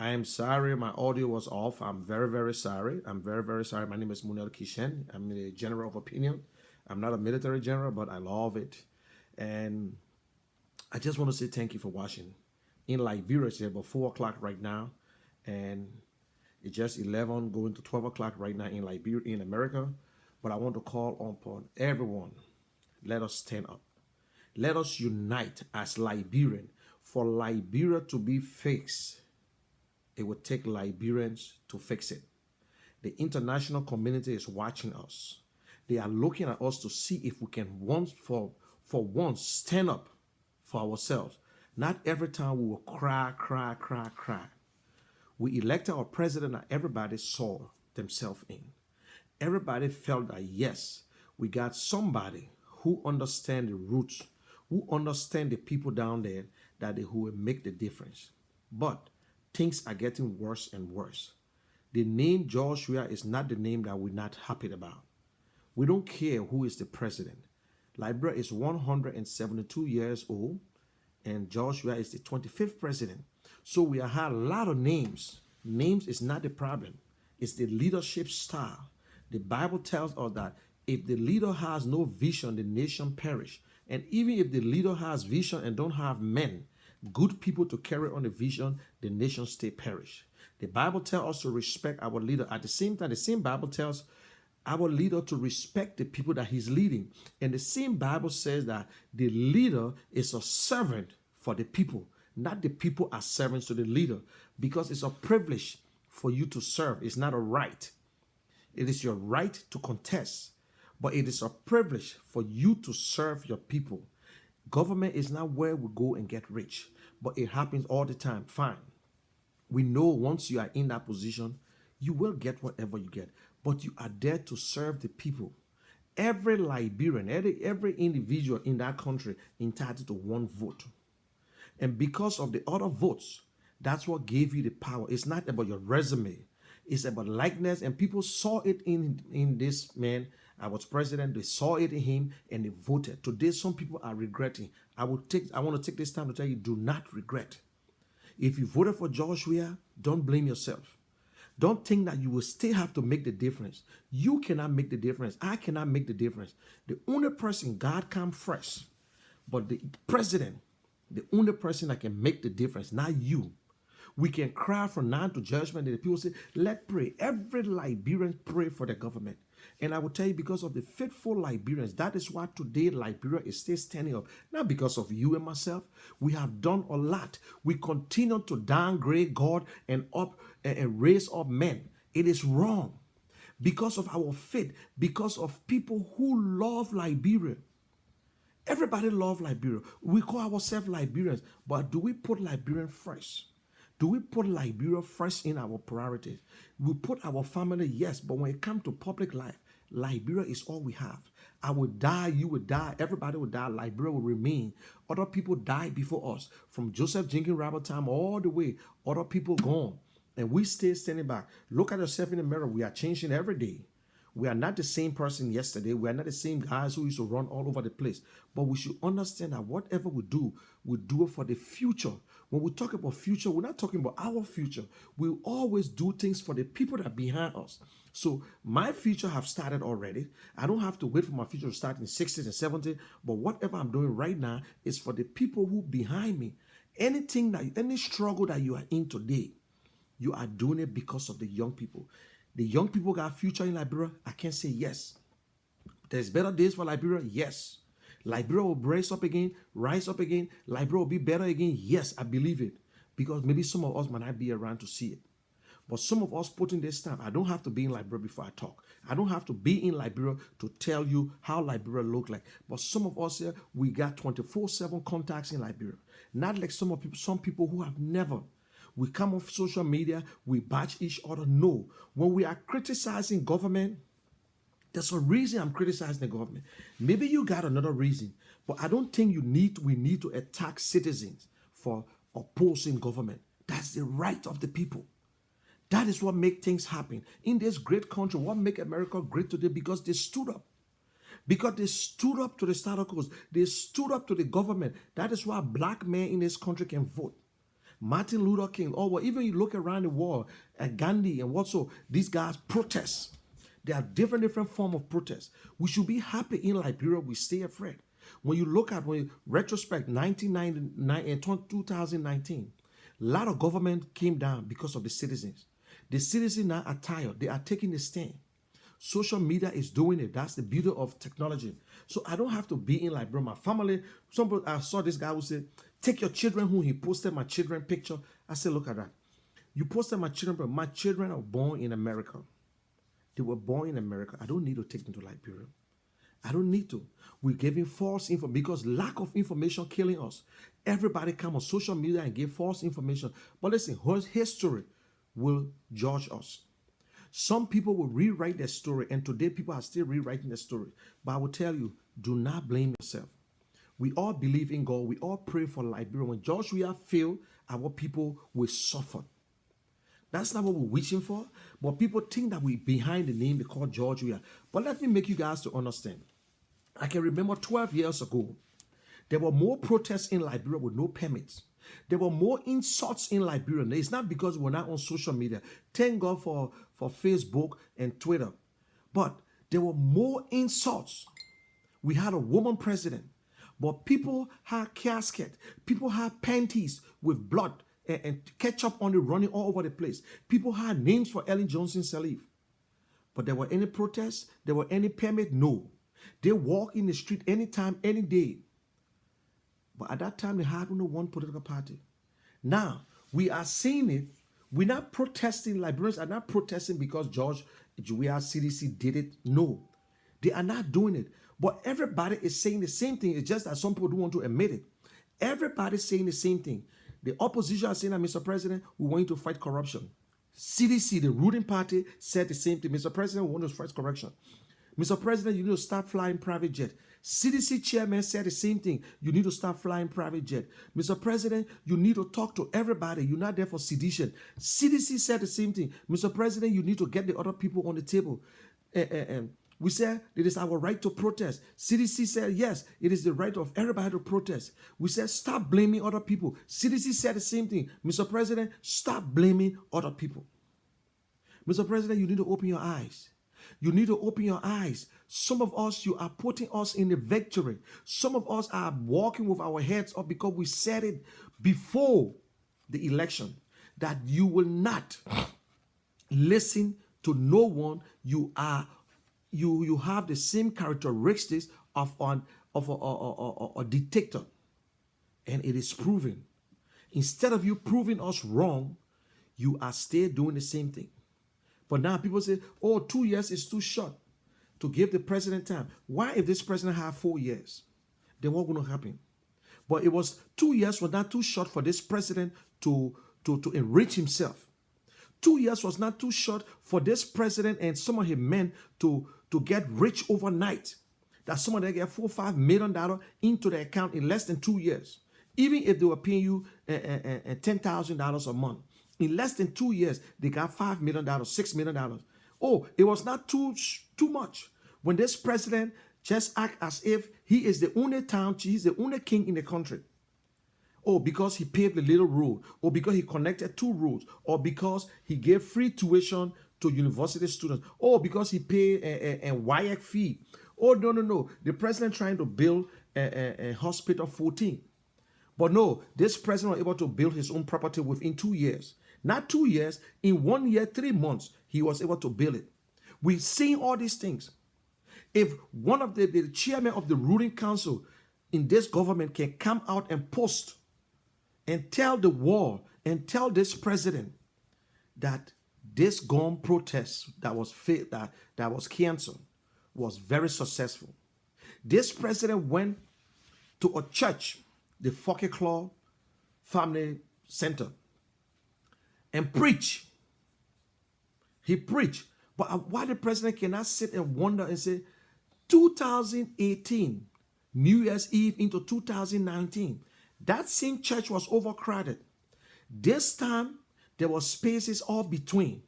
I am sorry my audio was off. I'm very, very sorry. I'm very, very sorry. My name is Munel Kishen. I'm a general of opinion. I'm not a military general, but I love it. And I just want to say thank you for watching. In Liberia, it's about 4 o'clock right now. And it's just 11 going to 12 o'clock right now in Liberia, in America. But I want to call upon everyone. Let us stand up. Let us unite as Liberian. For Liberia to be fixed, it would take Liberians to fix it. The international community is watching us. They are looking at us to see if we can once for once stand up for ourselves. Not every time we will cry, cry, cry, cry. We elected our president and everybody saw themselves in. Everybody felt that yes, we got somebody who understand the roots, who understand the people down there, that they who will make the difference. But things are getting worse and worse. The name Joshua is not the name that we're not happy about. We don't care who is the president. Liberia is 172 years old, and Joshua is the 25th president. So we have had a lot of names. Names is not the problem. It's the leadership style. The Bible tells us that if the leader has no vision, the nation perish. And even if the leader has vision and don't have men, good people to carry on the vision, the nation stay perish. The Bible tells us to respect our leader. At the same time, the same Bible tells our leader to respect the people that he's leading. And the same Bible says that the leader is a servant for the people, not the people are servants to the leader, because it's a privilege for you to serve. It's not a right. It is your right to contest, but it is a privilege for you to serve your people. Government is not where we go and get rich, but it happens all the time. Fine. We know once you are in that position, you will get whatever you get, but you are there to serve the people. Every Liberian, every individual in that country entitled to one vote. And because of the other votes, that's what gave you the power. It's not about your resume. It's about likeness, and people saw it in this man. I was president. They saw it in him, and they voted. Today, some people are regretting. I want to take this time to tell you: do not regret. If you voted for Joshua, don't blame yourself. Don't think that you will still have to make the difference. You cannot make the difference. I cannot make the difference. The only person, God come first, but the president, the only person that can make the difference, not you. We can cry from now to judgment, and the people say, let's pray. Every Liberian pray for the government. And I will tell you, because of the faithful Liberians, that is why today Liberia is still standing up. Not because of you and myself. We have done a lot. We continue to downgrade God and raise up men. It is wrong. Because of our faith, because of people who love Liberia. Everybody loves Liberia. We call ourselves Liberians, but do we put Liberian first? Do we put Liberia first in our priorities? We put our family, yes, but when it comes to public life, Liberia is all we have. I will die, you will die, everybody will die, Liberia will remain. Other people died before us, from Joseph Jenkins Robert time all the way, other people gone. And we stay standing back. Look at yourself in the mirror. We are changing every day. We are not the same person yesterday. We are not the same guys who used to run all over the place. But we should understand that whatever we do it for the future. When we talk about future, we're not talking about our future. We always do things for the people that are behind us. So my future have started already. I don't have to wait for my future to start in 60s and 70s. But whatever I'm doing right now is for the people who behind me. Any struggle that you are in today, you are doing it because of the young people. The young people got future in Liberia. I can say yes. There's better days for Liberia. Yes. Liberia will rise up again. Liberia will be better again. Yes, I believe it. Because maybe some of us might not be around to see it. But some of us putting this time, I don't have to be in Liberia before I talk. I don't have to be in Liberia to tell you how Liberia look like. But some of us here, we got 24/7 contacts in Liberia. Not like some people who have never. We come off social media, we bash each other. No. When we are criticizing government, there's a reason I'm criticizing the government. Maybe you got another reason, but I don't think we need to attack citizens for opposing government. That's the right of the people. That is what makes things happen. In this great country, what makes America great today? Because they stood up. Because they stood up to the status quo. They stood up to the government. That is why black men in this country can vote. Martin Luther King, or even you look around the world at Gandhi and what so, these guys protest. There are different form of protest. We should be happy in Liberia. We stay afraid. When you look at, when you retrospect 1999 and 2019, a lot of government came down because of the citizens. The citizens now are tired. They are taking a stand. Social media is doing it. That's the beauty of technology. So I don't have to be in Liberia. My family, I saw this guy who said, take your children home. He posted my children picture. I said, look at that. You posted my children, but my children are born in America. They were born in America. I don't need to take them to Liberia. I don't need to. We're giving false info because lack of information killing us. Everybody come on social media and give false information. But listen, history will judge us. Some people will rewrite their story, and today people are still rewriting their story. But I will tell you, do not blame yourself. We all believe in God. We all pray for Liberia. When Joshua failed, our people will suffer. That's not what we're wishing for. But people think that we're behind the name they call Georgia. But let me make you guys to understand. I can remember 12 years ago, there were more protests in Liberia with no permits. There were more insults in Liberia. It's not because we're not on social media. Thank God for Facebook and Twitter. But there were more insults. We had a woman president. But people had casket. People had panties with blood and ketchup on it running all over the place. People had names for Ellen Johnson Sirleaf. But there were any protests? There were any permit? No. They walk in the street anytime, any day. But at that time, they had only one political party. Now, we are seeing it. We're not protesting. Liberians are not protesting because George Weah CDC did it. No. They are not doing it. But everybody is saying the same thing. It's just that some people don't want to admit it. Everybody's saying the same thing. The opposition are saying that, Mr. President, we want you to fight corruption. CDC, the ruling party, said the same thing. Mr. President, we want to fight corruption. Mr. President, you need to start flying private jet. CDC chairman said the same thing. You need to start flying private jet. Mr. President, you need to talk to everybody. You're not there for sedition. CDC said the same thing. Mr. President, you need to get the other people on the table. We said it is our right to protest. CDC said, yes, it is the right of everybody to protest. We said, stop blaming other people. CDC said the same thing. Mr. President, stop blaming other people. Mr. President, you need to open your eyes. You need to open your eyes. Some of us, you are putting us in the victory. Some of us are walking with our heads up because we said it before the election that you will not listen to no one. You have the same characteristics of a dictator, and it is proven. Instead of you proving us wrong, you are still doing the same thing. But now people say, oh, 2 years is too short to give the president time. Why, if this president had 4 years, then what going to happen? But it was 2 years was not too short for this president to enrich himself. 2 years was not too short for this president and some of his men to get rich overnight. That some of them get $4 or $5 million into their account in less than 2 years. Even if they were paying you $10,000 a month. In less than 2 years, they got $5 million, $6 million. Oh, it was not too much. When this president just act as if he is the only he's the only king in the country. Oh, because he paved the little road, or because he connected 2 roads, or because he gave free tuition to university students, or because he paid a WIAC fee. Oh, no. The president trying to build a hospital 14. But no, this president was able to build his own property within 2 years. Not 2 years, in 1 year, 3 months, he was able to build it. We're seeing all these things. If one of the chairman of the ruling council in this government can come out and post and tell the world and tell this president that this gun protest that was canceled was very successful. This president went to a church, the Claw Family Center, and preach. He preached. But why the president cannot sit and wonder and say, 2018, New Year's Eve into 2019, that same church was overcrowded. This time, there were spaces all between.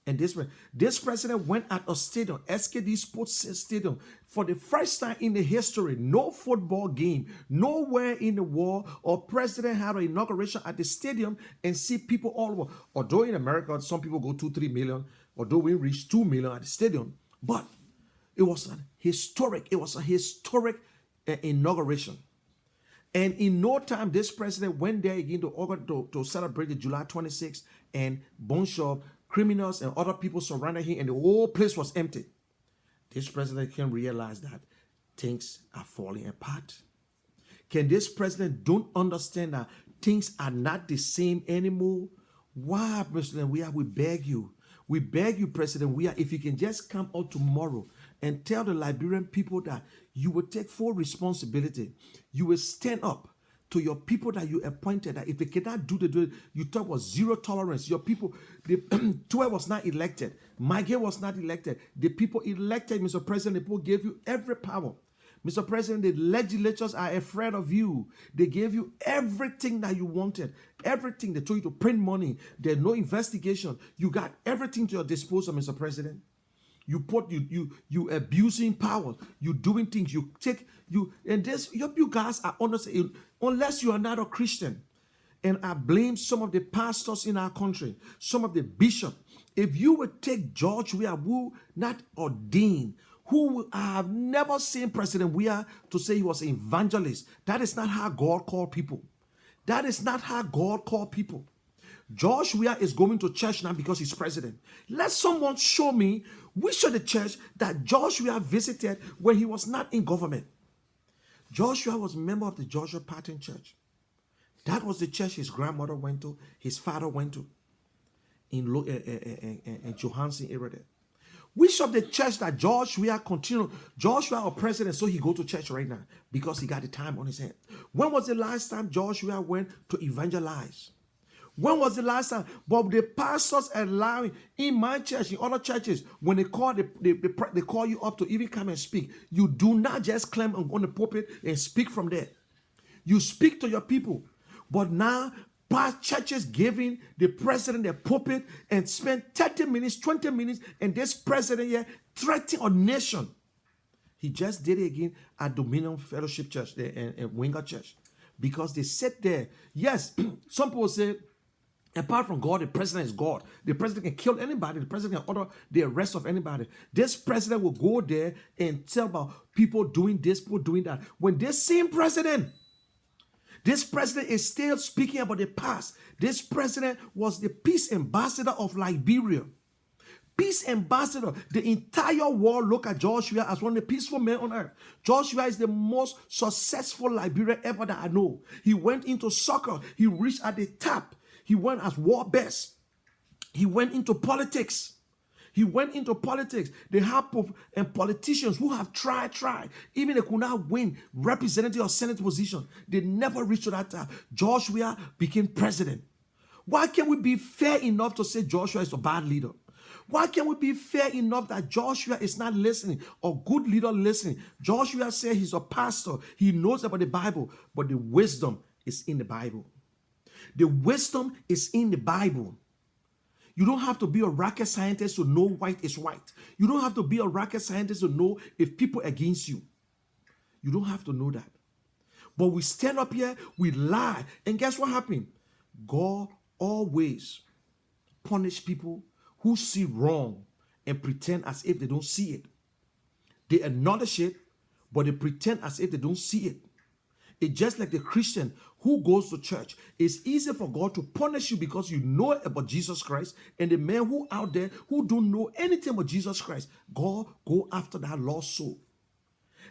And this president went at a stadium, SKD Sports Stadium, for the first time in the history, no football game, nowhere in the world, or president had an inauguration at the stadium and see people all over. Although in America, some people go 2-3 million, although we reached 2 million at the stadium, but it was a historic inauguration. And in no time, this president went there again to celebrate the July 26th, and bunch of criminals and other people surrounded him, and the whole place was empty. This president can realize that things are falling apart. Can this president don't understand that things are not the same anymore? Why, President Weah, we beg you. We beg you, President Weah, if you can just come out tomorrow and tell the Liberian people that you will take full responsibility. You will stand up to your people that you appointed, that if they cannot do it, you talk about zero tolerance. Your people, the 12 was not elected. Miguel was not elected. The people elected, Mr. President, the people gave you every power. Mr. President, the legislatures are afraid of you. They gave you everything that you wanted. Everything. They told you to print money. There's no investigation. You got everything to your disposal, Mr. President. You abusing power. You doing things. And this, you guys are honest, unless you are not a Christian. And I blame some of the pastors in our country, some of the bishops. If you would take George Weah, who not ordained, who I have never seen President Weah to say he was an evangelist. That is not how God called people. That is not how God called people. George Weah is going to church now because he's president. Let someone show me which of the church that George Weah visited when he was not in government. George Weah was a member of the Georgia Patton Church. That was the church his grandmother went to, his father went to in Johansson area there. Which of the church that George Weah continued? George Weah, our president, so he go to church right now because he got the time on his hand. When was the last time George Weah went to evangelize? When was the last time? But the pastors allowing in my church, in other churches, when they call they call you up to even come and speak. You do not just climb on the pulpit and speak from there. You speak to your people. But now, past churches giving the president the pulpit and spend 30 minutes, 20 minutes, and this president here threatening a nation. He just did it again at Dominion Fellowship Church and Winger Church. Because they sit there. Yes, some people say, apart from God, the president is God. The president can kill anybody. The president can order the arrest of anybody. This president will go there and tell about people doing this, people doing that. When this same president, this president is still speaking about the past. This president was the peace ambassador of Liberia. Peace ambassador. The entire world look at George Weah as one of the peaceful men on earth. George Weah is the most successful Liberian ever that I know. He went into soccer. He reached at the top. He went as war best. He went into politics. He went into politics. They have and politicians who have tried. Even they could not win representative or senate position. They never reached to that time. George Weah became president. Why can't we be fair enough to say George Weah is a bad leader? Why can't we be fair enough that George Weah is not listening or good leader listening? George Weah said he's a pastor. He knows about the Bible, but the wisdom is in the Bible. The wisdom is in the Bible. You don't have to be a rocket scientist to know white is white. You don't have to be a rocket scientist to know if people are against you. You don't have to know that. But we stand up here, we lie. And guess what happened? God always punish people who see wrong and pretend as if they don't see it. They acknowledge it, but they pretend as if they don't see it. It's just like the Christian who goes to church. It's easy for God to punish you because you know about Jesus Christ, and the man who out there who don't know anything about Jesus Christ, God go after that lost soul.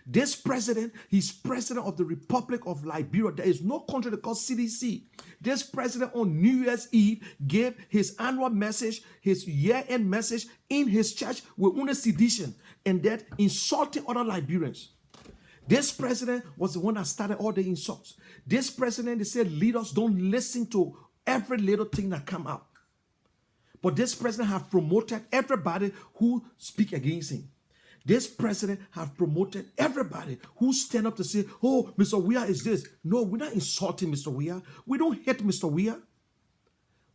This president, he's president of the Republic of Liberia. There is no country that calls CDC. This president on New Year's Eve gave his annual message, his year-end message in his church with una sedition, and that insulting other Liberians. This president was the one that started all the insults. This president, they said leaders don't listen to every little thing that come out. But this president have promoted everybody who speak against him. This president have promoted everybody who stand up to say, oh, Mr. Weah is this. No, we're not insulting Mr. Weah. We don't hate Mr. Weah.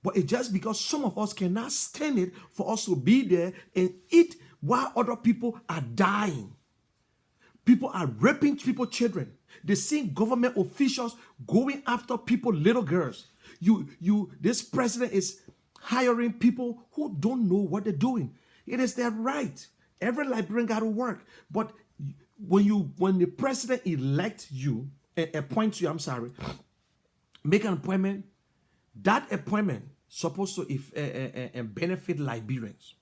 But it's just because some of us cannot stand it for us to be there and eat while other people are dying. People are raping people's children. They see government officials going after people, little girls. This president is hiring people who don't know what they're doing. It is their right. Every Liberian got to work. But when the president elects you, appoints you, make an appointment, that appointment supposed to benefit Liberians.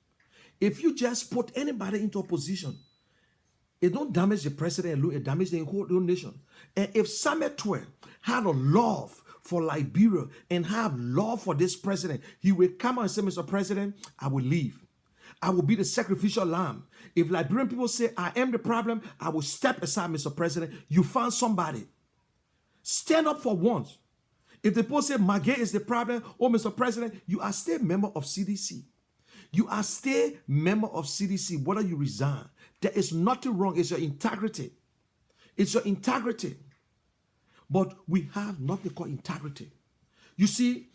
If you just put anybody into a position, it don't damage the president alone, it damages the whole nation. And if Samuel Twain had a love for Liberia and have love for this president, he will come and say, Mr. President, I will leave. I will be the sacrificial lamb. If Liberian people say, I am the problem, I will step aside, Mr. President. You found somebody. Stand up for once. If the people say, Magay is the problem, oh, Mr. President, you are still a member of CDC. You are still a member of CDC, whether you resign. There is nothing wrong. It's your integrity. It's your integrity. But we have nothing called integrity. You see,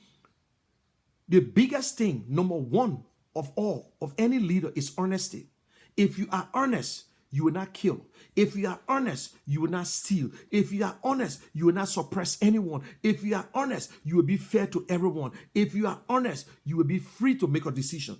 the biggest thing, number one of all, of any leader is honesty. If you are honest, you will not kill. If you are honest, you will not steal. If you are honest, you will not suppress anyone. If you are honest, you will be fair to everyone. If you are honest, you will be free to make a decision.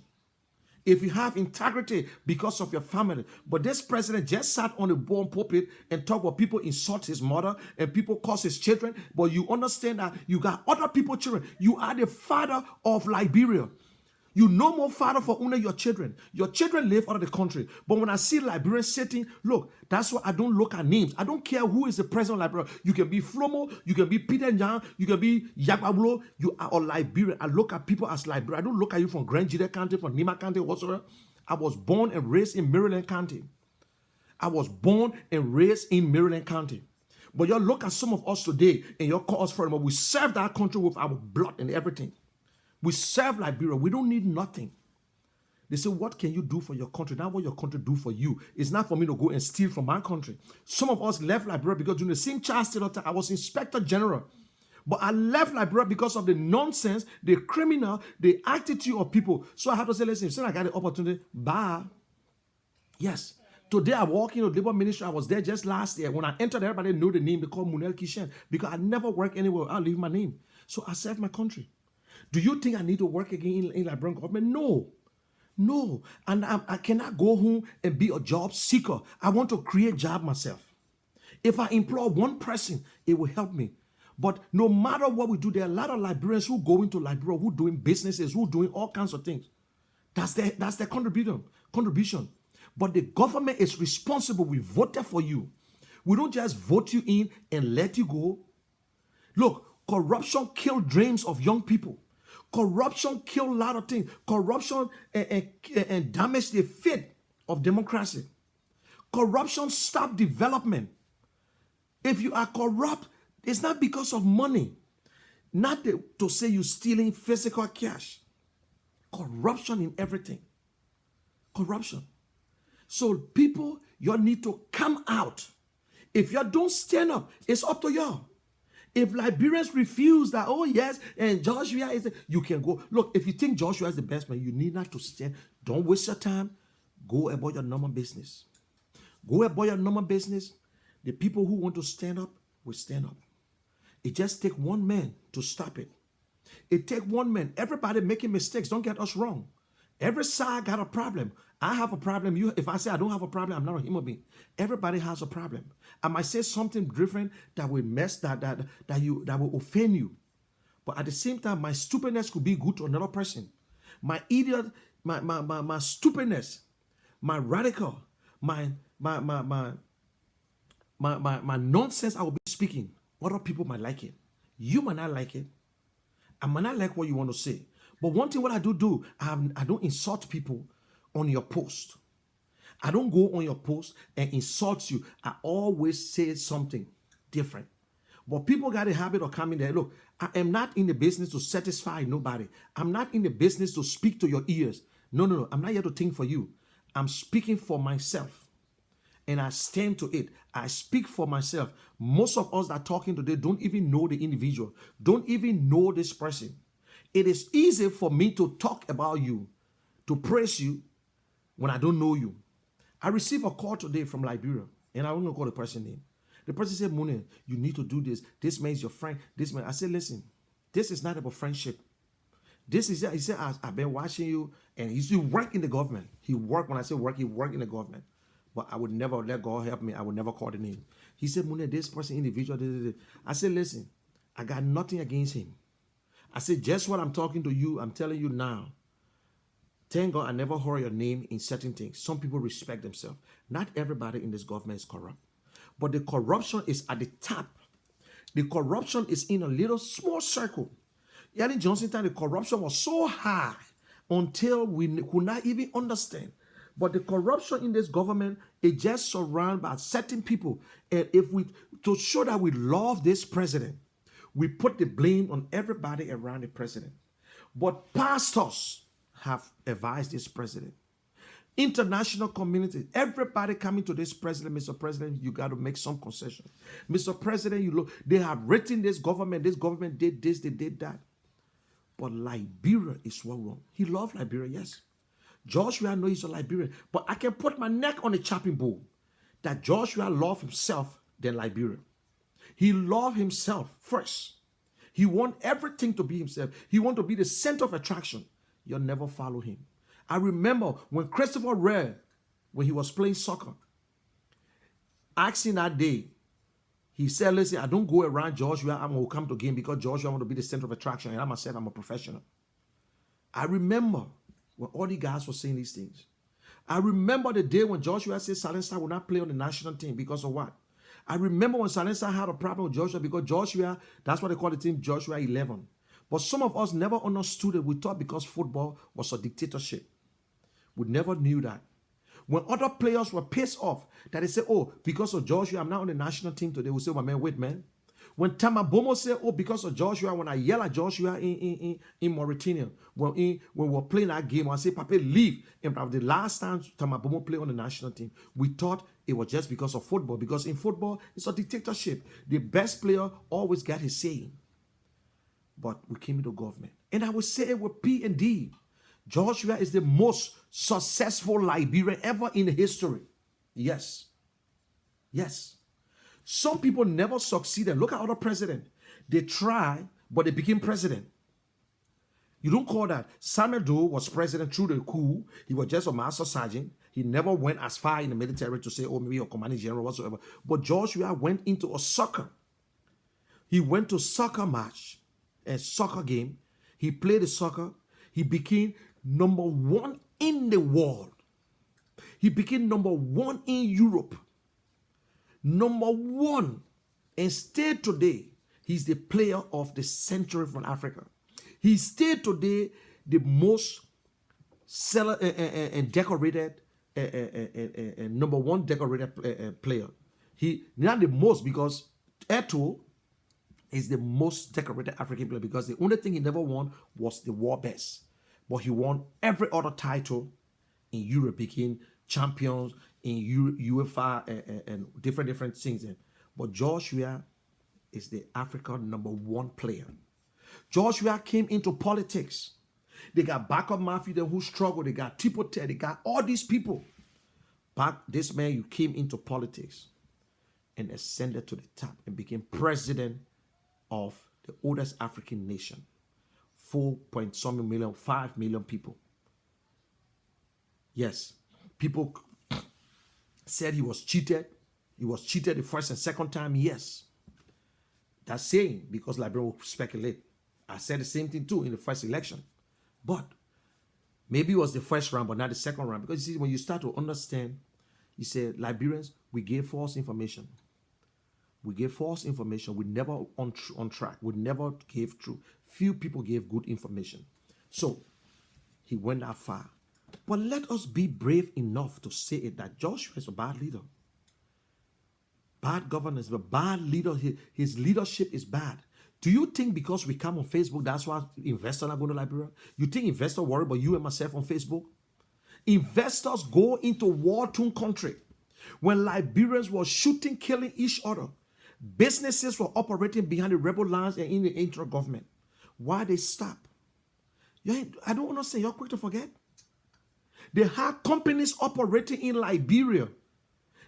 If you have integrity because of your family. But this president just sat on a born pulpit and talked about people insult his mother and people curse his children. But you understand that you got other people's children. You are the father of Liberia. You no more father for only your children. Your children live out of the country. But when I see Liberians sitting, look, that's why I don't look at names. I don't care who is the president of Liberia. You can be Flomo, you can be Peter Nyan, you can be Yagbabulo. You are a Liberian. I look at people as Liberian. I don't look at you from Grand Jide County, from Nima County, whatsoever. I was born and raised in Maryland County. I was born and raised in Maryland County. But you look at some of us today and you call us friends, but we serve that country with our blood and everything. We serve Liberia. We don't need nothing. They say, what can you do for your country? Not what your country do for you. It's not for me to go and steal from my country. Some of us left Liberia because during the same Charles Taylor time, I was Inspector General. But I left Liberia because of the nonsense, the criminal, the attitude of people. So I had to say, listen, if I got the opportunity, bye. Yes. Today I walk in the labor ministry. I was there just last year. When I entered, everybody knew the name. They called Lrtn because I never work anywhere. I'll leave my name. So I serve my country. Do you think I need to work again in Liberian government? No. No. And I cannot go home and be a job seeker. I want to create job myself. If I employ one person, it will help me. But no matter what we do, there are a lot of Liberians who go into Liberia, who doing businesses, who doing all kinds of things. That's their contribution. But the government is responsible. We voted for you. We don't just vote you in and let you go. Look, corruption killed dreams of young people. Corruption killed a lot of things. Corruption and damaged the faith of democracy. Corruption stopped development. If you are corrupt, it's not because of money. Not to say you're stealing physical cash. Corruption in everything. Corruption. So people, you need to come out. If you don't stand up, it's up to y'all. If Liberians refuse that, oh yes, and Joshua is you can go. Look, if you think Joshua is the best man, you need not to stand. Don't waste your time. Go about your normal business. Go about your normal business. The people who want to stand up will stand up. It just takes one man to stop it. It takes one man. Everybody making mistakes. Don't get us wrong. Every side got a problem. I have a problem. If I say I don't have a problem, I'm not a human being. Everybody has a problem. I might say something different that will that will offend you. But at the same time, my stupidness could be good to another person. My idiot, my stupidness, my radical, my nonsense I will be speaking. Other people might like it. You might not like it. I might not like what you want to say. But one thing what I do, I don't insult people on your post. I don't go on your post and insult you. I always say something different. But people got a habit of coming there. Look, I am not in the business to satisfy nobody. I'm not in the business to speak to your ears. No. I'm not here to think for you. I'm speaking for myself. And I stand to it. I speak for myself. Most of us that are talking today don't even know the individual. Don't even know this person. It is easy for me to talk about you, to praise you when I don't know you. I received a call today from Liberia, and I won't call the person name. The person said, Mune, you need to do this. This man is your friend. This man. I said, listen, this is not about friendship. This is, he said, I've been watching you, and he used to work in the government. He worked, when I say work, he worked in the government. But I would never let God help me. I would never call the name. He said, Mune, this person, individual. I said, listen, I got nothing against him. I said, just what I'm talking to you, I'm telling you now. Thank God I never heard your name in certain things. Some people respect themselves. Not everybody in this government is corrupt. But the corruption is at the top. The corruption is in a little small circle. Ellen Johnson time, the corruption was so high until we could not even understand. But the corruption in this government is just surrounded by certain people. And if we, to show that we love this president, we put the blame on everybody around the president. But pastors have advised this president. International community, everybody coming to this president, Mr. President, you got to make some concession. Mr. President, you look, they have written this government did this, they did that. But Liberia is what wrong. He loved Liberia, yes. Joshua knows he's a Liberian, but I can put my neck on the chopping board that Joshua loved himself than Liberia. He loved himself first. He want everything to be himself. He want to be the center of attraction. You'll never follow him. I remember when Christopher Wren, when he was playing soccer, asking that day, he said, listen, I don't go around Joshua. I'm going to come to game because Joshua want to be the center of attraction. And I myself, I'm a professional. I remember when all the guys were saying these things. I remember the day when Joshua said Silencer will not play on the national team because of what? I remember when Silencer had a problem with Joshua because Joshua, that's what they call the team Joshua 11. But some of us never understood it. We thought because football was a dictatorship. We never knew that. When other players were pissed off, that they say, oh, because of Joshua, I'm not on the national team today. We say, my man, wait, man. When Tamabomo said, oh, because of Joshua, when I yell at Joshua in Mauritania, when we were playing that game, I say, Papa, leave. And the last time Tamabomo played on the national team, we thought it was just because of football. Because in football, it's a dictatorship. The best player always got his saying. But we came into government. And I would say it with P and D. Joshua is the most successful Liberian ever in history. Yes. Yes. Some people never succeeded. Look at other presidents. They try, but they became president. You don't call that. Samuel Doe was president through the coup. He was just a master sergeant. He never went as far in the military to say, oh, maybe a commanding general whatsoever. But Joshua went into a soccer. He went to soccer match, a soccer game. He played the soccer. He became number one in the world. He became number one in Europe. Number one. And still today, he's the player of the century from Africa. He's still today the most decorated, number one decorated player. He not the most because Eto is the most decorated African player because the only thing he never won was the war best. But he won every other title in Europe, became champions in UEFA and different things. But Joshua is the African number one player. Joshua came into politics. They got backup mafia who struggled. They got Tipote. They got all these people. But this man, you came into politics and ascended to the top and became president of the oldest African nation. 4.something million, 5 million people. Yes. People said he was cheated. He was cheated the first and second time. Yes. That's saying because Liberia will speculate. I said the same thing too in the first election. But maybe it was the first round, but not the second round. Because you see, when you start to understand, you say, Liberians, we gave false information. We gave false information. We never on track. We never gave true. Few people gave good information. So he went that far. But let us be brave enough to say it that Joshua is a bad leader. Bad governance, but bad leader. His leadership is bad. Do you think because we come on Facebook, that's why investors are going to Liberia? You think investors worry about you and myself on Facebook? Investors go into war-torn country. When Liberians were shooting, killing each other, businesses were operating behind the rebel lines and in the inter-government. Why they stop? I don't understand. You're quick to forget. They had companies operating in Liberia.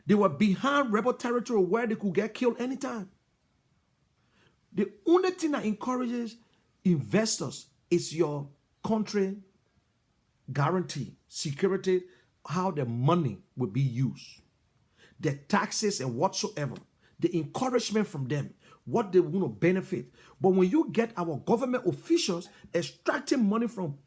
They were behind rebel territory where they could get killed anytime. The only thing that encourages investors is your country guarantee, security, how the money will be used, the taxes and whatsoever, the encouragement from them, what they want to benefit. But when you get our government officials extracting money from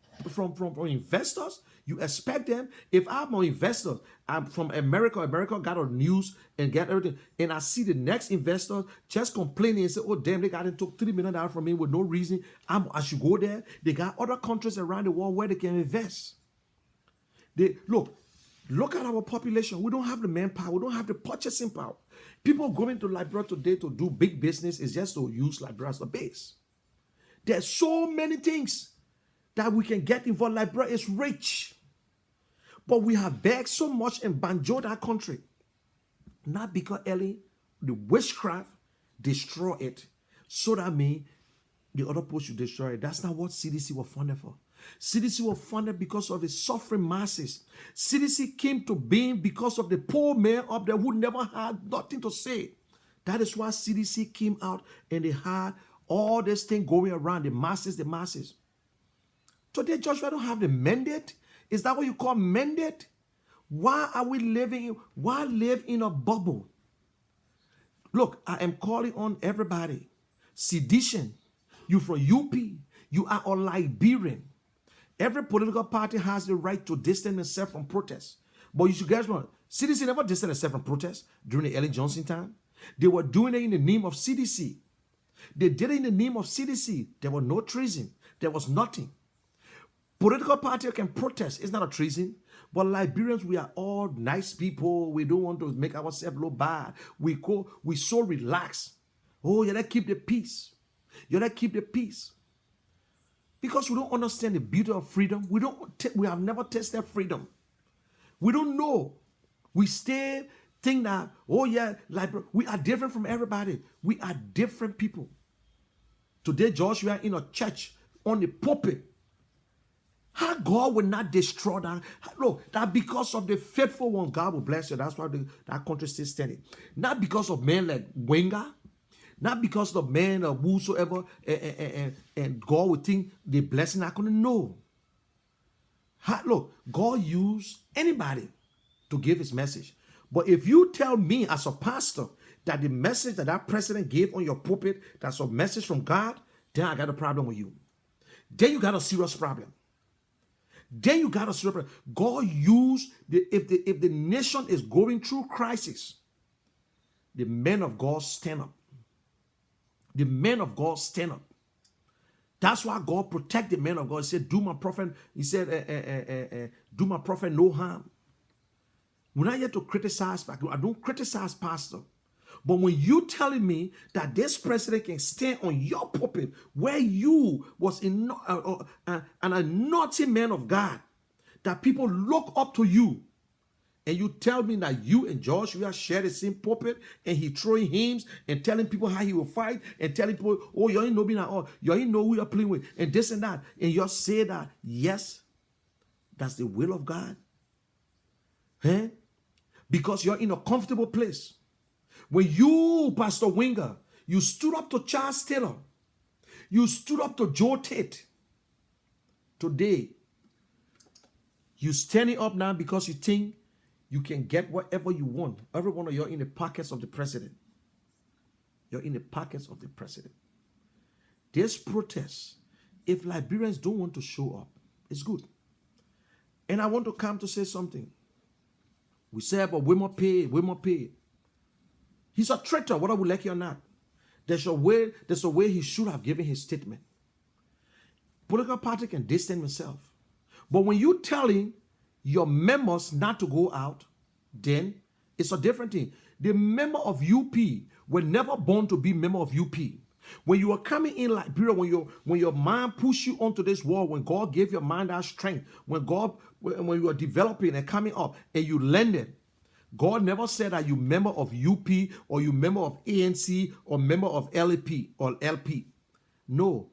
investors, you expect them. If I'm an investor, I'm from America, America got a news and get everything, and I see the next investor just complaining and say, oh damn, they got and took $3 million from me with no reason. I should go there. They got other countries around the world where they can invest. They look at our population. We don't have the manpower. We don't have the purchasing power. People going to Liberia today to do big business is just to use Liberia as a base. There's so many things that we can get involved. Liberia is rich. But we have begged so much and banjoed our country. Not because Ellie, the witchcraft, destroy it. So that means the other post should destroy it. That's not what CDC was funded for. CDC was funded because of the suffering masses. CDC came to being because of the poor man up there who never had nothing to say. That is why CDC came out and they had all this thing going around, the masses, the masses. Today, Joshua don't have the mandate. Is that what you call mandate? Why are we why live in a bubble? Look, I am calling on everybody. Sedition. You from UP. You are a Liberian. Every political party has the right to distance itself from protest. But you should guys know, CDC never distanced itself from protest during the Ellen Johnson time. They were doing it in the name of CDC. They did it in the name of CDC. There was no treason. There was nothing. Political party can protest. It's not a treason. But Liberians, we are all nice people. We don't want to make ourselves look bad. We so relaxed. Oh, you gotta keep the peace. You gotta keep the peace. Because we don't understand the beauty of freedom. We have never tasted freedom. We don't know. We stay think that, oh yeah, we are different from everybody. We are different people. Today, Josh, we are in a church on the pulpit. How God will not destroy that. Look, that because of the faithful ones, God will bless you. That's why that country still standing. Not because of men like Wenger. Not because of men or whosoever. And God will think the blessing not going to know. Look, God used anybody to give his message. But if you tell me as a pastor that the message that president gave on your pulpit, that's a message from God, then I got a problem with you. Then you got a serious problem. Then you got to separate. God used if the nation is going through crisis, the men of God stand up. The men of God stand up. That's why God protect the men of God. He said, "Do my prophet." He said, "Do my prophet no harm." We're not here to criticize. I don't criticize pastor. But when you telling me that this president can stand on your pulpit where you was an anointed man of God, that people look up to you, and you tell me that you and Joshua share the same pulpit, and he throwing hymns and telling people how he will fight, and telling people, oh, you ain't know me now, you ain't know who you're playing with, and this and that, and you say that, yes, that's the will of God. Eh? Because you're in a comfortable place. When you, Pastor Winger, you stood up to Charles Taylor, you stood up to Joe Tate. Today, you standing up now because you think you can get whatever you want. Every one of you are in the pockets of the president. You're in the pockets of the president. This protest, if Liberians don't want to show up, it's good. And I want to come to say something. We say about women pay. He's a traitor, whether we like it or not. There's a way he should have given his statement. Political party can distance himself. But when you telling your members not to go out, then it's a different thing. The member of UP were never born to be member of UP. When you are coming in Liberia, when your mind pushed you onto this world, when God gave your mind that strength, when you are developing and coming up and you landed, God never said that you member of UP or you member of ANC or member of LP or LP. No.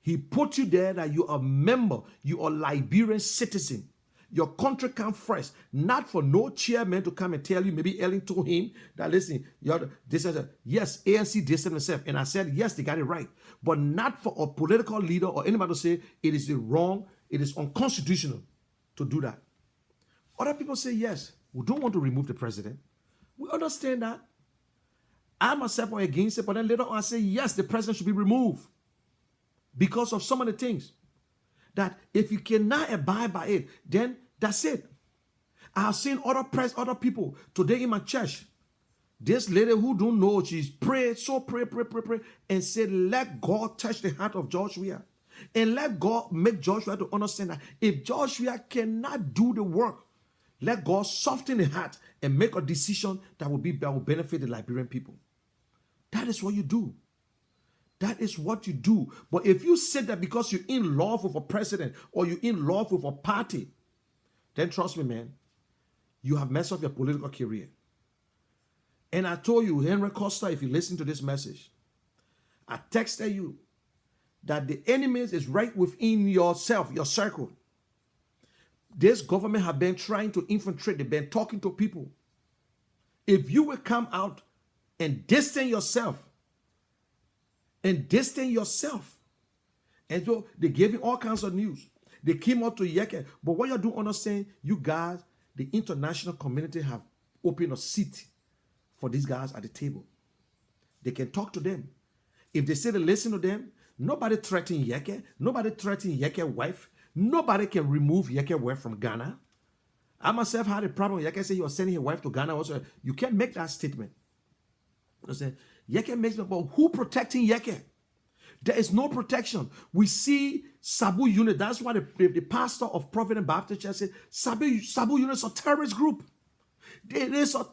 He put you there that you are a member, you are a Liberian citizen. Your country come first, not for no chairman to come and tell you. Maybe Ellen told him that, listen, this is yes, ANC did themselves. And I said, yes, they got it right. But not for a political leader or anybody to say it is wrong, it is unconstitutional to do that. Other people say, yes, we don't want to remove the president. We understand that. I myself are against it, but then later on I say, yes, the president should be removed because of some of the things. That if you cannot abide by it, then that's it. I have seen other people today in my church. This lady who don't know, she's prayed, pray, and said, let God touch the heart of Joshua. And let God make Joshua to understand that if Joshua cannot do the work, let God soften the heart and make a decision that will benefit the Liberian people. That is what you do. That is what you do. But if you say that because you're in love with a president or you're in love with a party, then trust me, man, you have messed up your political career. And I told you, Henry Costa, if you listen to this message, I texted you that the enemy is right within yourself, your circle. This government have been trying to infiltrate. They've been talking to people. If you will come out and distance yourself, and so they gave you all kinds of news. They came out to Yeke. But what you don't understand, you guys, the international community have opened a seat for these guys at the table. They can talk to them. If they say they listen to them, nobody threatening Yeke. Nobody threatening Yeke's wife. Nobody can remove Yeke's wife from Ghana. I myself had a problem. Yeke said he was sending his wife to Ghana. Also, you can't make that statement. I said, Yeke makes me, but who protecting Yeke? There is no protection. We see Sabu unit. That's why the pastor of Providence Baptist Church said, Sabu unit is a terrorist group. It is a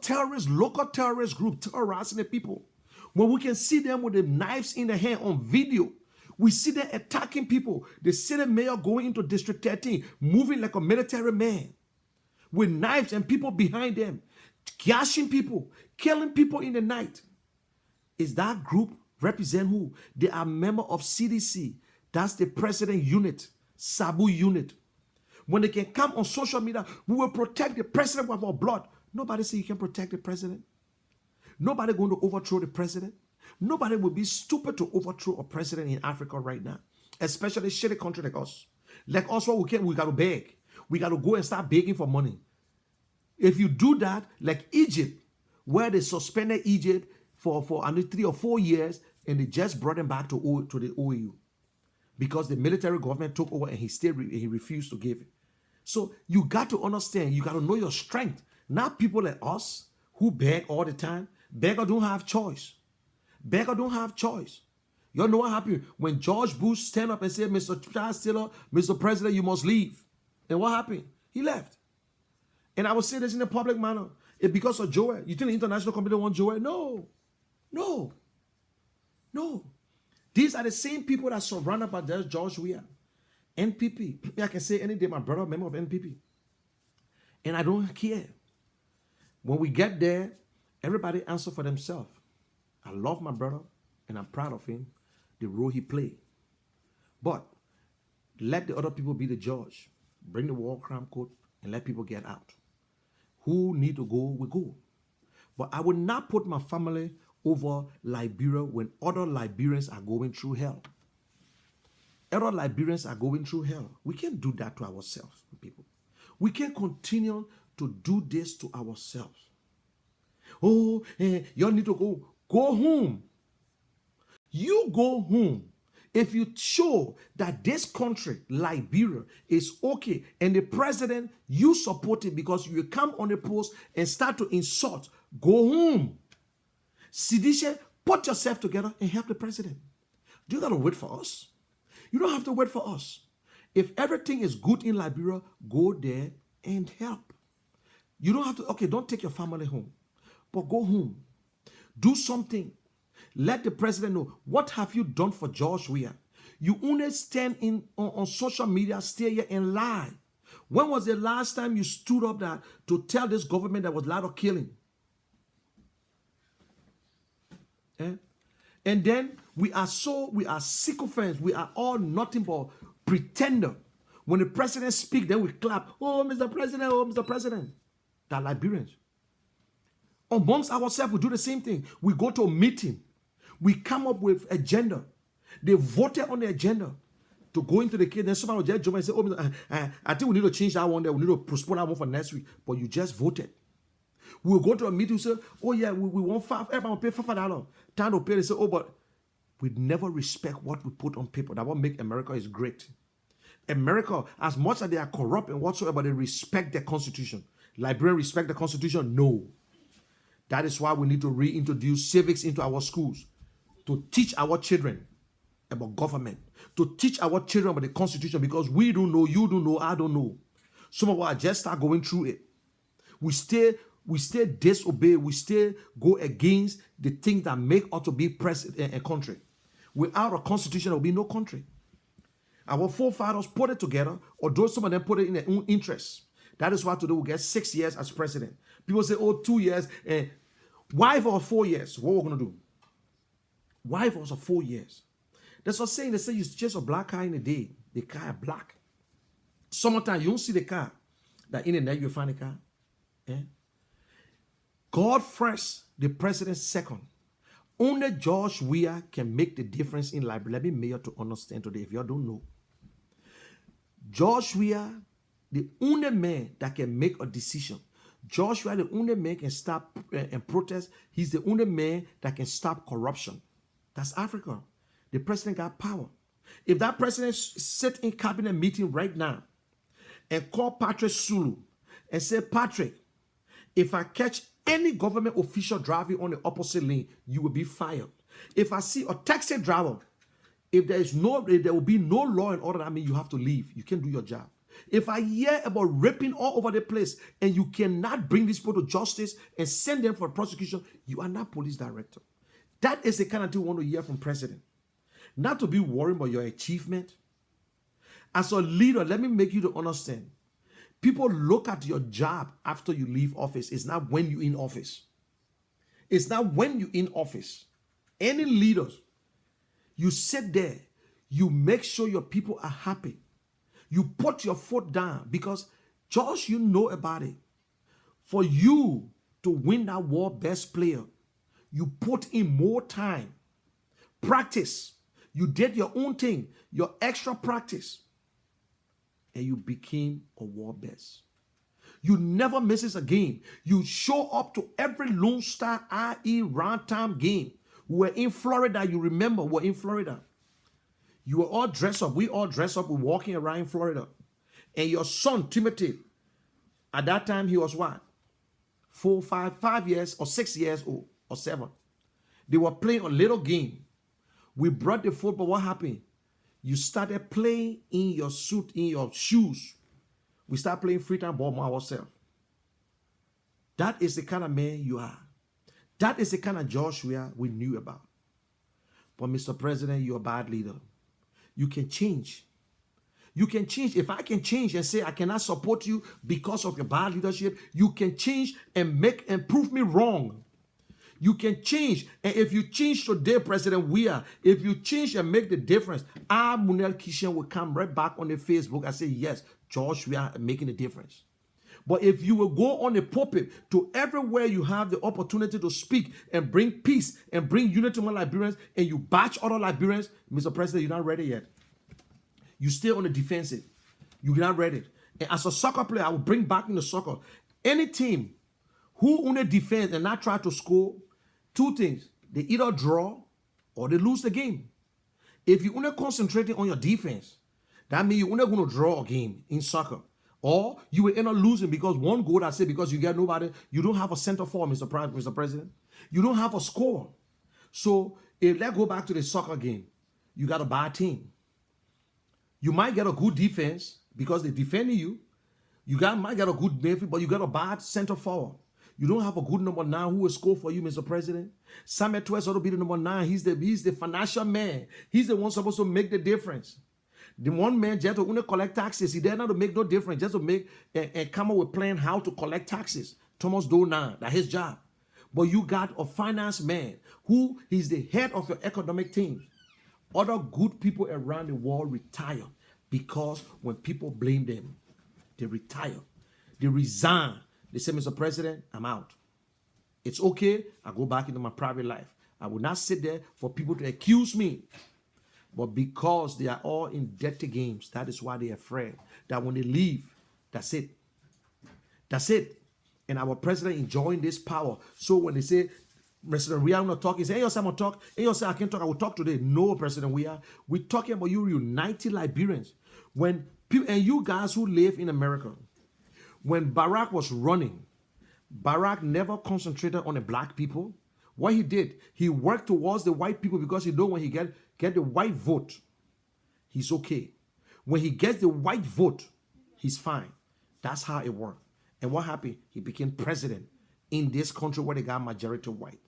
local terrorist group terrorizing the people. When we can see them with the knives in the hand on video, we see them attacking people. The city mayor going into District 13, moving like a military man with knives and people behind them, gashing people, killing people in the night. Is that group represent who? They are member of CDC. That's the president unit, Sabu unit. When they can come on social media, we will protect the president with our blood. Nobody say you can protect the president. Nobody going to overthrow the president. Nobody will be stupid to overthrow a president in Africa right now, especially a shitty country like us. Like us, what we got to beg. We got to go and start begging for money. If you do that, like Egypt, where they suspended Egypt for 3 or 4 years, and they just brought him back to the OAU because the military government took over and he refused to give it. So you got to understand, you got to know your strength. Not people like us who beg all the time. Beggar don't have choice. Beggar don't have choice. You know what happened when George Bush stand up and said, Mr. Chancellor, Mr. President, you must leave. And what happened? He left. And I will say this in a public manner. It's because of Joel. You think the international community want Joel? No. No. No. These are the same people that surrounded by George Weah. NPP. I can say any day my brother, a member of NPP. And I don't care. When we get there, everybody answer for themselves. I love my brother and I'm proud of him, the role he played. But let the other people be the judge. Bring the war crime code and let people get out. Who need to go, we go. But I will not put my family over Liberia when other Liberians are going through hell. Other Liberians are going through hell. We can't do that to ourselves, people. We can't continue to do this to ourselves. Oh, you need to go. Go home. You go home. If you show that this country, Liberia, is okay, and the president, you support it because you come on the post and start to insult, go home. Sidisha, put yourself together and help the president. Do you got to wait for us? You don't have to wait for us. If everything is good in Liberia, go there and help. You don't have to, okay, don't take your family home, but go home. Do something. Let the president know, what have you done for George Weah? You only stand on social media, stay here and lie. When was the last time you stood up there to tell this government that was a lot of killing? And then we are sycophants. We are all nothing but pretender. When the president speaks, then we clap. Oh, Mr. President, oh, Mr. President. They're Liberians. Amongst ourselves, we do the same thing. We go to a meeting. We come up with agenda. They voted on the agenda to go into the case. Then somebody will just jump and say, oh, I think we need to change that one there. We need to postpone that one for next week. But you just voted. We'll go to a meeting and say, oh yeah, we want $5. Everybody will pay $5. Time to pay. They say, oh, but we never respect what we put on paper. That what make America is great. America, as much as they are corrupt and whatsoever, they respect the Constitution. Liberians respect the Constitution? No. That is why we need to reintroduce civics into our schools, to teach our children about government, to teach our children about the Constitution, because we don't know, you don't know, I don't know. Some of us just start going through it. We still disobey, we still go against the things that make us to be president a country. Without a constitution, there will be no country. Our forefathers put it together, although some of them put it in their own interests. That is why today we get 6 years as president. People say, oh, 2 years. Why for 4 years? What we're going to do? Why for 4 years? That's what I'm saying. They say you chase a black car in a day. The car is black. Sometimes you don't see the car. That in the night you find the car. God first, the president second. Only George Weah can make the difference in life. Let me make you to understand today if you don't know. George Weah, the only man that can make a decision. George Weah, the only man can stop and protest. He's the only man that can stop corruption. That's Africa. The president got power. If that president sit in cabinet meeting right now and call Patrick Sulu and say, Patrick, if I catch any government official driving on the opposite lane, you will be fired. If I see a taxi driver, if there will be no law and order, that means you have to leave. You can't do your job. If I hear about raping all over the place and you cannot bring these people to justice and send them for prosecution, you are not police director. That is the kind of thing we want to hear from president. Not to be worried about your achievement. As a leader, let me make you to understand. People look at your job after you leave office. It's not when you're in office. It's not when you're in office. Any leaders, you sit there, you make sure your people are happy. You put your foot down because just you know about it. For you to win that world best player, you put in more time. Practice. You did your own thing, your extra practice. And you became a world best. You never misses a game. You show up to every Lone Star IE round time game. We were in Florida. You remember, we were in Florida. You were all dressed up. We all dressed up. We're walking around in Florida. And your son, Timothy, at that time, he was what? 5 years or 6 years old or 7. They were playing a little game. We brought the football. What happened? You started playing in your suit, in your shoes. We start playing free time ball by ourselves. That is the kind of man you are. That is the kind of George we knew about. But Mr. President, you're a bad leader. You can change. You can change. If I can change and say I cannot support you because of your bad leadership, you can change and prove me wrong. You can change. And if you change today, President Weah, if you change and make the difference, Munel Kishen will come right back on the Facebook and say, yes, George, we are making a difference. But if you will go on the pulpit to everywhere you have the opportunity to speak and bring peace and bring unity among Liberians and you batch other Liberians, Mr. President, you're not ready yet. You stay on the defensive. You're not ready. And as a soccer player, I will bring back in the soccer. Any team who only defends and not try to score, 2 things. They either draw or they lose the game. If you're only concentrating on your defense, that means you're only going to draw a game in soccer. Or you will end up losing because one goal, I say, because you get nobody, you don't have a center forward, Mr. President. You don't have a scorer. So if let's go back to the soccer game, you got a bad team. You might get a good defense because they're defending you. Might get a good midfield, but you got a bad center forward. You don't have a good number 9 who will score for you, Mr. President. Samuel Twes ought to be the number 9. He's the financial man. He's the one supposed to make the difference. The one man just to only collect taxes. He dare not to make no difference. Just to make and come up with plan how to collect taxes. Thomas Donan, that's his job. But you got a finance man who is the head of your economic team. Other good people around the world retire because when people blame them, they retire. They resign. They say, Mr. President, I'm out. It's okay. I go back into my private life. I will not sit there for people to accuse me. But because they are all in dirty games, that is why they're afraid that when they leave, that's it. That's it. And our president enjoying this power. So when they say, President, we are not talking, say, hey, yo, I'm talk. Hey, yo, I can't talk. I will talk today. No, President, we're talking about you united Liberians. When people, and you guys who live in America, when Barack was running, Barack never concentrated on the black people. What he did, he worked towards the white people because he know when he get the white vote, he's okay. When he gets the white vote, he's fine. That's how it worked. And what happened? He became president in this country where they got majority white.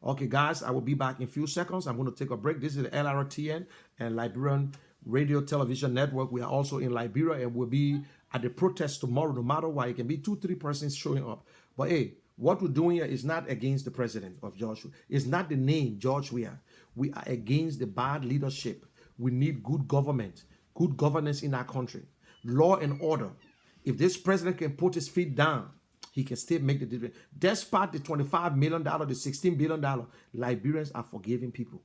Okay, guys, I will be back in a few seconds. I'm going to take a break. This is the Lrtn and Liberian Radio Television Network. We are also in Liberia and we'll be at the protest tomorrow, no matter what. It can be 2-3 persons showing up. But hey, what we're doing here is not against the president of George. It's not the name George we are. We are against the bad leadership. We need good government, good governance in our country, law and order. If this president can put his feet down, he can still make the difference. Despite the $25 million, the $16 billion, Liberians are forgiving people.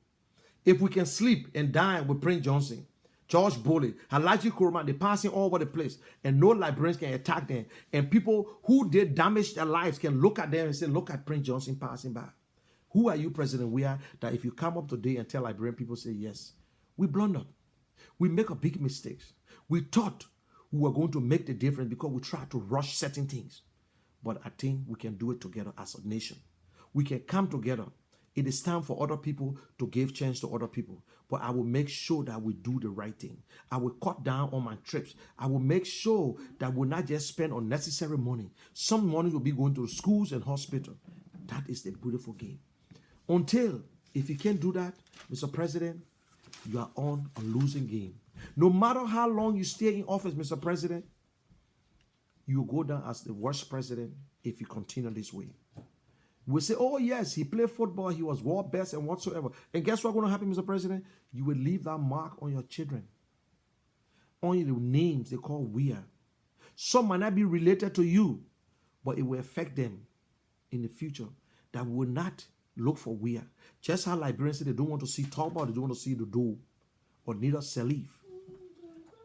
If we can sleep and dine with Prince Johnson, George Bullitt, Halaji Kurman, they're passing all over the place, and no Liberians can attack them. And people who did damage their lives can look at them and say, look at Prince Johnson passing by. Who are you, President We are, that if you come up today and tell Liberian people, say, yes, we blundered. We make a big mistakes. We thought we were going to make the difference because we tried to rush certain things. But I think we can do it together as a nation. We can come together. It is time for other people to give chance to other people. But I will make sure that we do the right thing. I will cut down on my trips. I will make sure that we'll not just spend unnecessary money. Some money will be going to schools and hospitals. That is the beautiful game. Until, if you can't do that, Mr. President, you are on a losing game. No matter how long you stay in office, Mr. President, you go down as the worst president if you continue this way. We say, oh yes, he played football, he was world best and whatsoever. And guess what's going to happen, Mr. President? You will leave that mark on your children. On the names they call weird. Some might not be related to you, but it will affect them in the future that will not look for weird. Just how Liberians say they don't want to see Talbot, they don't want to see the door, or neither Salif.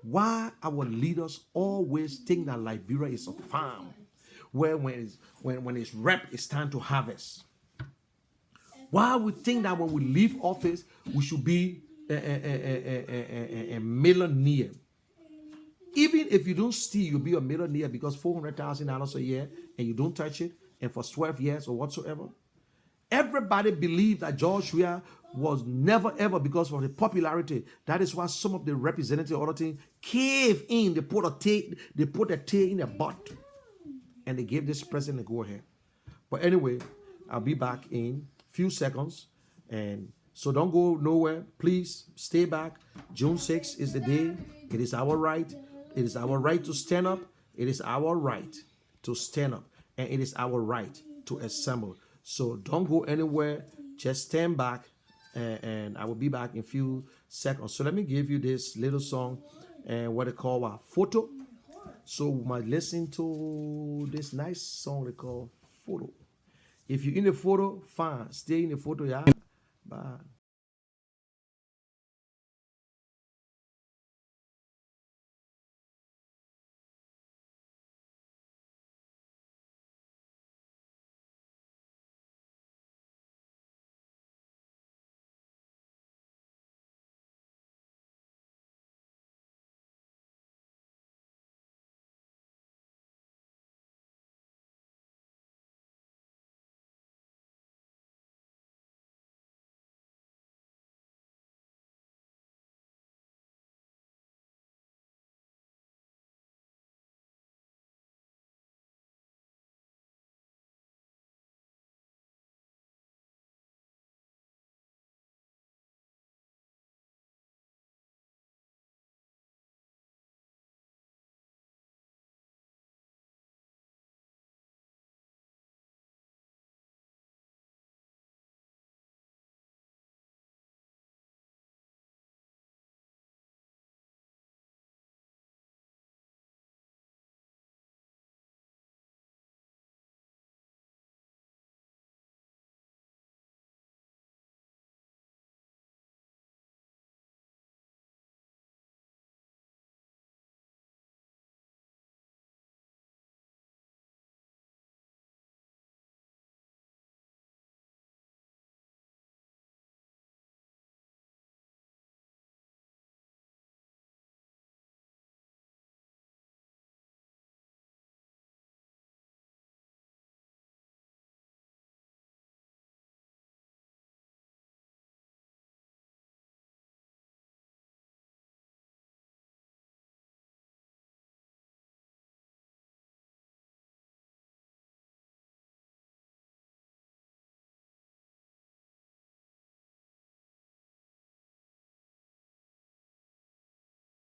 Why our leaders always think that Liberia is a farm where when it's ripe, it's time to harvest? Why we think that when we leave office, we should be a millionaire? Even if you don't steal, you'll be a millionaire because $400,000 a year and you don't touch it, and for 12 years or whatsoever. Everybody believed that George Weah was never ever because of the popularity. That is why some of the representatives of other things cave in. They put a tail in their butt. And they gave this president a go ahead. But anyway, I'll be back in a few seconds. And so don't go nowhere. Please stay back. June 6th is the day. It is our right. It is our right to stand up. It is our right to stand up. And it is our right to assemble. So don't go anywhere. Just stand back. And I will be back in a few seconds. So let me give you this little song and what they call a photo. So we might listen to this nice song they call Photo. If you're in the photo, fine. Stay in the photo, yeah? Bye.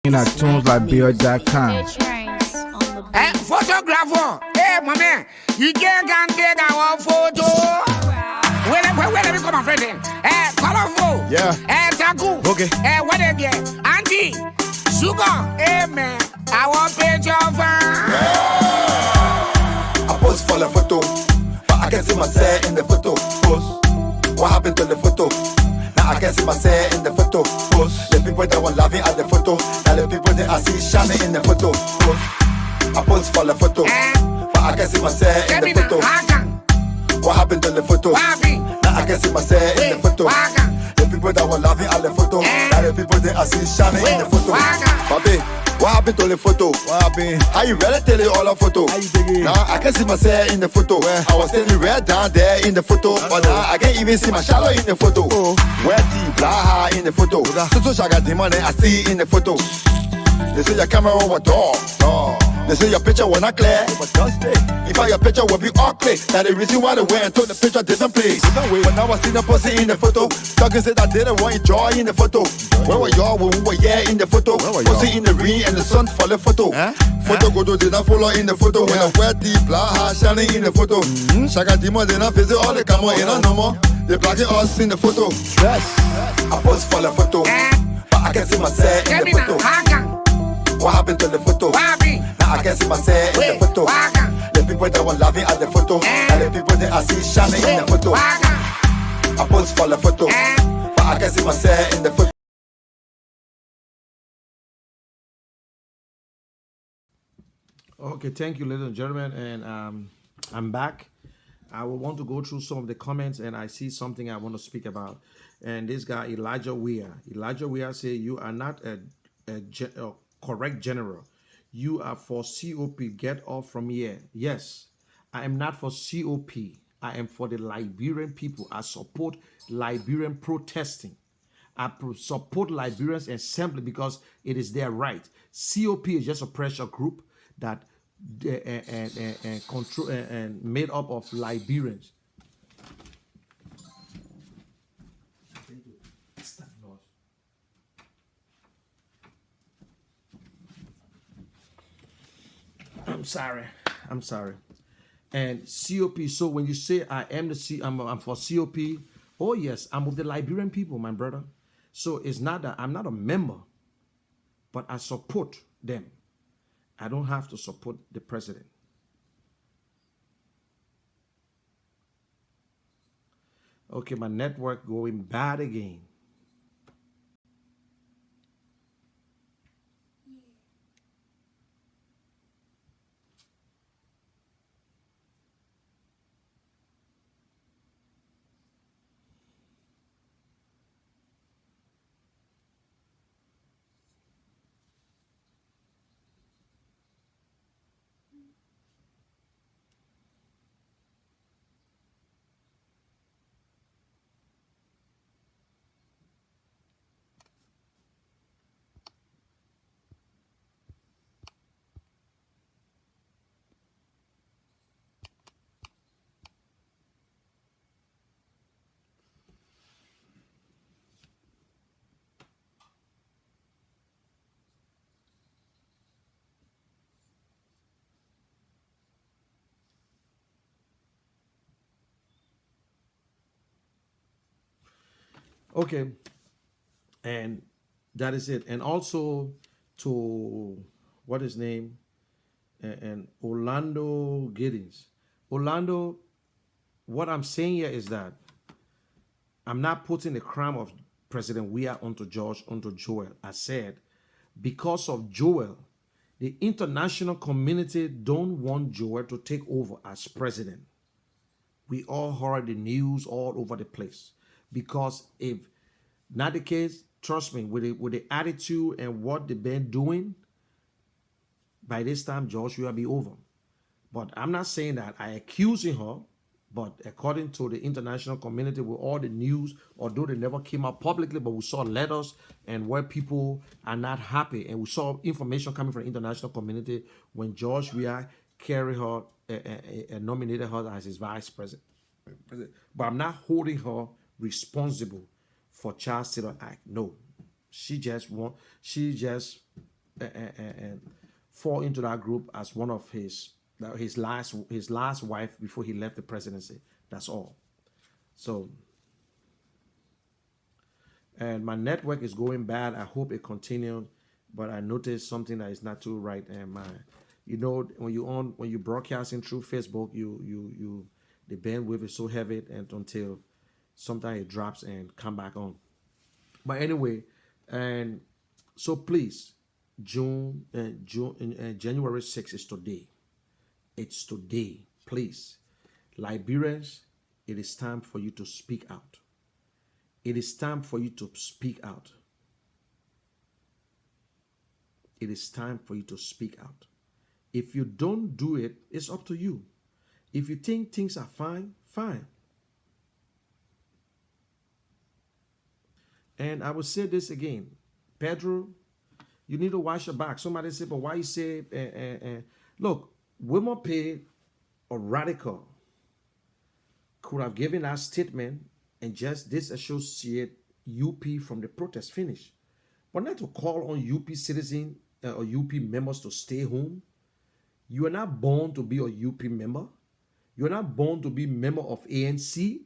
Lrtn.com. Photographer, hey, my man, you can't take our photo. Where we come from, friend? Colorful, yeah. Taku, Okay. What again? Auntie, sugar, hey, man, I want picture of I pose for the photo, but I can see myself in the photo. Pose. What happened to the photo? Now I can see myself in the photo. Pose. The people that were laughing at the photo, now the people that I see shining in the photo. Pose. I pose for the photo, but I can see myself in the photo. What happened to the photo? Now I can see myself in the photo. The people that were laughing at the photo, now the people that I see shining in the photo. Papi, what happened to the photo? What happened? How you really tell it all a photo? How you dig it? Now I can see myself in the photo. I was standing right down there in the photo, but now I can't even see my shadow in the photo. Where deep, blah in the photo. So shaga demon I see in the photo. They say your camera was dog. They say your picture was not clear. If your picture will be all clear. Now the reason why they went and took the picture different place. But now I see them posting in the photo. Talking said I didn't want joy in the photo. Where were y'all when we were in the photo? Posting in the rain and the sun for the photo. Photo go to did not follow in the photo. When I wear deep blah shining in the photo. Shaka Dimo did not visit all the camera in no more. They blocking us in the photo. Yes. I post for the photo. But I can see myself in the photo. What happened to the photo? Now I can see myself in the photo. The people that were laughing at the photo, and the people that I see shining in the photo. I pose for the photo, but I can see myself in the photo. Okay, thank you, ladies and gentlemen, and I'm back. I will want to go through some of the comments, and I see something I want to speak about. And this guy, Elijah Weir say, you are not a correct general. You are for COP. Get off from here. Yes, I am not for COP. I am for the Liberian people. I support Liberian protesting. I support Liberians assembly because it is their right. COP is just a pressure group that control and made up of Liberians. I'm sorry. And COP. So when you say I am the I'm for COP. Oh yes, I'm with the Liberian people, my brother. So it's not that I'm not a member, but I support them. I don't have to support the president. Okay, my network going bad again. Okay, and that is it. And also to what is name and Orlando Giddings. Orlando, what I'm saying here is that I'm not putting the crime of President Weah onto Joel. I said because of Joel, the international community don't want Joel to take over as president. We all heard the news all over the place. Because if not the case, trust me, with the attitude and what they've been doing, by this time Josh will be over. But I'm not saying that I accusing her, but according to the international community with all the news, although they never came out publicly, but we saw letters and where people are not happy, and we saw information coming from the international community when George Weah carried her and nominated her as his vice president. But I'm not holding her responsible for Child Stealer Act. No, she just and fall into that group as one of his last wife before he left the presidency. That's all. So, and my network is going bad. I hope it continues, but I noticed something that is not too right. And when you broadcasting through Facebook, the bandwidth is so heavy and until sometimes it drops and come back on. But anyway, and so please, January 6th is today. It's today. Please, Liberians, it is time for you to speak out. It is time for you to speak out. It is time for you to speak out. If you don't do it, it's up to you. If you think things are fine, fine. And I will say this again. Pedro, you need to watch your back. Somebody said, but why you say, look, women paid a radical could have given that statement and just disassociate UP from the protest finish. But not to call on UP citizens or UP members to stay home. You are not born to be a UP member. You are not born to be a member of ANC.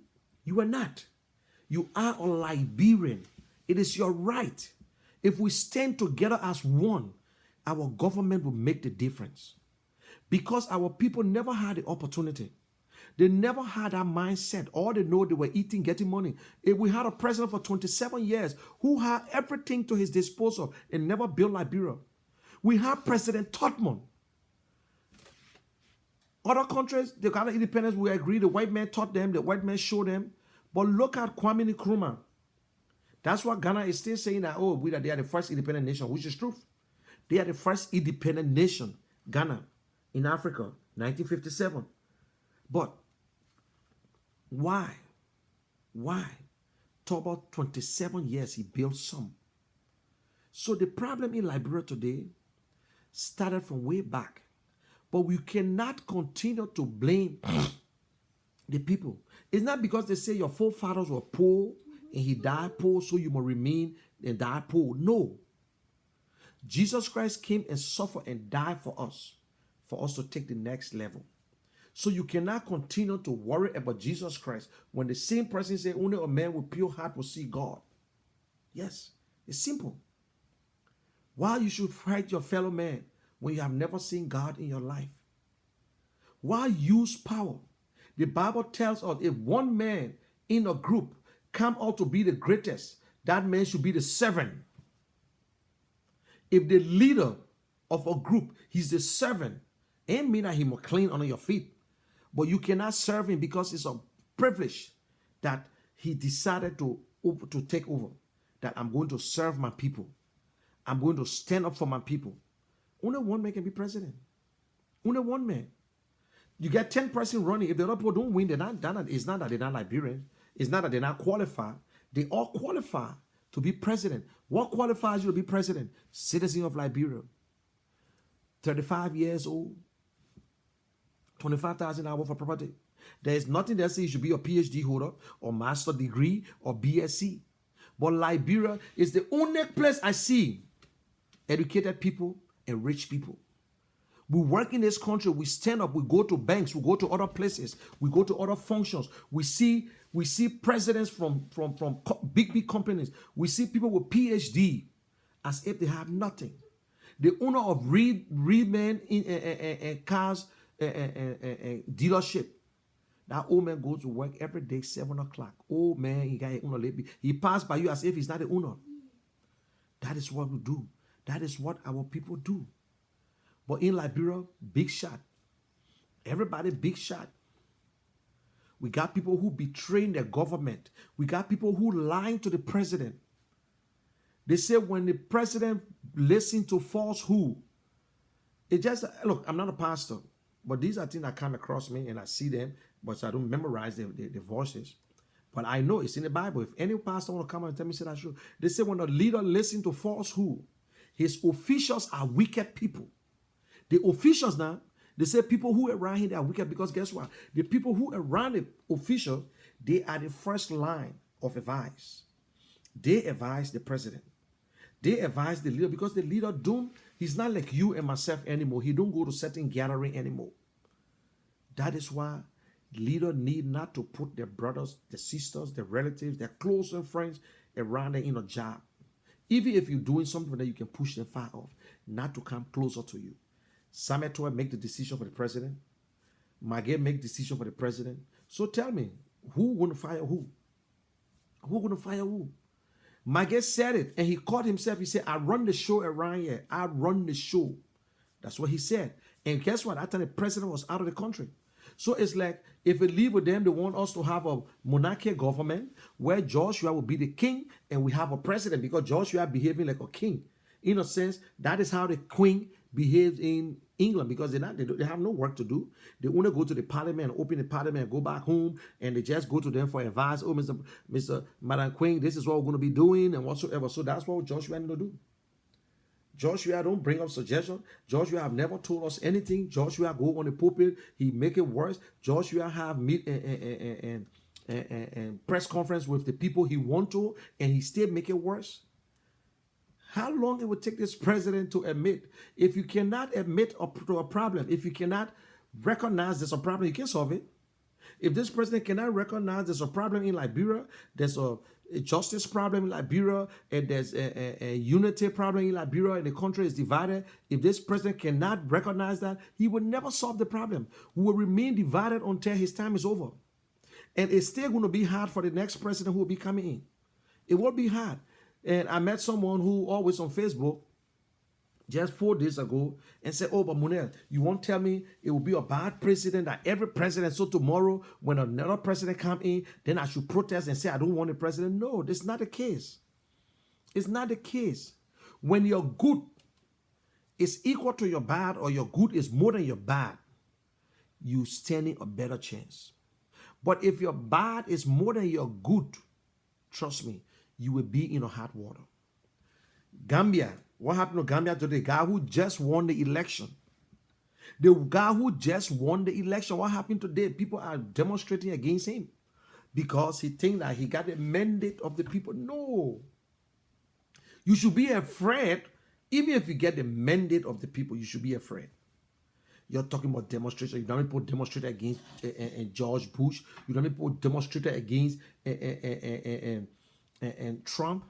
You are not. You are a Liberian. It is your right. If we stand together as one, our government will make the difference. Because our people never had the opportunity. They never had that mindset. All they know, they were eating, getting money. If we had a president for 27 years who had everything to his disposal and never built Liberia. We had President Totman. Other countries, they got independence, we agree. The white man taught them, the white man showed them. But look at Kwame Nkrumah. That's what Ghana is still saying that, they are the first independent nation, which is true. They are the first independent nation, Ghana, in Africa, 1957. But why? Why? To about 27 years, he built some. So the problem in Liberia today started from way back. But we cannot continue to blame the people. It's not because they say your forefathers were poor and he died poor, so you must remain and die poor. No. Jesus Christ came and suffered and died for us to take the next level. So you cannot continue to worry about Jesus Christ when the same person says only a man with pure heart will see God. Yes, it's simple. Why you should fight your fellow man when you have never seen God in your life? Why use power? The Bible tells us if one man in a group come out to be the greatest, that man should be the servant. If the leader of a group, he's the servant, it mean that he must clean under your feet. But you cannot serve him because it's a privilege that he decided to take over. That I'm going to serve my people. I'm going to stand up for my people. Only one man can be president. Only one man. You get 10 persons running. If the other people don't win, it's not that they're not Liberian. It's not that they're not qualified. They all qualify to be president. What qualifies you to be president? Citizen of Liberia. 35 years old. 25,000 hours for property. There is nothing that says you should be a PhD holder or master degree or BSc. But Liberia is the only place I see educated people and rich people. We work in this country, we stand up, we go to banks, we go to other places, we go to other functions. We see presidents from big companies. We see people with PhD as if they have nothing. The owner of Reedman in cars dealership. That old man goes to work every day, 7 o'clock. Old man, he passed by you as if he's not the owner. That is what we do. That is what our people do. But in Liberia, big shot. Everybody big shot. We got people who betraying their government. We got people who lying to the president. They say when the president listens to falsehood, it just, look, I'm not a pastor, but these are things that come across me and I see them, but I don't memorize the voices. But I know it's in the Bible. If any pastor want to come and tell me, say that's true. They say when a leader listens to falsehood, his officials are wicked people. The officials now, they say people who around here, they are wicked because guess what? The people who around the official, they are the first line of advice. They advise the president. They advise the leader because the leader he's not like you and myself anymore. He don't go to certain gathering anymore. That is why leader need not to put their brothers, their sisters, their relatives, their close friends around them in a job. Even if you're doing something that you can push them far off, not to come closer to you. Sametua make the decision for the president. Maggie make decision for the president. So tell me, who gonna fire who? Who gonna fire who? Maggie said it, and he caught himself. He said, I run the show around here. I run the show. That's what he said. And guess what? After the president was out of the country. So it's like, if we leave with them, they want us to have a monarchical government where Joshua will be the king and we have a president because Joshua behaving like a king. In a sense, that is how the queen behaves in England because they have no work to do. They only go to the parliament and open the parliament and go back home and they just go to them for advice. Oh, Madam Queen, this is what we're going to be doing and whatsoever. So that's what Joshua need to do. Joshua don't bring up suggestions. Joshua have never told us anything. Joshua go on the pulpit. He make it worse. Joshua have meet and press conference with the people he want to, and he still make it worse. How long it would take this president to admit? If you cannot admit to a problem, if you cannot recognize there's a problem, you can't solve it. If this president cannot recognize there's a problem in Liberia, there's a justice problem in Liberia, and there's a unity problem in Liberia, and the country is divided. If this president cannot recognize that, he will never solve the problem. We will remain divided until his time is over. And it's still going to be hard for the next president who will be coming in. It will be hard. And I met someone who always on Facebook just 4 days ago and said, oh, but Munel, you won't tell me it will be a bad president that every president, so tomorrow when another president come in, then I should protest and say I don't want a president. No, that's not the case. It's not the case. When your good is equal to your bad or your good is more than your bad, you standing a better chance. But if your bad is more than your good, trust me, you will be in a hot water. Gambia. What happened to Gambia today? The guy who just won the election. The guy who just won the election. What happened today? People are demonstrating against him because he thinks that he got the mandate of the people. No. You should be afraid. Even if you get the mandate of the people, you should be afraid. You're talking about demonstration. You don't people demonstrate against George Bush. You don't people demonstrate against Trump.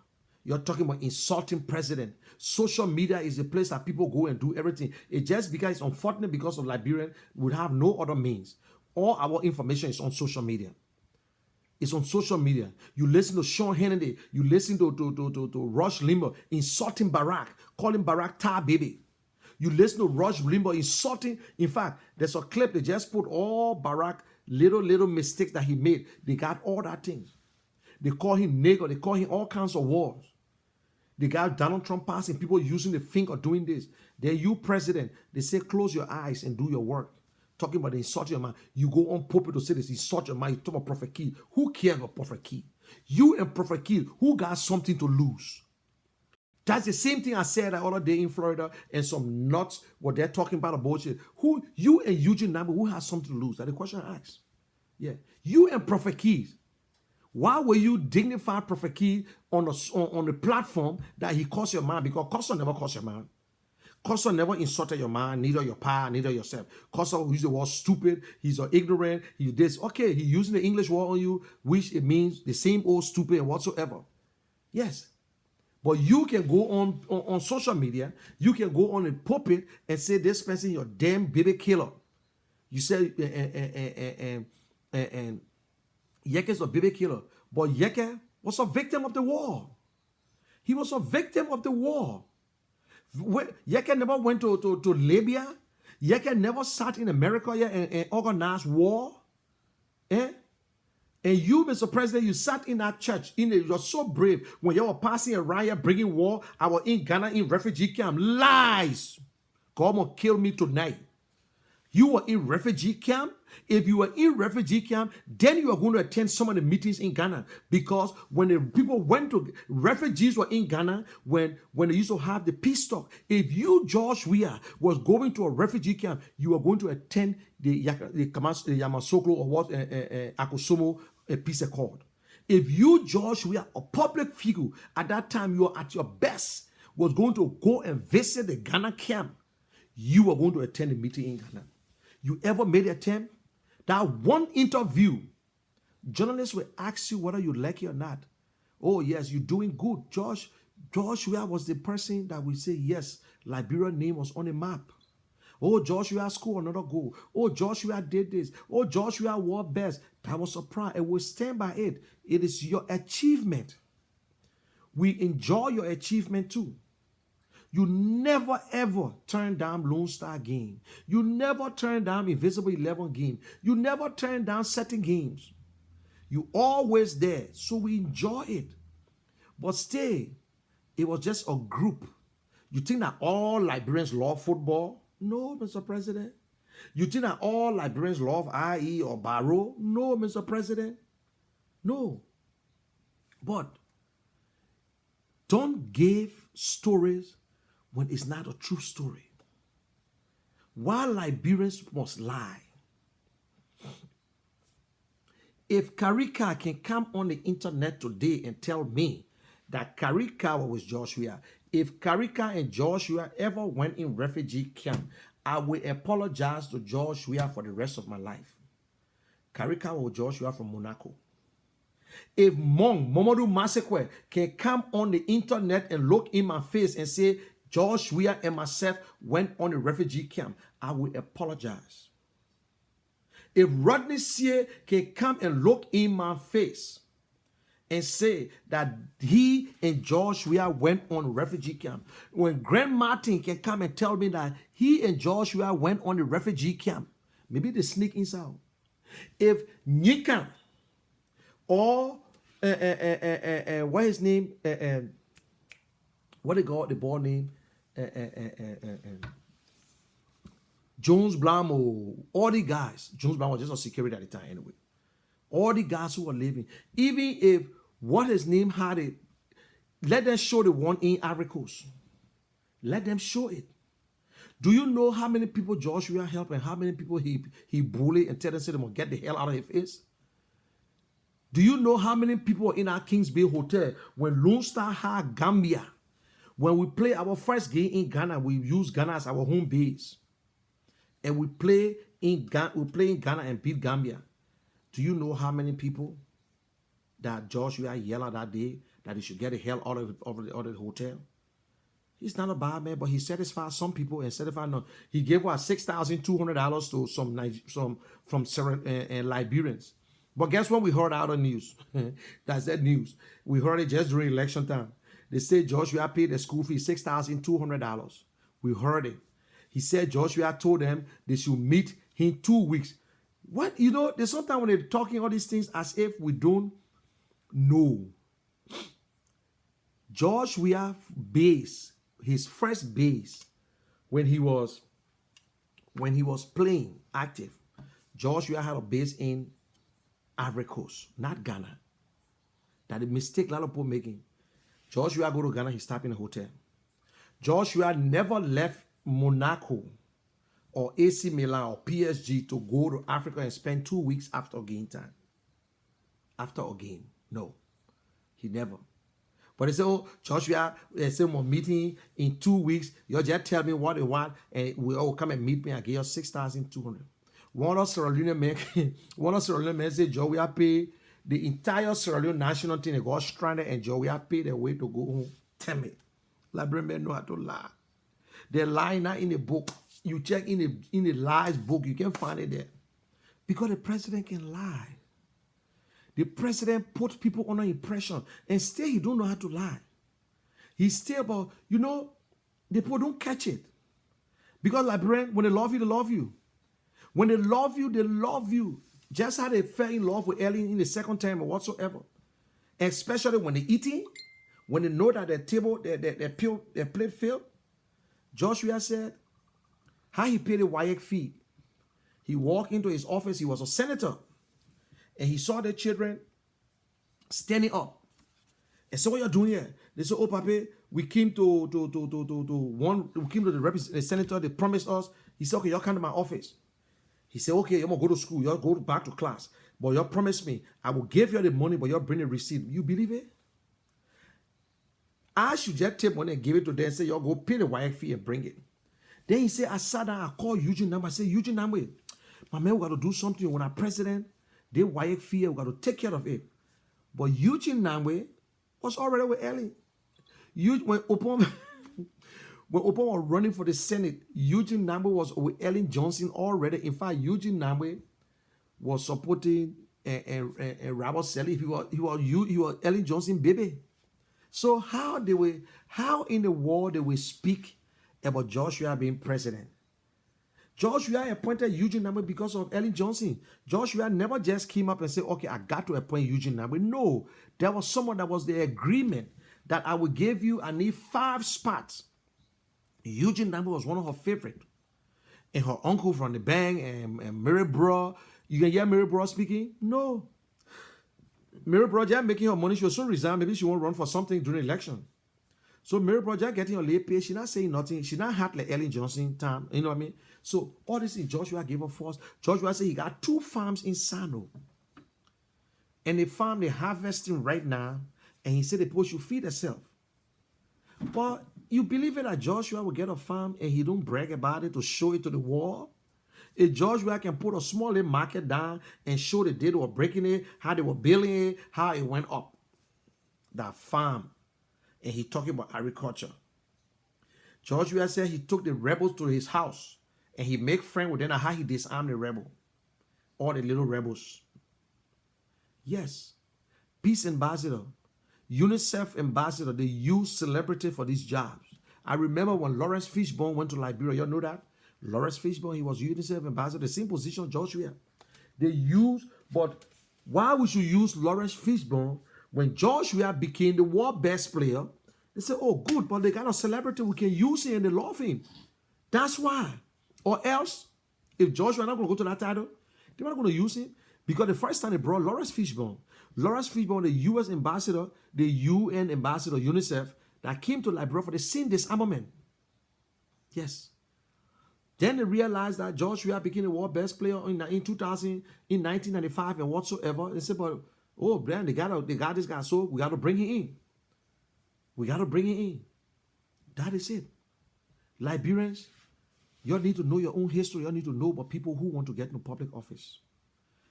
You're talking about insulting president. Social media is a place that people go and do everything. It just because it's unfortunate because of Liberian, we have no other means. All our information is on social media. It's on social media. You listen to Sean Hannity. You listen to Rush Limbaugh insulting Barack, calling Barack tar baby. You listen to Rush Limbaugh insulting. In fact, there's a clip they just put all Barack little mistakes that he made. They got all that things. They call him nigger. They call him all kinds of words. They got Donald Trump passing, people using the finger doing this. Then you, president, they say close your eyes and do your work. Talking about the insult your man. You go on pulpit to say this, insult your man. You talk about Prophet Key. Who cares about Prophet Key? You and Prophet Key, who got something to lose? That's the same thing I said the other day in Florida, and some nuts, what they're talking about bullshit. Who, you and Eugene Nambu, who has something to lose? That's the question I asked. Yeah. You and Prophet Keys. Why will you dignify Prophet Key on the platform that he calls your man? Because Costa never calls your man. Costa never insulted your man, neither your pa, neither yourself. Costa used the word stupid. He's ignorant. He this. Okay, he's using the English word on you, which it means the same old stupid and whatsoever. Yes. But you can go on social media. You can go on the pulpit and say this person, your damn baby killer. You say, and Yeke is a baby killer. But Yeke was a victim of the war. He was a victim of the war. Yeke never went to Libya. Yeke never sat in America and organized war. And you, Mr. President, you sat in that church. You're so brave. When you were passing a riot, bringing war, I was in Ghana in refugee camp. Lies. God will kill me tonight. You were in refugee camp. If you were in refugee camp, then you are going to attend some of the meetings in Ghana. Because when the people went to, refugees were in Ghana when they used to have the peace talk. If you, George Weah, was going to a refugee camp, you are going to attend the Yamasoklo or what, Akusumo peace accord. If you, George Weah, a public figure, at that time you are at your best. was going to go and visit the Ghana camp, you were going to attend a meeting in Ghana. You ever made an attempt? That one interview, journalists will ask you whether you like it or not. Oh, yes, you're doing good. Joshua was the person that we say, yes, Liberia's name was on the map. Oh, Joshua scored another goal. Oh, Joshua did this. Oh, Joshua wore best. That was a pride. And we stand by it. It is your achievement. We enjoy your achievement too. You never ever turn down Lone Star game. You never turn down Invisible 11 game. You never turn down certain games. You always there. So we enjoy it. But stay. It was just a group. You think that all Liberians love football? No, Mr. President. You think that all Liberians love IE or Barrow? No, Mr. President. No. But don't give stories when it's not a true story. Why Liberians must lie? If Karika can come on the internet today and tell me that Karika was with Joshua, if Karika and Joshua ever went in refugee camp, I will apologize to Joshua for the rest of my life. Karika was Joshua from Monaco. If Momodu Masekwe can come on the internet and look in my face and say, Joshua and myself went on a refugee camp, I will apologize. If Rodney Sear can come and look in my face and say that he and Joshua went on a refugee camp, when Grant Martin can come and tell me that he and Joshua went on a refugee camp, maybe they sneak inside. If Nika or what his name, what they call the ball name, Jones Blamo, all the guys, Jones Blamo was just on security at the time anyway. All the guys who were living, even if what his name had it, let them show the one in Ivory Coast. Let them show it. Do you know how many people Joshua helped and how many people he bullied and tell them to get the hell out of his face? Do you know how many people in our Kings Bay Hotel when Lone Star had Gambia? When we play our first game in Ghana, we use Ghana as our home base. And we play in Ghana and beat Gambia. Do you know how many people that Joshua yelled at that day that he should get the hell out of the hotel? He's not a bad man, but he satisfied some people and satisfied none. He gave us $6,200 to some Liberians. But guess what we heard out of news? That's that news. We heard it just during election time. They said Joshua paid the school fee $6,200. We heard it. He said Joshua told them they should meet in 2 weeks. What? You know, there's sometimes when they're talking all these things as if we don't know. Joshua base, his first base, when he was playing active, Joshua had a base in Ivory Coast, not Ghana. That the mistake a lot of people making. Joshua go to Ghana, he stopped in a hotel. Joshua never left Monaco or AC Milan or PSG to go to Africa and spend 2 weeks after game time. After a game. No. He never. But they say, oh, Joshua, they say we're meeting in 2 weeks. You just tell me what they want and we all come and meet me. I give you 6,200. One of Sierra Leone men said, Joshua pay the entire Sierra Leone national team. They got stranded and Joshua paid their way to go home. Tell me. Liberian men know how to lie. They lie not in the book. You check in the lies book, you can find it there. Because the president can lie. The president puts people under impression and still he don't know how to lie. He's still about, you know, the people don't catch it. Because Liberian, when they love you, they love you. When they love you, they love you. Just how they fell in love with Ellie in the second time or whatsoever. Especially when they're eating, when they know that their table, their plate filled. Joshua said, how he paid a WAEC fee. He walked into his office, he was a senator. And he saw the children standing up. And so what you're doing here? They said, oh, Papa, we came to the senator, they promised us. He said, okay, y'all come to my office. He said, okay, I'm going to go to school. Y'all go back to class. But y'all promised me, I will give you the money, but y'all bring a receipt. You believe it? I should just take money and give it to them and say, y'all go pay the wire fee and bring it. Then he said, I sat down, I called Eugene Namwe. I said, Eugene Namwe, my man, we got to do something. When our president, they wire fee, we got to take care of it. But Eugene Namwe was already with Ellie. When Obama, when Obama was running for the Senate, Eugene Namwe was with Ellen Johnson already. In fact, Eugene Namwe was supporting Robert Selly. He was Ellen Johnson baby. So how in the world they will speak about Joshua being president? Joshua appointed Eugene Namwe because of Ellen Johnson. Joshua never just came up and said, okay, I got to appoint Eugene Namwe. No, there was someone that was the agreement that I will give you, I need 5 spots. Eugene Namwe was one of her favorite. And her uncle from the bank and Mary Bro. You can hear Mary Bro speaking? No. Mary Bro just making her money. She was so resigned. Maybe she won't run for something during the election. So Mary Bro just getting her late pay. She not saying nothing. She not had like Ellen Johnson time. You know what I mean? So all this is Joshua gave her force. Joshua said he got 2 farms in Sano. And the farm they're harvesting right now. And he said the people should feed themselves. But you believe it that Joshua will get a farm and he don't brag about it to show it to the world? If Joshua can put a small little market down and show the day they were breaking it, how they were building it, how it went up. That farm. And he talking about agriculture. Joshua said he took the rebels to his house and he make friends with them and how he disarmed the rebel. All the little rebels. Yes. Peace ambassador. UNICEF ambassador, they use celebrity for these jobs. I remember when Lawrence Fishburne went to Liberia. Y'all know that? Lawrence Fishburne, he was UNICEF ambassador, the same position Joshua. They use, but why we should use Lawrence Fishburne when Joshua became the world best player? They say, oh, good, but they got a celebrity, we can use him and they love him. That's why. Or else, if Joshua not going to go to that title, they're not going to use him. Because the first time they brought Lawrence Fishburne, the U.S. ambassador, the UN ambassador, UNICEF, that came to Liberia for the same disarmament. Yes. Then they realized that Joshua became the world best player in 1995 and whatsoever. They said, but, oh, Brian, they got this guy, so we got to bring him in. We got to bring him in. That is it. Liberians, you need to know your own history. You need to know about people who want to get into public office.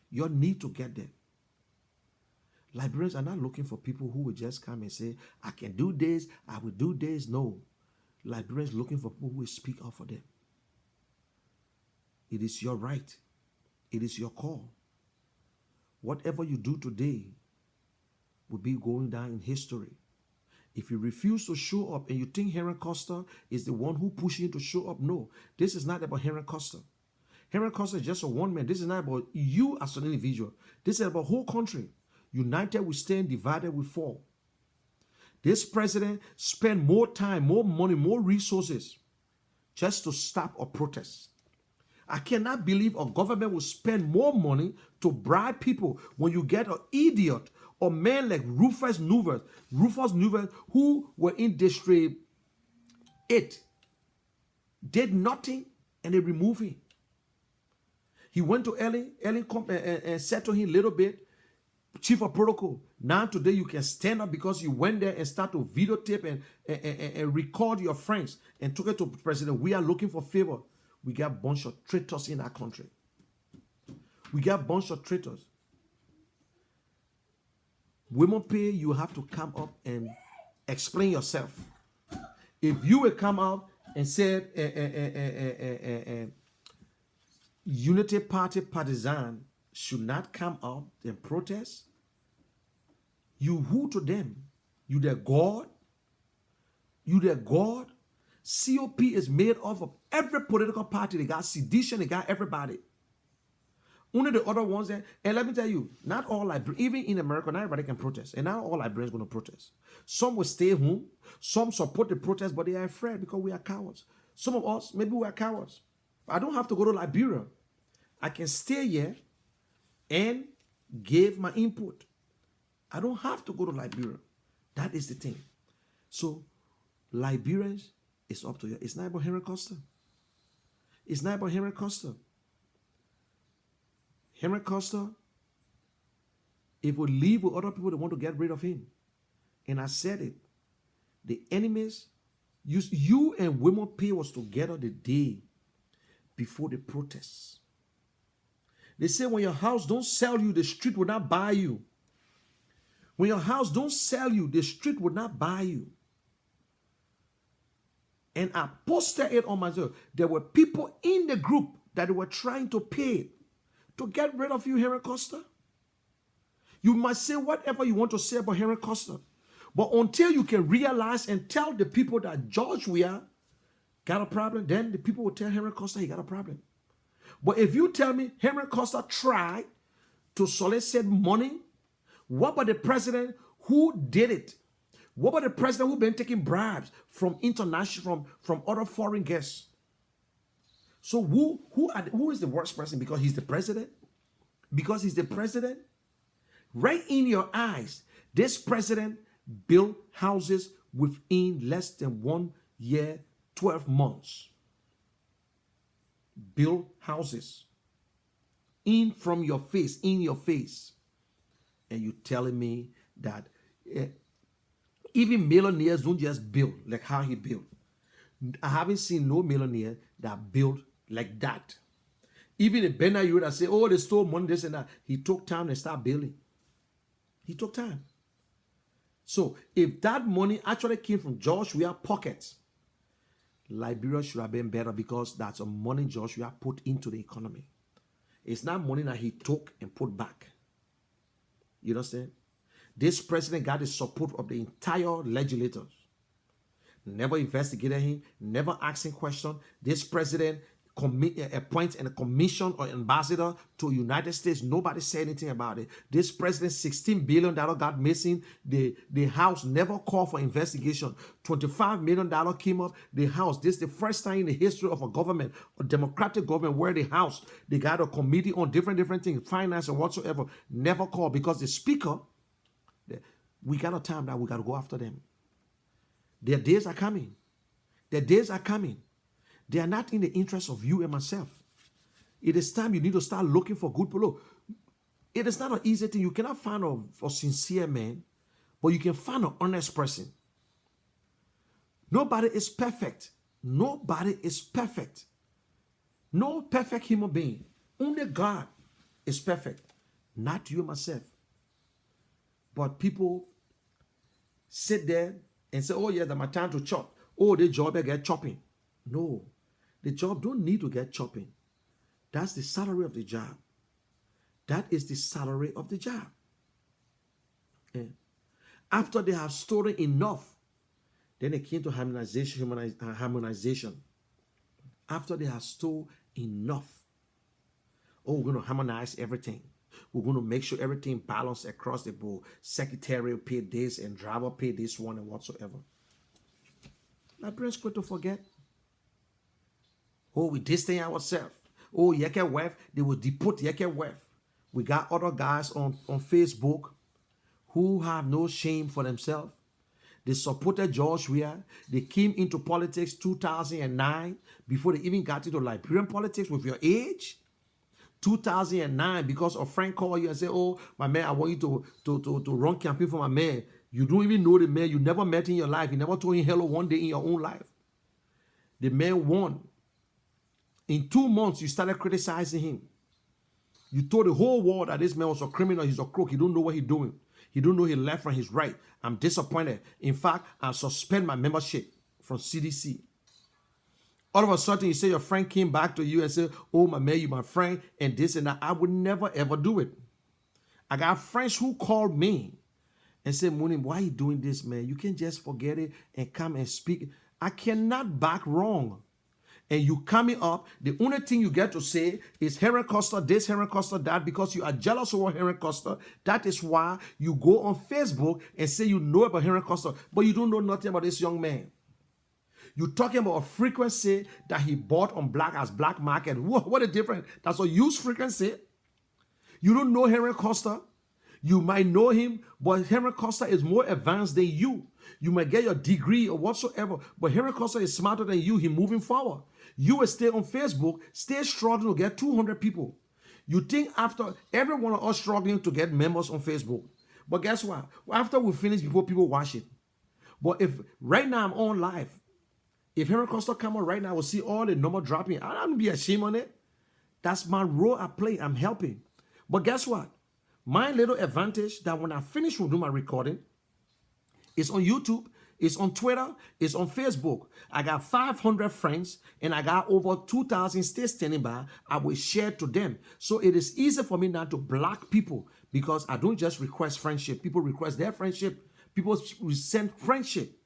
You need to get there. Liberians are not looking for people who will just come and say, I can do this, I will do this. No. Liberians looking for people who will speak up for them. It is your right. It is your call. Whatever you do today will be going down in history. If you refuse to show up and you think Henry Costa is the one who pushed you to show up, no. This is not about Henry Costa. Henry Costa is just a one man. This is not about you as an individual. This is about whole country. United we stand, divided we fall. This president spent more time, more money, more resources just to stop a protest. I cannot believe a government will spend more money to bribe people when you get an idiot or man like Rufus Nuvers, who were in District 8, did nothing and they removed him. He went to Ellen said to him a little bit, chief of protocol. Now today you can stand up because you went there and start to videotape and record your friends and took it to president. We are looking for favor. We got a bunch of traitors in our country. We got a bunch of traitors. Women pay, you have to come up and explain yourself. If you will come out and say Unity Party partisan should not come out and protest, you who to them? You their God? You their God? COP is made up of every political party. They got sedition, they got everybody. Only the other ones there, and let me tell you, not all Liberians, even in America, not everybody can protest. And not all Liberians going to protest. Some will stay home, some support the protest, but they are afraid because we are cowards. Some of us, maybe we are cowards. I don't have to go to Liberia. I can stay here and give my input. I don't have to go to Liberia. That is the thing. So, Liberians, it's up to you. It's not about Henry Costa. It's not about Henry Costa. Henry Costa, if we leave with other people that want to get rid of him, and I said it, The enemies, you and Women Pay was together the day before the protests. They say when your house don't sell you, the street will not buy you. When your house don't sell you, the street will not buy you. And I posted it on myself. There were people in the group that were trying to pay to get rid of you, Henry Costa. You must say whatever you want to say about Henry Costa. But until you can realize and tell the people that George Weah got a problem, then the people will tell Henry Costa he got a problem. But if you tell me Henry Costa tried to solicit money, what about the president who did it? What about the president who been taking bribes from international, from other foreign guests? So who is the worst person? Because he's the president? Because he's the president? Right in your eyes, this president built houses within less than 1 year, 12 months. Build houses in from your face, in your face. And you telling me that even millionaires don't just build like how he built. I haven't seen no millionaire that built like that. Even a Bernard you that say, oh, they stole money, this and that. He took time and started building. He took time. So if that money actually came from George Weah's pockets, Liberia should have been better because that's a money George Weah put into the economy. It's not money that he took and put back. You understand? This president got the support of the entire legislators. Never investigated him, never asking questions. This president appoints a commission or ambassador to United States. Nobody said anything about it. This president, $16 billion got missing. The House never called for investigation. $25 million came up. The House, this is the first time in the history of a government, a democratic government, where the House, they got a committee on different things, finance and whatsoever, never called because the speaker, we got a time that we got to go after them. Their days are coming. Their days are coming. They are not in the interest of you and myself. It is time you need to start looking for good people. It is not an easy thing. You cannot find a sincere man, but you can find an honest person. Nobody is perfect. Nobody is perfect. No perfect human being. Only God is perfect. Not you and myself. But people sit there and say, oh, yeah, that's my time to chop. Oh, the job I get chopping. No. The job don't need to get chopping. That's the salary of the job. That is the salary of the job. And after they have stolen enough, then they came to harmonization. After they have stolen enough, oh, we're going to harmonize everything. We're going to make sure everything balanced across the board. Secretary pay this and driver pay this one and whatsoever. Liberians quick to forget. Oh, we distance ourselves. Oh, Yeke wife, they will deport Yeke wife. We got other guys on Facebook who have no shame for themselves. They supported George Weah. They came into politics 2009 before they even got into Liberian politics with your age. 2009, because a friend called you and said, oh, my man, I want you to run campaign for my man. You don't even know the man. You never met in your life. You never told him hello one day in your own life. The man won. In 2 months, you started criticizing him. You told the whole world that this man was a criminal. He's a crook. He don't know what he's doing. He don't know his left from his right. I'm disappointed. In fact, I suspend my membership from CDC. All of a sudden, you say your friend came back to you and said, oh, my man, you my friend, and this and that. I would never, ever do it. I got friends who called me and said, Munim, why are you doing this, man? You can just forget it and come and speak. I cannot back wrong. And you coming up, the only thing you get to say is Henry Costa this, Henry Costa that, because you are jealous over Henry Costa. That is why you go on Facebook and say you know about Henry Costa, but you don't know nothing about this young man. You're talking about a frequency that he bought on black market. What a difference. That's a used frequency. You don't know Henry Costa. You might know him, but Henry Costa is more advanced than you. You might get your degree or whatsoever, but Henry Costa is smarter than you. He's moving forward. You will stay on Facebook, stay struggling to get 200 people. You think after every one of us struggling to get members on Facebook. But guess what? After we finish, before people watch it. But if right now I'm on live, if Henry Costa come on right now, I will see all the number dropping. I don't be ashamed on it. That's my role I play. I'm helping. But guess what? My little advantage that when I finish with my recording, it's on YouTube, it's on Twitter, it's on Facebook. I got 500 friends and I got over 2,000 still standing by. I will share to them. So it is easy for me now to block people because I don't just request friendship. People request their friendship. People send friendship.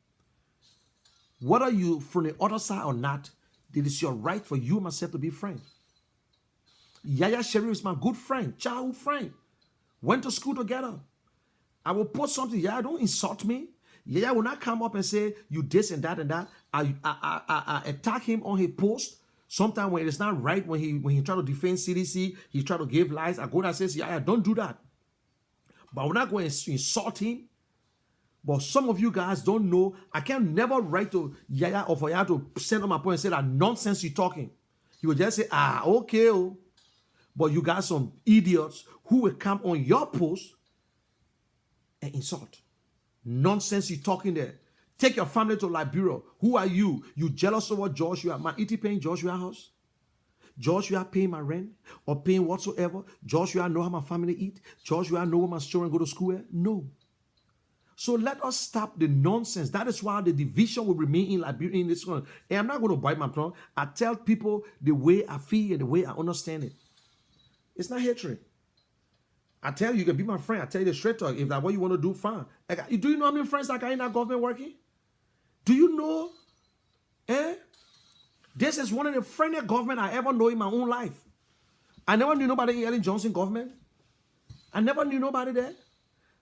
Whether you from the other side or not, it is your right for you and myself to be friends. Yaya Sherry is my good friend, childhood friend. Went to school together. I will post something. Yaya, don't insult me. Yaya will not come up and say, you this and that and that. I attack him on his post. Sometimes when it's not right, when he try to defend CDC, he try to give lies. I go there and say, Yaya, don't do that. But I will not go and insult him. But some of you guys don't know. I can never write to Yaya or for Yaya to send on my point and say that nonsense you're talking. He will just say, okay. Oh. But you got some idiots who will come on your post and insult. Nonsense you talking there. Take your family to Liberia. Who are you? You jealous over Joshua? My ET paying Joshua house? Joshua paying my rent or paying whatsoever? Joshua know how my family eat? Joshua know where my children go to school at? No. So let us stop the nonsense. That is why the division will remain in Liberia in this one. And I'm not going to bite my tongue. I tell people the way I feel and the way I understand it. It's not hatred. I tell you, you can be my friend. I tell you the straight talk. If that's what you want to do, fine. Do you know how many friends I got in that government working? Do you know? This is one of the friendliest government I ever know in my own life. I never knew nobody in Ellen Johnson government. I never knew nobody there.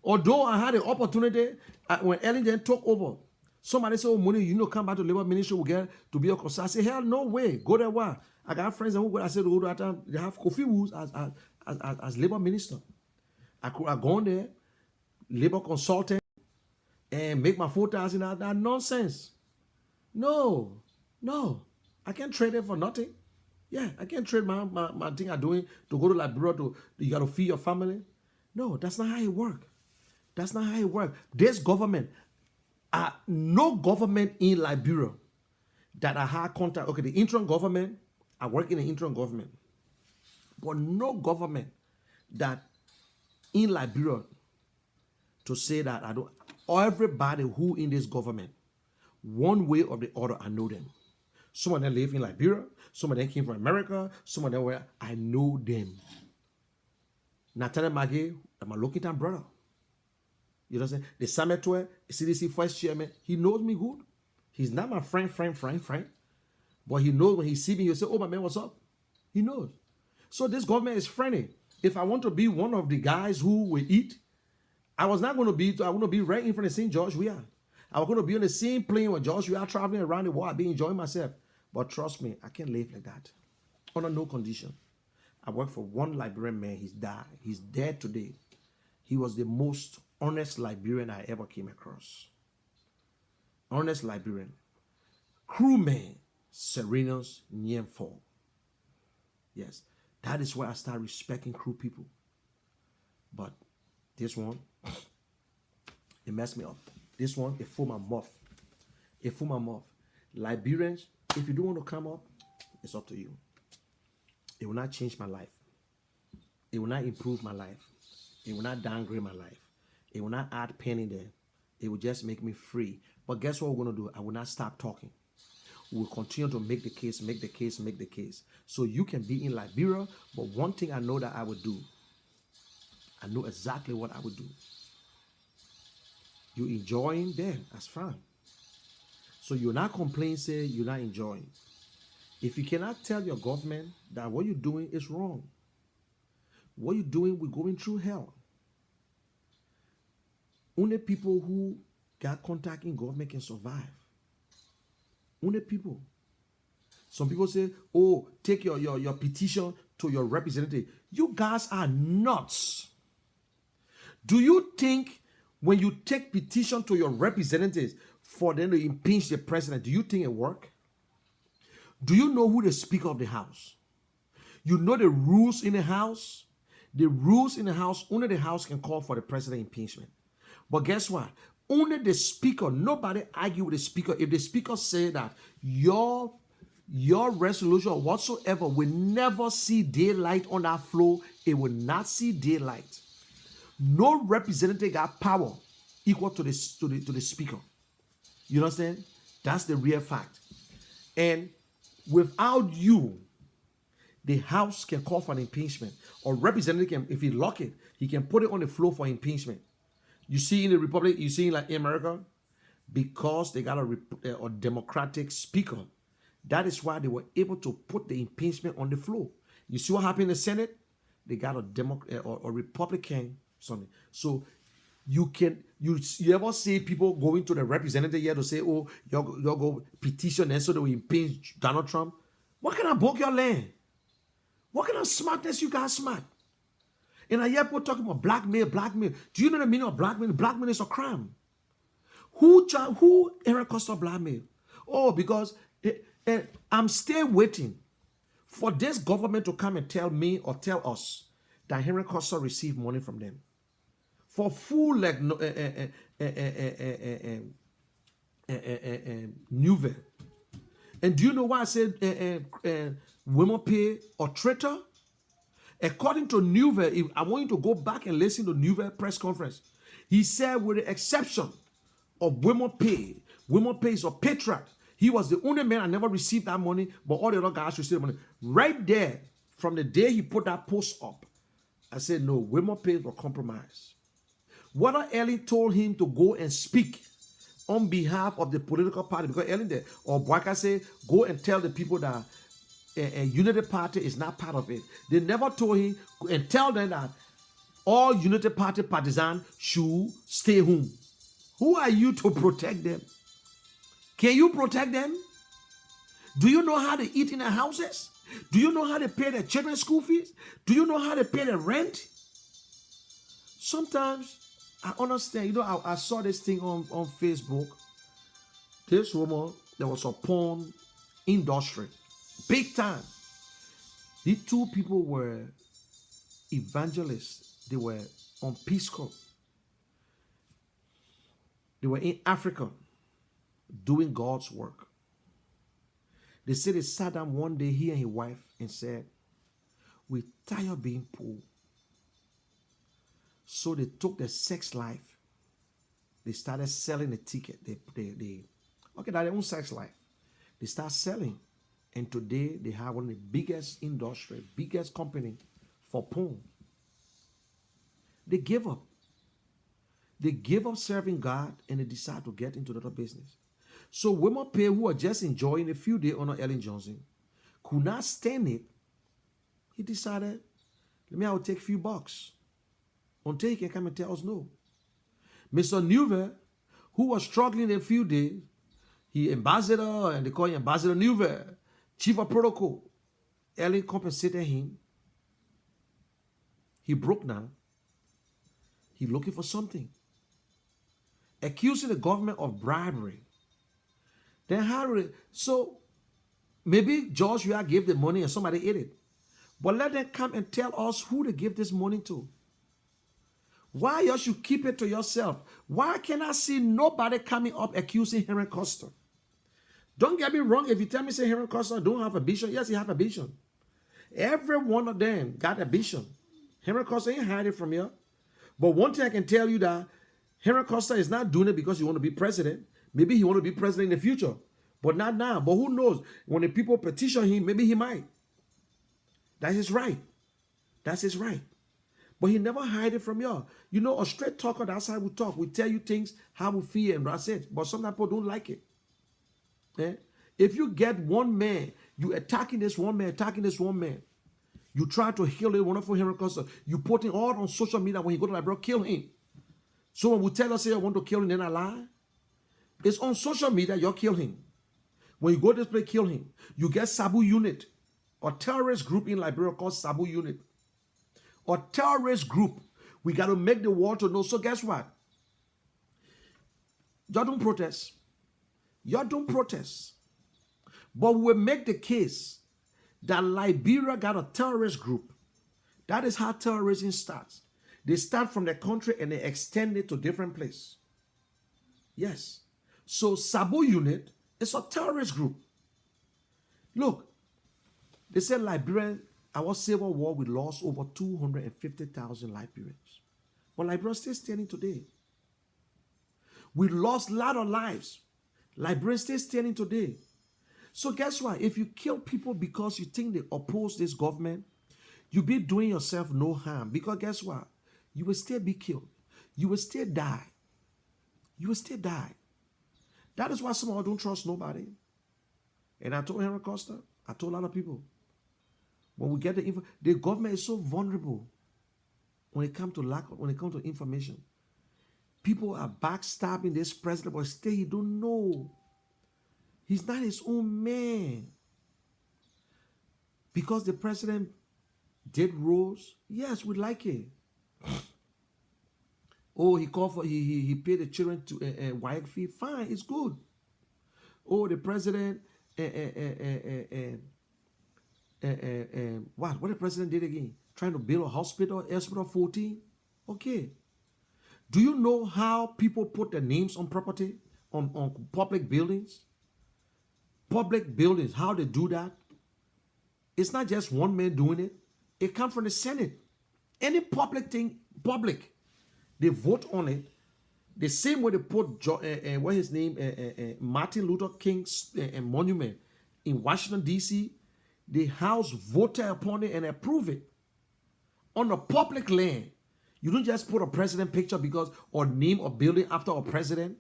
Although I had the opportunity when Ellen then took over. Somebody said, oh, Money, you know, come back to labor ministry, we'll get to be a concern. I said, hell, no way. Go there, why? I got friends who go. I said, at that time, they have Kofi Woods as labor minister. I could have gone there, labor consultant, and make my 4,000 out of that nonsense. No. I can't trade it for nothing. Yeah, I can't trade my thing I'm doing to go to Liberia you got to feed your family. No, that's not how it works. That's not how it works. This government, no government in Liberia that I had contact. Okay, the interim government, I work in the interim government. But no government that in Liberia to say that I don't. Everybody who in this government, one way or the other, I know them. Some of them live in Liberia. Some of them came from America. Some of them were, I know them. Nathaniel Maggie, my Lokitan brother. You know what I'm saying? The Summit Tour, CDC Vice Chairman, he knows me good. He's not my friend. But he knows when he see me, he'll say, oh, my man, what's up? He knows. So this government is friendly. If I want to be one of the guys who will eat, I want to be right in front of St. George we are. I was going to be on the same plane with George we are traveling around the world. I'll be enjoying myself. But trust me, I can't live like that. Under no condition. I work for one Liberian man. He's died. He's dead today. He was the most honest Liberian I ever came across. Honest Liberian. Crewman, Serenos Nyemfo. Yes, that is why I start respecting crew people. But this one, it messed me up. This one, it fooled my mouth. Liberians, if you don't want to come up, it's up to you. It will not change my life. It will not improve my life. It will not downgrade my life. It will not add pain in there. It will just make me free. But guess what we're going to do? I will not stop talking. We will continue to make the case. So you can be in Liberia, but one thing I know that I would do, I know exactly what I would do. You enjoying there, that's fine. So you're not complaining, say you're not enjoying. If you cannot tell your government that what you're doing is wrong, what you're doing, we're going through hell. Only people who got contact in government can survive. Only people. Some people say, oh, take your petition to your representative. You guys are nuts. Do you think when you take petition to your representatives for them to impeach the president, do you think it work? Do you know who the Speaker of the House? You know the rules in the House? The rules in the House, only the House can call for the president impeachment. But guess what? Only the speaker, nobody argue with the speaker. If the speaker say that your resolution or whatsoever will never see daylight on that floor, it will not see daylight. No representative got power equal to the speaker. You understand? That's the real fact. And without you, the House can call for an impeachment, or representative can, if he lock it, he can put it on the floor for impeachment. You see in the Republic, you see like in America, because they got a Democratic speaker, that is why they were able to put the impeachment on the floor. You see what happened in the Senate? They got a Republican, something. So you ever see people going to the representative here to say, oh, you'll go petition and so they will impeach Donald Trump? What kind of book y'all learn? What kind of smartness you guys smart? And I hear people talking about blackmail. Do you know the meaning of blackmail? Blackmail is a crime. Who Aaron Costa blackmail? Oh, because I'm still waiting for this government to come and tell me or tell us that Henry Costa received money from them for full like Nuve. And do you know why I said women pay or traitor? According to Nuve, I want you to go back and listen to Nuve press conference. He said, with the exception of women pay is a patriot. He was the only man I never received that money, but all the other guys received money. Right there, from the day he put that post up, I said, no, women pay were compromised. Whether Ellen told him to go and speak on behalf of the political party, because Ellen there, or Boyka said, go and tell the people that a Unity Party is not part of it. They never told him and tell them that all Unity Party partisans should stay home. Who are you to protect them? Can you protect them? Do you know how they eat in their houses? Do you know how they pay their children's school fees? Do you know how they pay their rent? Sometimes I understand. You know, I saw this thing on Facebook. This woman, there was a porn industry. Big time. These two people were evangelists. They were on Peace Corps. They were in Africa doing God's work. They said they sat down one day, he and his wife, and said, we're tired of being poor. So they took their sex life. They started selling the ticket. Their own sex life. They start selling. And today they have one of the biggest industry, biggest company for porn. They gave up. They gave up serving God and they decided to get into the other business. So women pay who are just enjoying a few days on Ellen Johnson could not stand it. He decided, I will take a few bucks until he can come and tell us no. Mr. Nuve, who was struggling a few days, he ambassador, and they call him Ambassador Nuve, chief of protocol. Ellen compensated him. He broke down. He looking for something. Accusing the government of bribery. Then Harry, so maybe George Weah gave the money and somebody ate it. But let them come and tell us who they give this money to. Why you should keep it to yourself? Why can I see nobody coming up accusing Henry Costa? Don't get me wrong. If you tell me, say, Henry Costa don't have a vision. Yes, he have a vision. Every one of them got a vision. Henry Costa ain't hiding from you. But one thing I can tell you that Henry Costa is not doing it because he want to be president. Maybe he want to be president in the future. But not now. But who knows? When the people petition him, maybe he might. That's his right. That's his right. But he never hide it from you. You know, a straight talker, that's how we talk. We tell you things, how we feel, and that's it. But some people don't like it. Eh? If you get one man, you attacking this one man, you try to heal a wonderful Henry Costa, you put it all on social media. When you go to the bro, kill him. So when we tell us, say, I want to kill him, then I lie. It's on social media, you kill him. When you go to this place, kill him. You get Sabu Unit, a terrorist group in Liberia called Sabu Unit. A terrorist group. We got to make the world to know. So guess what? Y'all don't protest. Y'all don't protest. But we make the case that Liberia got a terrorist group. That is how terrorism starts. They start from the country and they extend it to different places. Yes. So Sabo unit is a terrorist group. Look, they said Liberian, our civil war, we lost over 250,000 Liberians. But Liberians still standing today. We lost a lot of lives. Liberians still standing today. So guess what? If you kill people because you think they oppose this government, you be doing yourself no harm. Because guess what? You will still be killed. You will still die. You will still die. That is why some of us don't trust nobody. And I told Henry Costa, I told a lot of people, when we get the info, the government is so vulnerable when it comes to information. People are backstabbing this president, but still he don't know. He's not his own man. Because the president did rules, yes, we like it. Oh, he called for he paid the children to a YF fee. Fine, it's good. Oh, the president what the president did again? Trying to build a hospital 14. Okay. Do you know how people put their names on property, on public buildings? Public buildings, how they do that? It's not just one man doing it. It comes from the Senate. Any public thing, public, they vote on it. The same way they put what his name, Martin Luther King's monument in Washington D.C. The House voted upon it and approved it on the public land. You don't just put a president picture because or name a building after a president.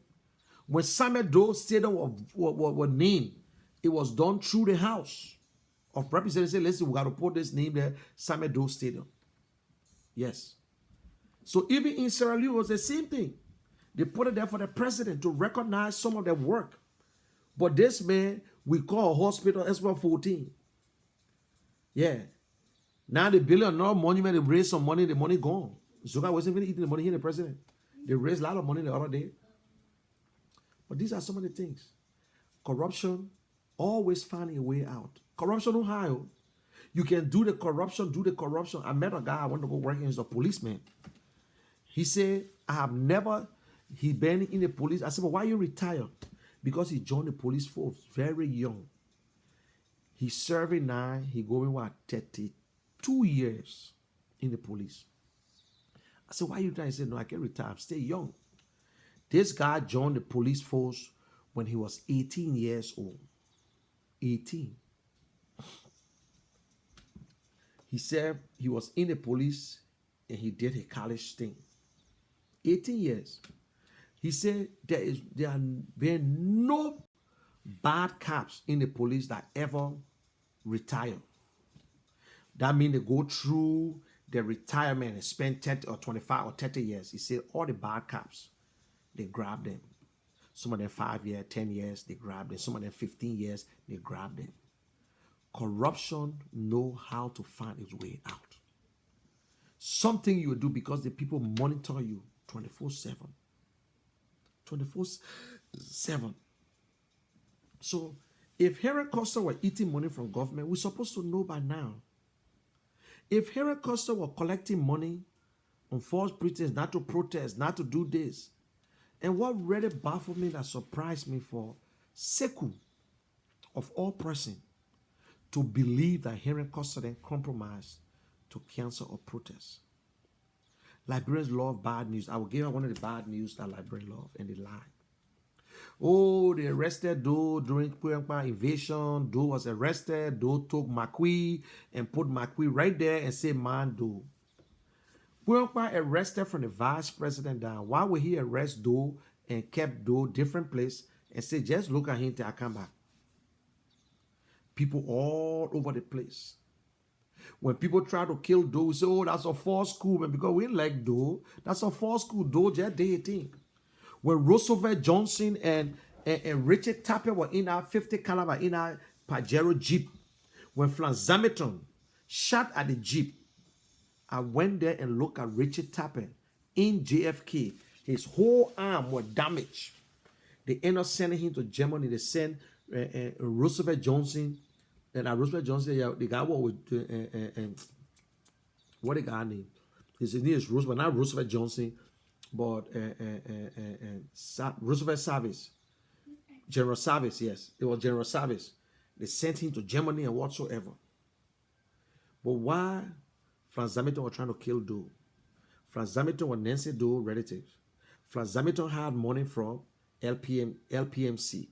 When Samuel Doe Stadium was named, it was done through the House of Representatives. Listen, we got to put this name there, Samuel Doe Stadium. Yes. So even in Sierra Leone, it was the same thing. They put it there for the president to recognize some of their work. But this man, we call a hospital S14. Yeah. Now they build another monument, they raise some money, the money gone. Zuka wasn't even eating the money here, the president. They raised a lot of money the other day. But these are some of the things. Corruption, always finding a way out. Corruption don't hide. You can do the corruption, I met a guy, I went to go working as a policeman. He said, he been in the police. I said, but why you retire? Because he joined the police force very young. He's serving now, he going 32 years in the police. I said, why you trying? He said, no, I can't retire, I'm still young. This guy joined the police force when he was 18 years old. 18. He said he was in the police and he did a college thing. 18 years. He said there are no bad cops in the police that ever retire. That means they go through their retirement and spend 30 or 25 or 30 years. He said all the bad cops, they grab them. Some of them 5 years, 10 years, they grab them. Some of them 15 years, they grab them. Corruption know how to find its way out. Something you do because the people monitor you 24/7. 24/7. So if Henry Costa were eating money from government, we're supposed to know by now. If Henry Costa were collecting money on false pretense, not to protest, not to do this, and what really baffled me, that surprised me for Sekou, of all person, to believe that Henry Costa then compromised to cancel a protest. Liberians love bad news. I will give you one of the bad news that Liberians love, and they lie. Oh, they arrested Doe during Kuyangpa invasion. Doe was arrested. Doe took Makui and put Makui right there and said, man, Doe. Kuyangpa arrested from the vice president down. Why would he arrest Doe and kept Doe different place and say, just look at him till I come back? People all over the place. When people try to kill Doe, we say, oh, that's a false coup, man, because we like Doe. That's a false coup. Doe just did a thing. When Roosevelt Johnson and Richard Tapper were in our 50 caliber in our Pajero Jeep, when Flanzameton shot at the Jeep, I went there and looked at Richard Tapper in JFK. His whole arm was damaged. They ended up sending him to Germany. They sent Roosevelt Johnson. And Roosevelt Johnson, the guy was with, what the guy name? His name is Roosevelt, not Roosevelt Johnson. but Roosevelt Service, General Service, yes, it was General Service. They sent him to Germany and whatsoever. But why Franz Hamilton was trying to kill Doe? Franz Hamilton was Nancy Doe relatives. Franz Hamilton had money from LPMC,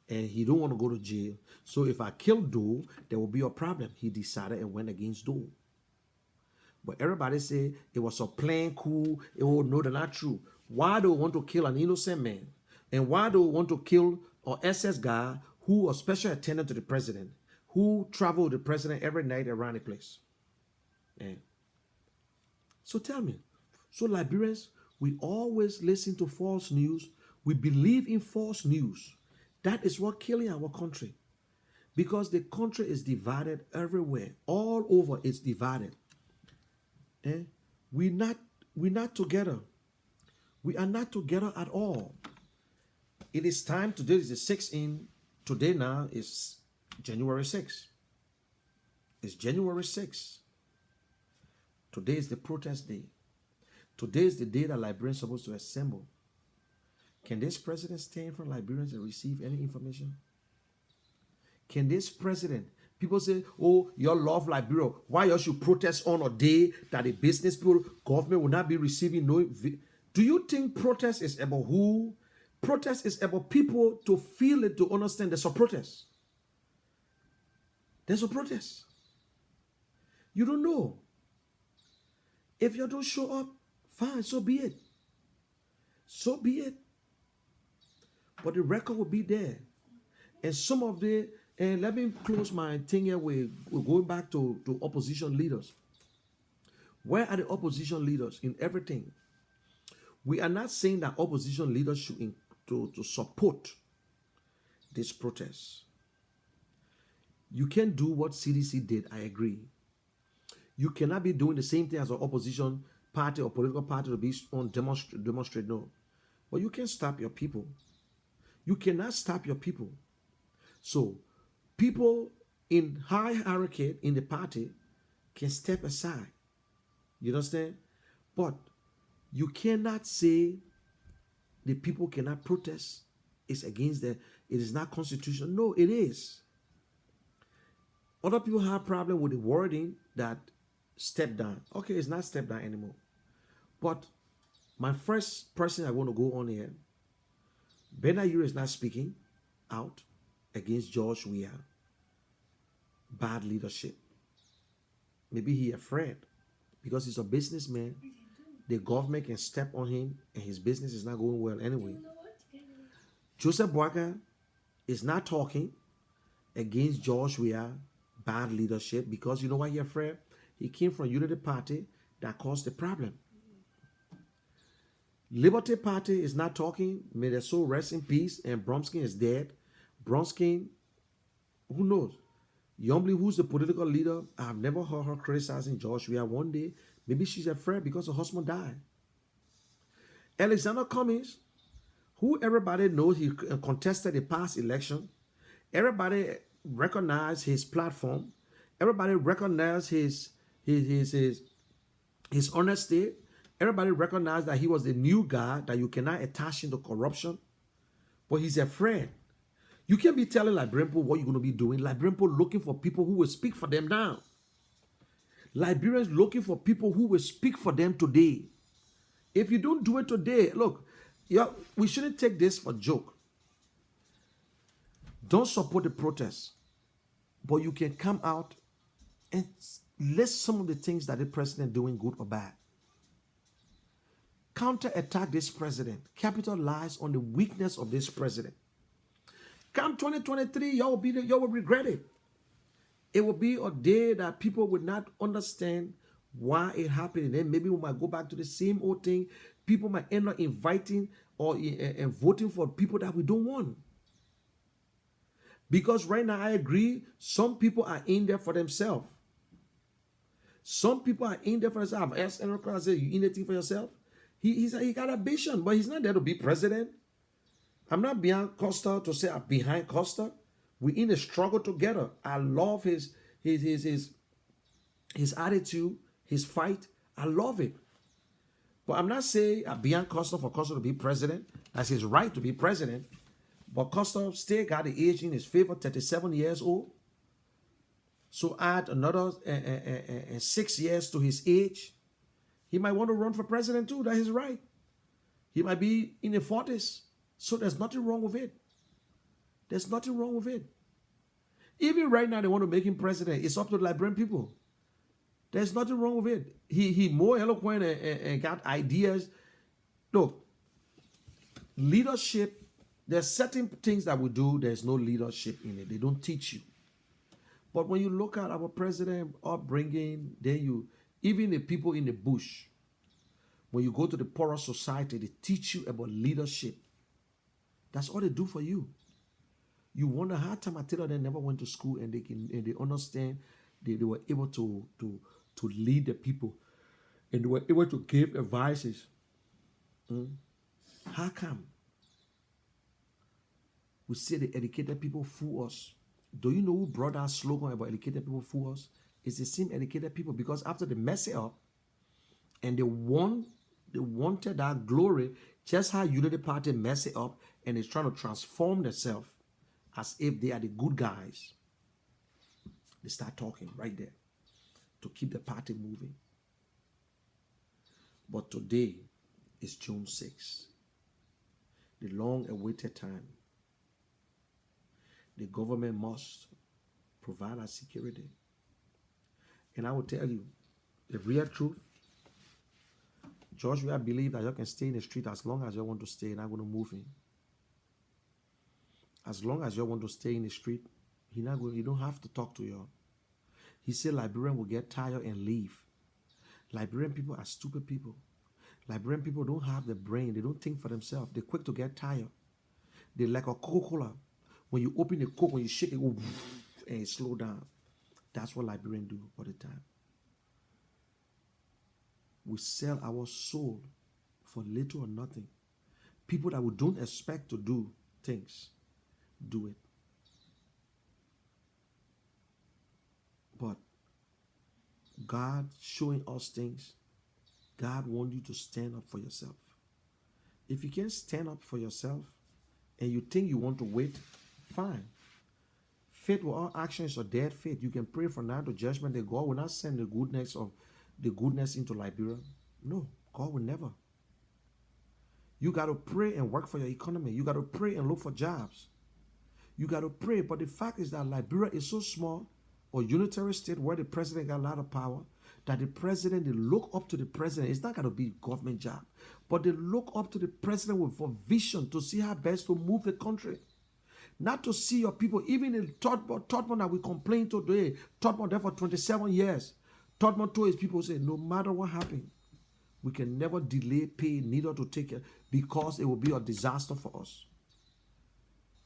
and he don't want to go to jail. So if I kill Doe, there will be a problem. He decided and went against Doe. But everybody say it was a plain coup. Oh no, they're not true. Why do we want to kill an innocent man? And why do we want to kill an SS guy who was special attendant to the president, who traveled with the president every night around the place? And so tell me, so Liberians, we always listen to false news. We believe in false news. That is what killing our country. Because the country is divided everywhere. All over it's divided. And we're not together. We are not together at all. It is time. Today is the 6th in. Today now is January 6th. It's January 6th. Today is the protest day. Today is the day that Liberians are supposed to assemble. Can this president stand for Liberians and receive any information? Can this president, people say, oh, you love Liberia. Why you should protest on a day that the business people, government will not be receiving no. Do you think protest is about who? Protest is about people to feel it, to understand there's a protest. There's a protest. You don't know. If you don't show up, fine, so be it. So be it. But the record will be there. And some of the, and let me close my thing here with going back to opposition leaders. Where are the opposition leaders in everything? We are not saying that opposition leaders should to support this protest. You can't do what CDC did, I agree. You cannot be doing the same thing as an opposition party or political party to be on demonstrate, no. But you can stop your people. You cannot stop your people. So, people in high hierarchy in the party can step aside. You understand? But you cannot say the people cannot protest. It's against it is not constitutional. No, it is. Other people have problem with the wording that step down. Okay, it's not step down anymore. But my first person I want to go on here, Benayur is not speaking out against George Weah. Bad leadership. Maybe he afraid because he's a businessman. The government can step on him and his business is not going well anyway. Joseph Boakai is not talking against George Weah, bad leadership, because you know why he's afraid? He came from Unity Party that caused the problem. Liberty Party is not talking. May their soul rest in peace. And Bromskin is dead. Bromskin, who knows? Yombly, who's the political leader? I've never heard her criticizing George Weah one day. Maybe she's afraid because her husband died. Alexander Cummings, who everybody knows he contested the past election. Everybody recognized his platform. Everybody recognized his honesty. Everybody recognized that he was the new guy, that you cannot attach him to corruption. But he's afraid. You can't be telling Liberian people what you're going to be doing. Liberian people looking for people who will speak for them now. Liberians looking for people who will speak for them today. If you don't do it today, look, we shouldn't take this for a joke. Don't support the protest. But you can come out and list some of the things that the president doing, good or bad. Counter-attack this president. Capitalize on the weakness of this president. Come 2023, y'all will regret it. It will be a day that people would not understand why it happened. And then maybe we might go back to the same old thing. People might end up inviting or voting for people that we don't want. Because right now, I agree, some people are in there for themselves. Some people are in there for themselves. I've asked Enrico, I said, you in the thing for yourself? He got ambition, but he's not there to be president. I'm not behind Costa to say I'm behind Costa. We're in a struggle together. I love his attitude, his fight. I love it. But I'm not saying beyond Costa for Costa to be president. That's his right to be president. But Costa still got the age in his favor, 37 years old. So add another 6 years to his age. He might want to run for president too. That's his right. He might be in the 40s. So there's nothing wrong with it. There's nothing wrong with it. Even right now, they want to make him president. It's up to the Liberian people. There's nothing wrong with it. He more eloquent and got ideas. Look, leadership, there's certain things that we do, there's no leadership in it. They don't teach you. But when you look at our president upbringing, then even the people in the bush, when you go to the poorer society, they teach you about leadership. That's all they do for you. You wonder how time I tell them they never went to school and they understand they were able to lead the people and they were able to give advices. How come? We say the educated people fool us. Do you know who brought that slogan about educated people fool us? It's the same educated people, because after they mess it up and they wanted that glory, just how Unity Party mess it up and is trying to transform themselves as if they are the good guys. They start talking right there to keep the party moving. But today is June 6th, the long-awaited time. The government must provide us security. And I will tell you the real truth. George, I believe that you can stay in the street as long as you want to stay, and I'm going to move in. As long as you want to stay in the street, you don't have to talk to you. He said Liberian will get tired and leave. Liberian people are stupid people. Liberian people don't have the brain. They don't think for themselves. They're quick to get tired. They're like a Coca-Cola. When you open the Coke, when you shake it, and it slow down. That's what Liberians do all the time. We sell our soul for little or nothing. People that we don't expect to do things, do it. But God showing us things, God wants you to stand up for yourself. If you can't stand up for yourself and you think you want to wait, fine. Faith without action is a dead faith. You can pray from now to judgment that God will not send the goodness into Liberia. No, God will never. You got to pray and work for your economy. You got to pray and look for jobs. You got to pray. But the fact is that Liberia is so small, or unitary state where the president got a lot of power, that the president, they look up to the president. It's not going to be a government job, but they look up to the president with a vision to see how best to move the country. Not to see your people, even in Tottenham that we complain today, Tottenham there for 27 years. Tottenham told his people, say, no matter what happened, we can never delay pay, neither to take it, because it will be a disaster for us.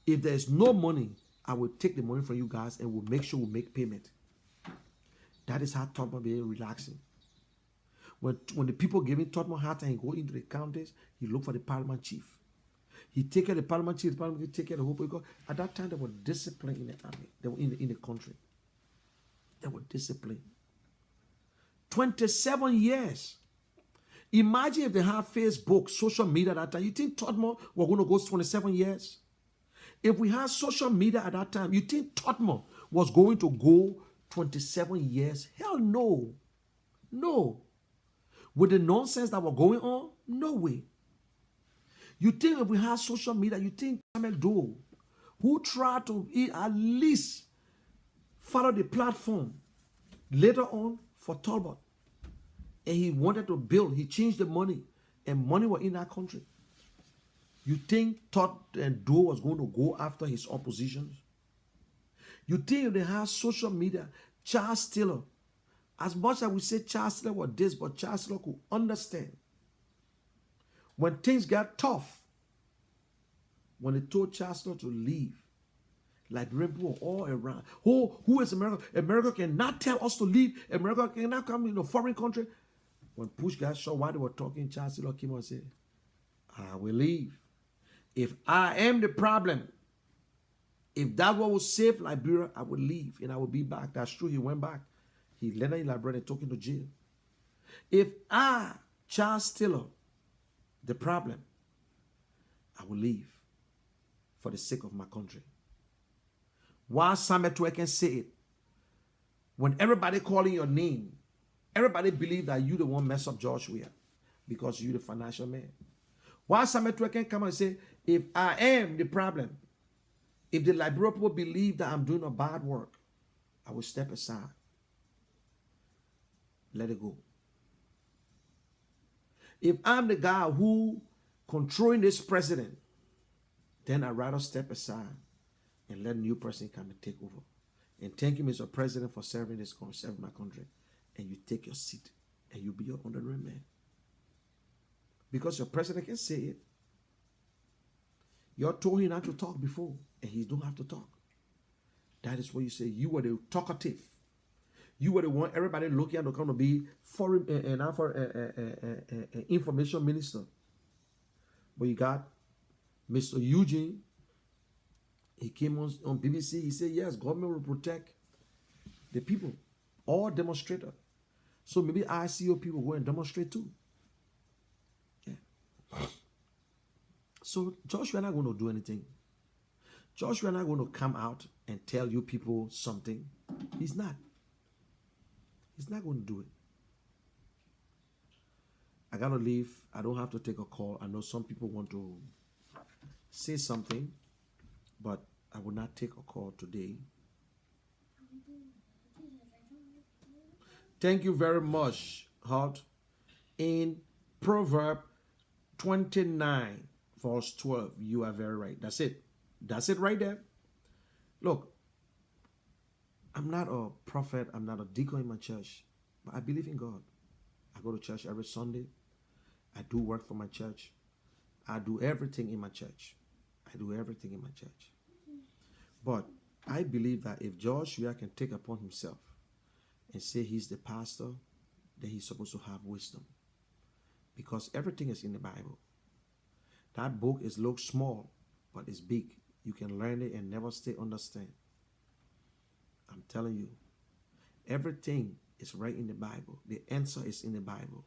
If there is no money, I will take the money from you guys and we'll make sure we make payment. That is how Tottenham be relaxing. When the people giving Tottenham hard time, he go into the counties, he look for the parliament chief. He take care of the parliament chief, the parliament chief take care of the whole people. At that time, they were disciplined in the army. They were in the country. They were disciplined. 27 years. Imagine if they had Facebook, social media at that time. You think Tottenham were going to go 27 years? If we had social media at that time, you think Tottenham was going to go 27 years? Hell no. No. With the nonsense that was going on? No way. You think if we had social media, you think Samuel Doe, who tried to at least follow the platform later on for Talbot, and he wanted to build, he changed the money, and money was in that country. You think Todd and Doe was going to go after his oppositions? You think if they had social media, Charles Taylor, as much as we say Charles Taylor was this, but Charles Taylor could understand. When things got tough, when they told Charles Taylor to leave, Liberian people all around. Who is America? America cannot tell us to leave. America cannot come in a foreign country. When push got shot, while they were talking, Charles Taylor came and said, I will leave. If I am the problem, if that what will save Liberia, I will leave and I will be back. That's true. He went back. He landed in Liberia and took him to jail. If I, Charles Taylor, the problem, I will leave for the sake of my country. While Sameto can say it, when everybody calling your name, everybody believe that you the one mess up George Weah because you the financial man. While Sameto can come and say, if I am the problem, if the Liberal people believe that I'm doing a bad work, I will step aside. Let it go. If I'm the guy who controlling this president, then I'd rather step aside and let a new person come and take over. And thank you, Mr. President, for serving my country. And you take your seat and you be your honorary man. Because your president can say it. You told him not to talk before, and he don't have to talk. That is what you say. You were the talkative. You were the one everybody looking at to come to be foreign information minister. But you got Mr. Eugene. He came on BBC. He said, yes, government will protect the people, all demonstrators. So maybe ICO people go and demonstrate too. Yeah. So Joshua not going to do anything. Joshua not going to come out and tell you people something. He's not. He's not going to do it. I got to leave. I don't have to take a call. I know some people want to say something, but I will not take a call today. Thank you very much, Hart. In Proverb 29, verse 12, you are very right. That's it. That's it right there. Look, I'm not a prophet. I'm not a deacon in my church, but I believe in God. I go to church every Sunday. I do work for my church. I do everything in my church. I do everything in my church. But I believe that if Joshua can take upon himself and say he's the pastor, then he's supposed to have wisdom. Because everything is in the Bible. That book looks small, but it's big. You can learn it and never stay understand. I'm telling you, everything is right in the Bible. The answer is in the Bible.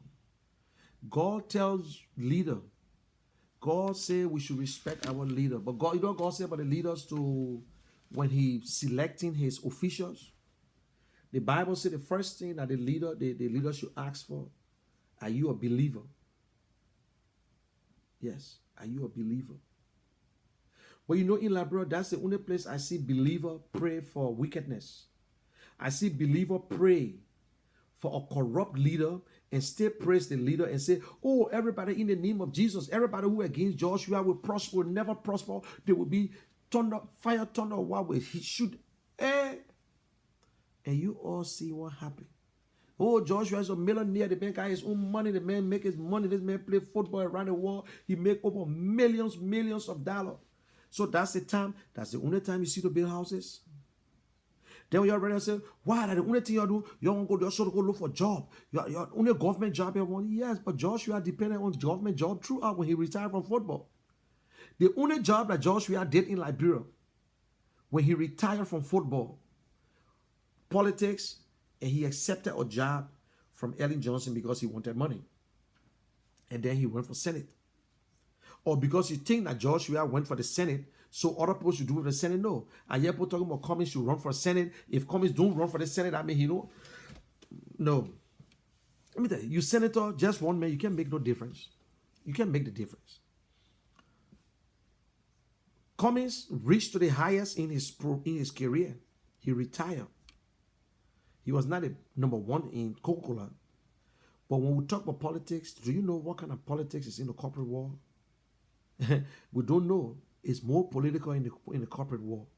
God tells leader. God said we should respect our leader. But God, you know what God said about the leaders to when he selecting his officials? The Bible said the first thing that the leader should ask for, are you a believer? Yes, are you a believer? Well, you know, in Liberia, that's the only place I see believer pray for wickedness. I see believer pray for a corrupt leader and still praise the leader and say, oh, everybody in the name of Jesus, everybody who against Joshua will prosper, will never prosper. There will be thunder, fire, thunder, what will he shoot? And you all see what happened. Oh, Joshua is a millionaire. The man got his own money. The man make his money. This man play football around the world. He make over millions of dollars. So that's the time. That's the only time you see to build houses. Then when you're ready to say, why? That's the only thing you do. You don't go. You sort of go look for a job. Your only government job you want. Yes, but Joshua depended on government job throughout when he retired from football. The only job that Joshua did in Liberia when he retired from football, politics, and he accepted a job from Ellen Johnson because he wanted money. And then he went for Senate. Or because you think that Joshua went for the Senate, so other people should do with the Senate. No. I hear people talking about Cummings should run for Senate. If Cummings don't run for the Senate, I mean, he don't. No. Let me tell you, senator, just one man, you can't make no difference. You can't make the difference. Cummings reached to the highest in his career. He retired. He was not a number one in Coca-Cola. But when we talk about politics, do you know what kind of politics is in the corporate world? We don't know. It's more political in the corporate world.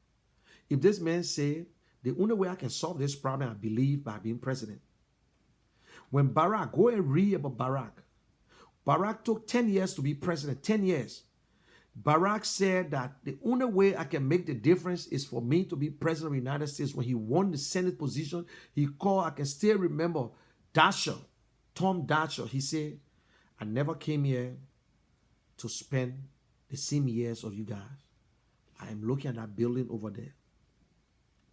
If this man say, the only way I can solve this problem, I believe, by being president. When Barack, go and read about Barack. Barack took 10 years to be president, 10 years. Barack said that the only way I can make the difference is for me to be president of the United States. When he won the Senate position, he called, I can still remember, Dasher, Tom Dasher. He said, I never came here to spend the same years of you guys. I am looking at that building over there.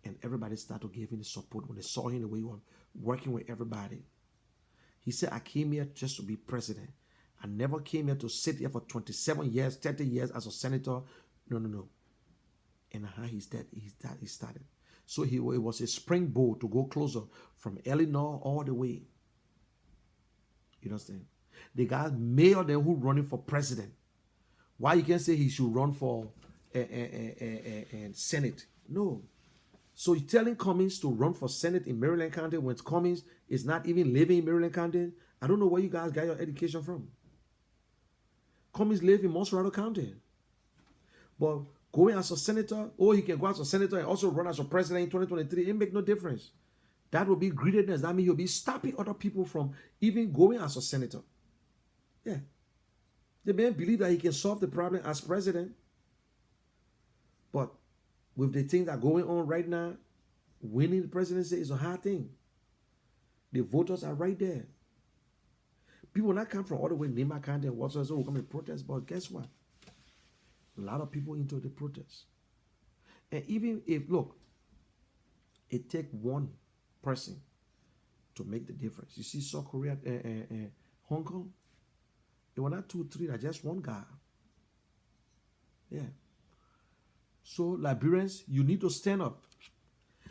And everybody started to give him the support when they saw him the way he was working with everybody. He said, I came here just to be president. I never came here to sit here for 27 years, 30 years as a senator. No, no, no. And how he started. So it was a springboard to go closer from Illinois all the way. You understand? The guy mayor then who running for president. Why you can't say he should run for Senate? No. So you're telling Cummings to run for Senate in Maryland County when Cummings is not even living in Maryland County? I don't know where you guys got your education from. Cummings live in Monserrato County. But going as a senator, or he can go as a senator and also run as a president in 2023, it make no difference. That will be greediness. That means he'll be stopping other people from even going as a senator. Yeah. The man believe that he can solve the problem as president. But with the things that are going on right now, winning the presidency is a hard thing. The voters are right there. People not come from all the way in Nima County and whatsoever will come and protest, but guess what? A lot of people into the protest. And even if, look, it take one person to make the difference. You see South Korea and Hong Kong? It were not 2, 3, that just one guy. Yeah. So Liberians, you need to stand up.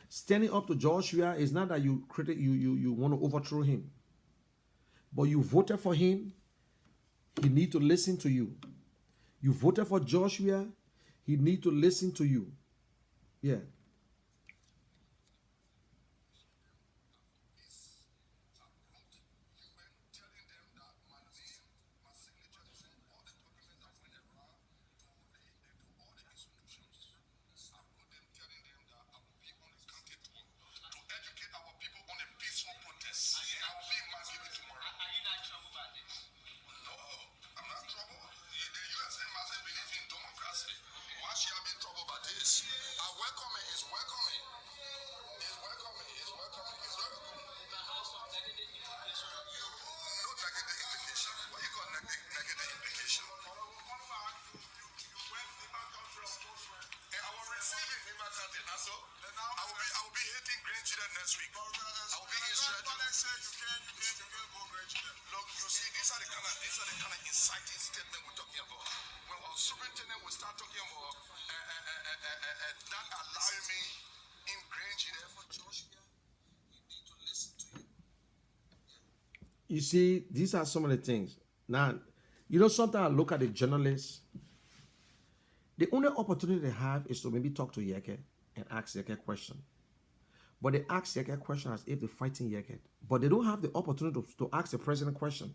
Standing up to Joshua is not that you want to overthrow him. But you voted for him, he need to listen to you. You voted for Joshua, he need to listen to you. Yeah. You see, these are some of the things. Now, you know, sometimes I look at the journalists. The only opportunity they have is to maybe talk to Yeke and ask Yeke a question. But they ask Yeke a question as if they're fighting Yeke. But they don't have the opportunity to ask the president a question.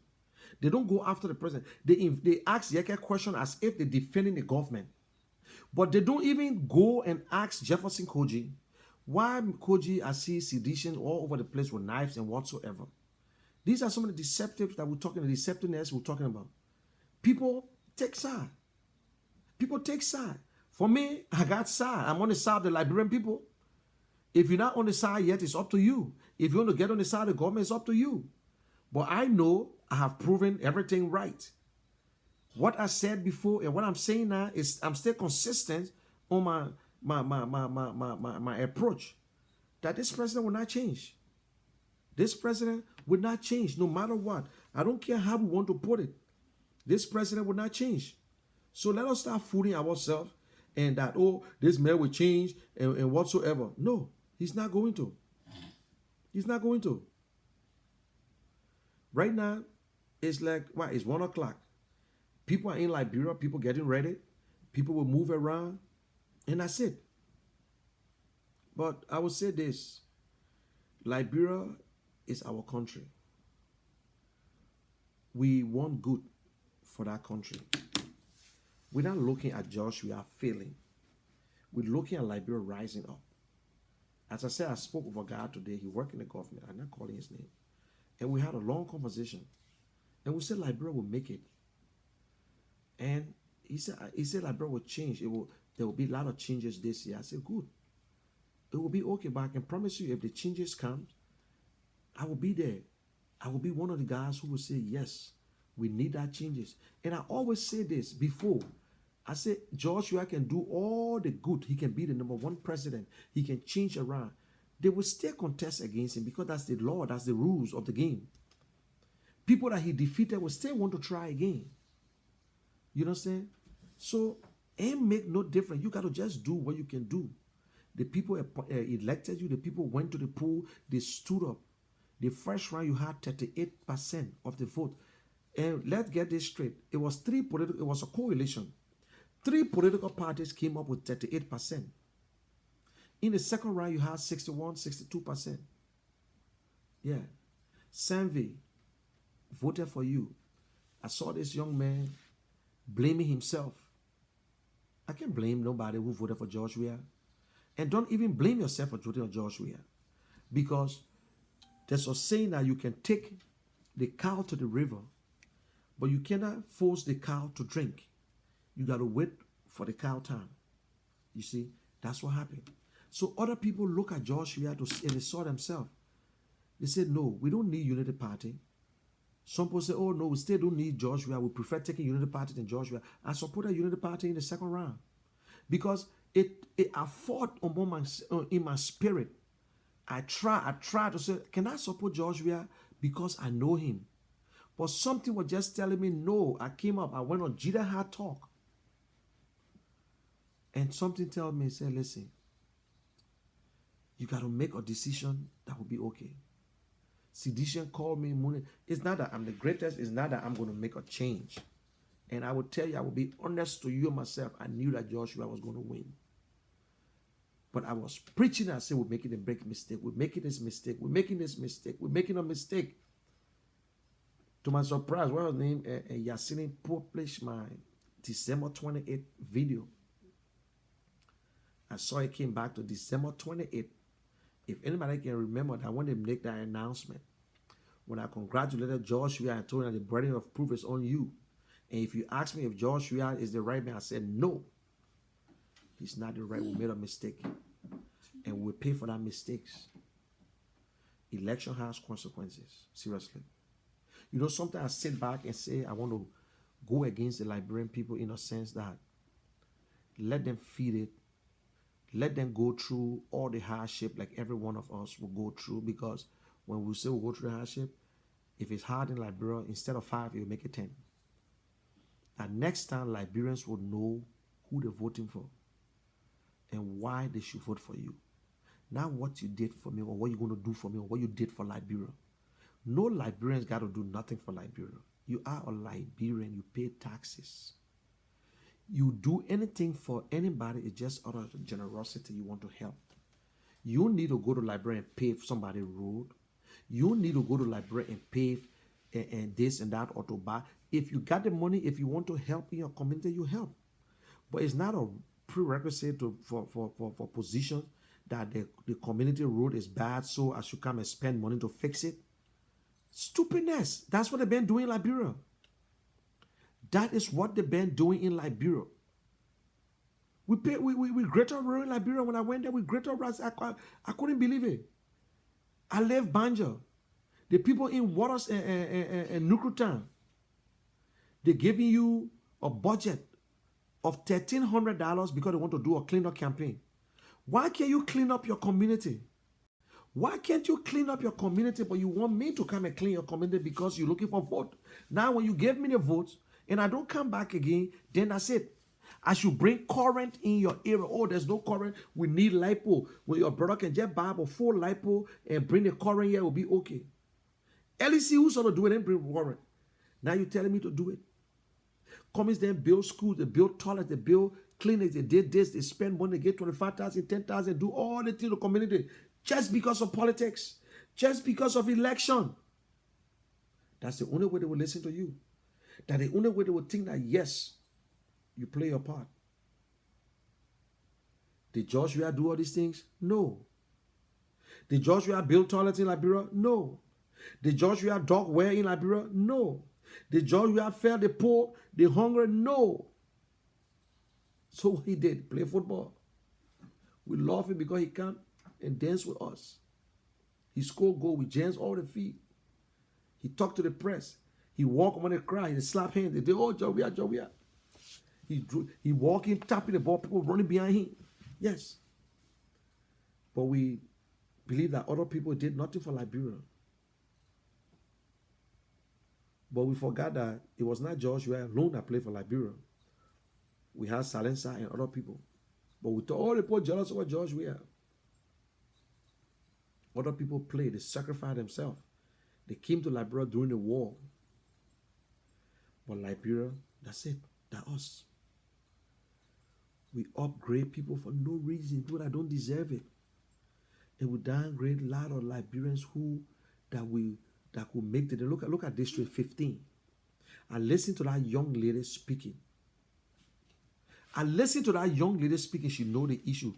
They don't go after the president. They ask Yeke a question as if they're defending the government. But they don't even go and ask Jefferson Koji why Koji I see sedition all over the place with knives and whatsoever. These are some of the deceptives that we're talking, the deceptiveness we're talking about. People take side. People take side. For me, I got side. I'm on the side of the Liberian people. If you're not on the side yet, it's up to you. If you want to get on the side of the government, it's up to you. But I know I have proven everything right. What I said before and what I'm saying now is I'm still consistent on my approach. That this president will not change. This president will not change no matter what. I don't care how we want to put it. This president will not change. So let us start fooling ourselves and that, oh, this man will change and whatsoever. No, he's not going to. He's not going to. Right now, it's like, what, it's 1 o'clock. People are in Liberia, people getting ready. People will move around, and that's it. But I will say this. Liberia is our country. We want good for that country. We're not looking at Joshua failing. We're looking at Liberia rising up. As I said, I spoke with a guy today. He worked in the government. I'm not calling his name. And we had a long conversation. And we said Liberia will make it. And he said Liberia will change. There will be a lot of changes this year. I said, good. It will be okay, but I can promise you if the changes come, I will be there. I will be one of the guys who will say, yes, we need that changes. And I always say this before. I say, Joshua can do all the good. He can be the #1 president. He can change around. They will still contest against him because that's the law. That's the rules of the game. People that he defeated will still want to try again. You know what I'm saying? So, it make no difference. You got to just do what you can do. The people elected you. The people went to the poll. They stood up. The first round, you had 38% of the vote. And let's get this straight. It was a coalition. 3 political parties came up with 38%. In the second round, you had 61, 62%. Yeah. Sanvi voted for you. I saw this young man blaming himself. I can't blame nobody who voted for George Weah. And don't even blame yourself for voting for George Weah. Because there's a saying that you can take the cow to the river, but you cannot force the cow to drink. You got to wait for the cow time. You see, that's what happened. So other people look at George Weah and they saw themselves. They said, no, we don't need Unity Party. Some people say, oh no, we still don't need George Weah. We prefer taking Unity Party than George Weah. I supported Unity Party in the second round because I fought in my spirit. I tried to say, can I support George Weah because I know him? But something was just telling me, no. I came up, I went on Jida Hard Talk. And something told me, say, listen, you got to make a decision that will be okay. Sedition called me. It's not that I'm the greatest. It's not that I'm going to make a change. And I will tell you, I will be honest to you and myself. I knew that Joshua was going to win. But I was preaching and I said, we're making a big mistake. We're making this mistake. We're making this mistake. We're making a mistake. To my surprise, what was his name? Yasini published my December 28th video. I saw it came back to December 28th. If anybody can remember that when they make that announcement, when I congratulated Joshua, I told him that the burden of proof is on you. And if you ask me if Joshua is the right man, I said no. He's not the right. We made a mistake. And we'll pay for that mistakes. Election has consequences. Seriously. You know, sometimes I sit back and say, I want to go against the Liberian people in a sense that let them feed it. Let them go through all the hardship like every one of us will go through, because when we say we'll go through the hardship, if it's hard in Liberia, instead of 5, you'll make it 10. And next time, Liberians will know who they're voting for and why they should vote for you. Not what you did for me or what you're going to do for me or what you did for Liberia. No Liberians got to do nothing for Liberia. You are a Liberian. You pay taxes. You do anything for anybody, it's just out of generosity you want to help. You need to go to Liberia and pave somebody's road. You need to go to Liberia and pave and this and that or to buy. If you got the money, if you want to help in your community, you help. But it's not a prerequisite for position that the community road is bad, so I should come and spend money to fix it. Stupidness. That's what they've been doing in Liberia. That is what they've been doing in Liberia. We greater rural in Liberia. When I went there, we greater rural. I couldn't believe it. I left Banja. The people in Waters and Lrtn, they're giving you a budget of $1,300 because they want to do a cleanup campaign. Why can't you clean up your community? Why can't you clean up your community, but you want me to come and clean your community because you're looking for vote? Now, when you give me the votes, and I don't come back again, then that's it. I should bring current in your area. Oh, there's no current. We need lipo. When your brother can just buy a full lipo and bring the current here, it will be okay. LEC, who's going to do it and bring current? Now you're telling me to do it. Commies then build schools, they build toilets, they build clinics, they did this, they spend money, they get 25,000, 10,000, do all the things in the community just because of politics, just because of election. That's the only way they will listen to you. That the only way they will think that, yes, you play your part. Did Joshua do all these things? No. Did Joshua build toilets in Liberia? No. Did Joshua dog well in Liberia? No. Did Joshua feed the poor, the hungry? No. So what he did, play football. We love him because he come and dance with us. He scored goal with James all the feet. He talked to the press. He walked when they cry. He slap hands. They did, oh, Joshua. He walking, tapping the ball, people running behind him. Yes. But we believe that other people did nothing for Liberia. But we forgot that it was not George Weah alone that played for Liberia. We had Silencer and other people. But we thought, oh, the people jealous over George Weah. Other people played, they sacrificed themselves. They came to Liberia during the war. But Liberia, that's it. That's us. We upgrade people for no reason, people that don't deserve it. And we downgrade a lot of Liberians that could make it. Look at District 15. I listen to that young lady speaking. She know the issue.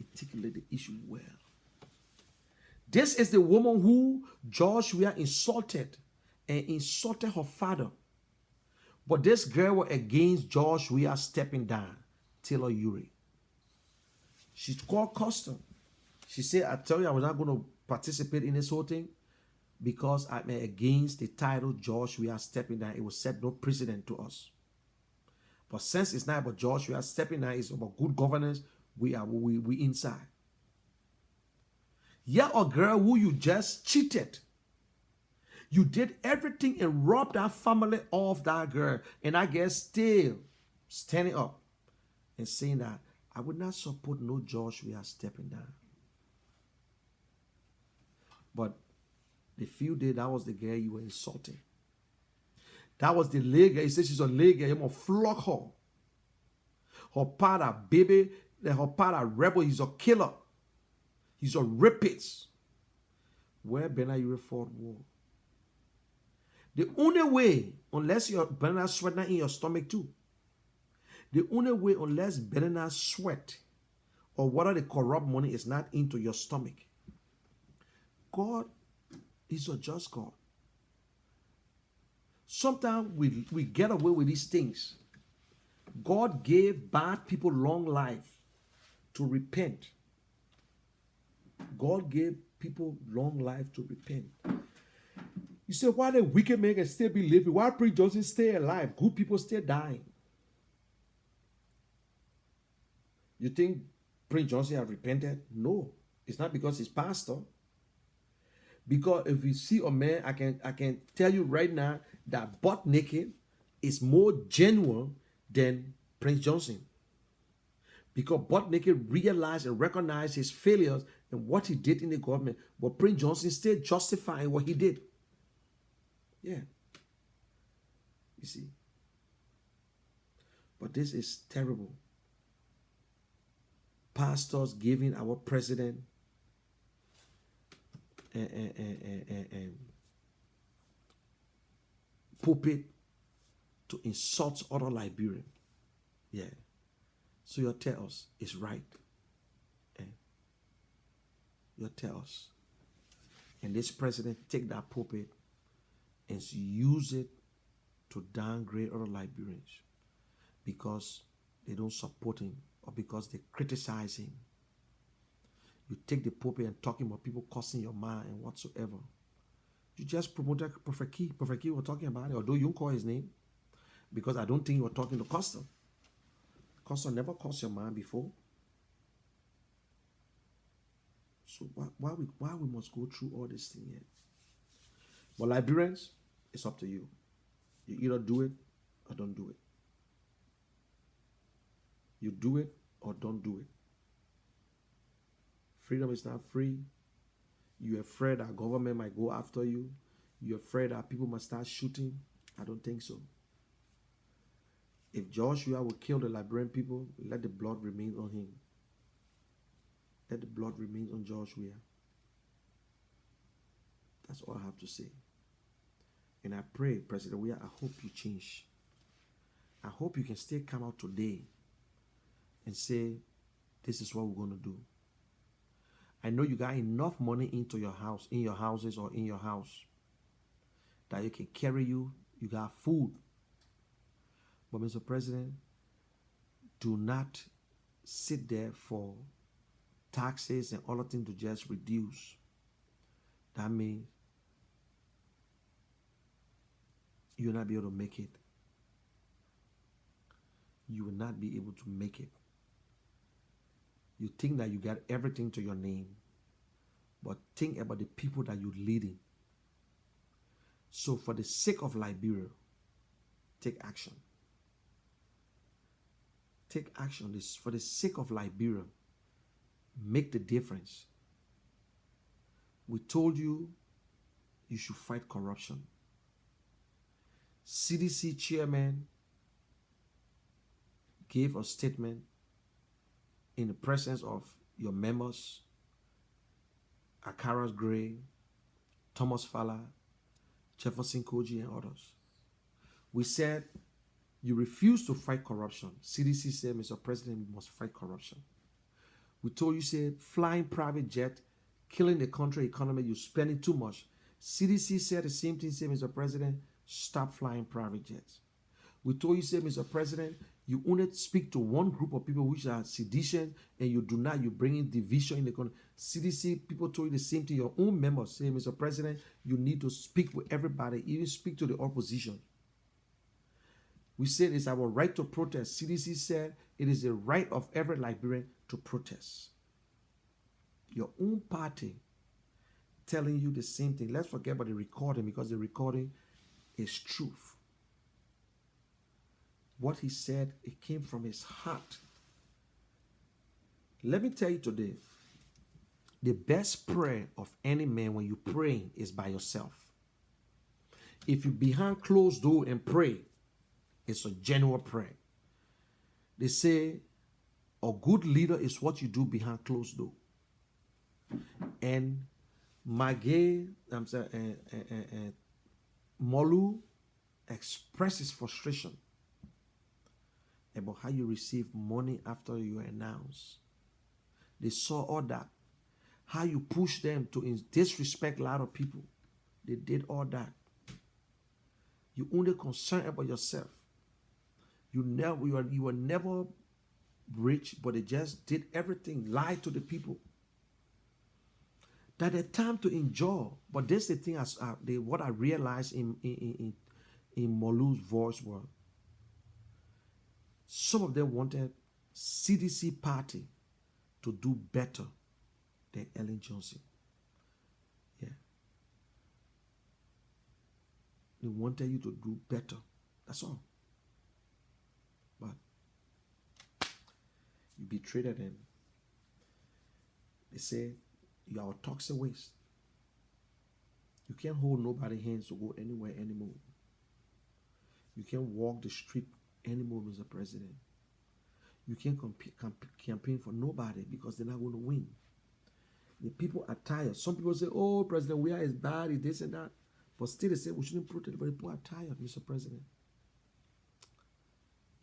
Articulate the issue well. This is the woman who George Weah insulted her father. But this girl was against George Weah stepping down. Taylor Urey. She called custom. She said, I tell you, I was not going to participate in this whole thing because I'm against the title George Weah stepping down. It will set no precedent to us. But since it's not about George Weah stepping down, it's about good governance, we inside. Yeah, a girl who you just cheated. You did everything and robbed that family of that girl. And I guess still standing up and saying that I would not support no George Weah stepping down. But the few days, that was the girl you were insulting. That was the lady girl. He said she's a lady girl. You're going to flog her. Her father, baby, her father, rebel, he's a killer. He's a rapist. Where Bernard Urey fought war. The only way, unless your Bernard sweat not in your stomach too, the only way, unless Bernard sweat or whether the corrupt money is not into your stomach, God is a just God. Sometimes we get away with these things. God gave bad people long life to repent. God gave people long life to repent. You say, why the wicked man can still be living? Why Prince Johnson stay alive? Good people still dying. You think Prince Johnson has repented? No. It's not because he's pastor. Because if you see a man, I can tell you right now that butt naked is more genuine than Prince Johnson. Because butt naked realized and recognized his failures and what he did in the government. But Prince Johnson still justifying what he did. Yeah. You see. But this is terrible. Pastors giving our president and pulpit to insult other Liberians. Yeah. So you tell us it's right. You tell us. And this president take that pulpit and use it to downgrade other Liberians because they don't support him or because they criticize him. You take the pulpit and talking about people cussing your mind and whatsoever. You just promoted Prophet Key. Prophet Key was talking about it, although you don't call his name, because I don't think you were talking to Custom. Custom never cussed your mind before. So why we must go through all this thing yet? But Liberians, it's up to you. You either do it or don't do it. You do it or don't do it. Freedom is not free. You're afraid that government might go after you. You're afraid that people must start shooting. I don't think so. If Joshua will kill the Liberian people, let the blood remain on him. Let the blood remain on Joshua. That's all I have to say. And I pray, President Weah, I hope you change. I hope you can still come out today and say, this is what we're going to do. I know you got enough money into your house, in your houses or in your house, that you can carry you. You got food. But Mr. President, do not sit there for taxes and other things to just reduce. That means you will not be able to make it. You will not be able to make it. You think that you got everything to your name, but think about the people that you're leading. So for the sake of Liberia, take action. Take action. This for the sake of Liberia. Make the difference. We told you you should fight corruption. CDC chairman gave a statement in the presence of your members, Akaras Gray, Thomas Fowler, Jefferson Koji, and others. We said you refuse to fight corruption. CDC said, Mr. President, we must fight corruption. We told you, said, flying private jet, killing the country economy, you're spending too much. CDC said the same thing, said, Mr. President, stop flying private jets. We told you, said, Mr. President, you only speak to one group of people which are sedition, and you do not, you bring in division in the country. CDC people told you the same thing. Your own members say, Mr. President, you need to speak with everybody, even speak to the opposition. We said it's our right to protest. CDC said it is the right of every Liberian to protest. Your own party telling you the same thing. Let's forget about the recording, because the recording is truth. What he said, it came from his heart. Let me tell you today, the best prayer of any man when you pray is by yourself. If you behind closed door and pray, it's a genuine prayer. They say a good leader is what you do behind closed door. And Molu expressed his frustration about how you receive money after you announce. They saw all that. How you push them to disrespect a lot of people. They did all that. You only concerned about yourself. You were never rich, but they just did everything, lied to the people. That the time to enjoy. But this is the thing, what I realized in Molu's voice was, some of them wanted CDC party to do better than Ellen Johnson. Yeah. They wanted you to do better. That's all. But you betrayed them. They say you are a toxic waste. You can't hold nobody's hands to go anywhere anymore. You can't walk the street anymore, Mr. President. You can't campaign for nobody because they're not going to win. The people are tired. Some people say, oh, President Weah is bad, he this and that. But still they say we shouldn't protest, but the people are tired, Mr. President.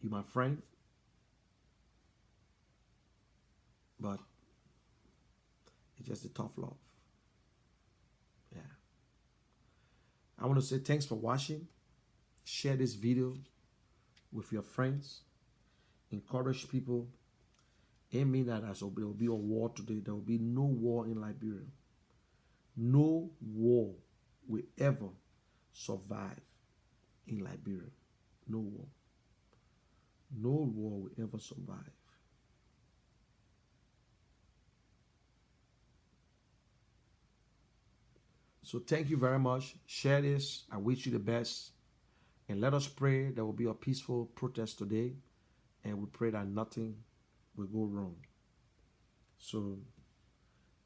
You my friend. But it's just a tough love. Yeah. I want to say thanks for watching. Share this video with your friends. Encourage people. It means that there will be a war today. There will be no war in Liberia. No war will ever survive in Liberia. No war. No war will ever survive. So thank you very much. Share this. I wish you the best. And let us pray there will be a peaceful protest today. And we pray that nothing will go wrong. So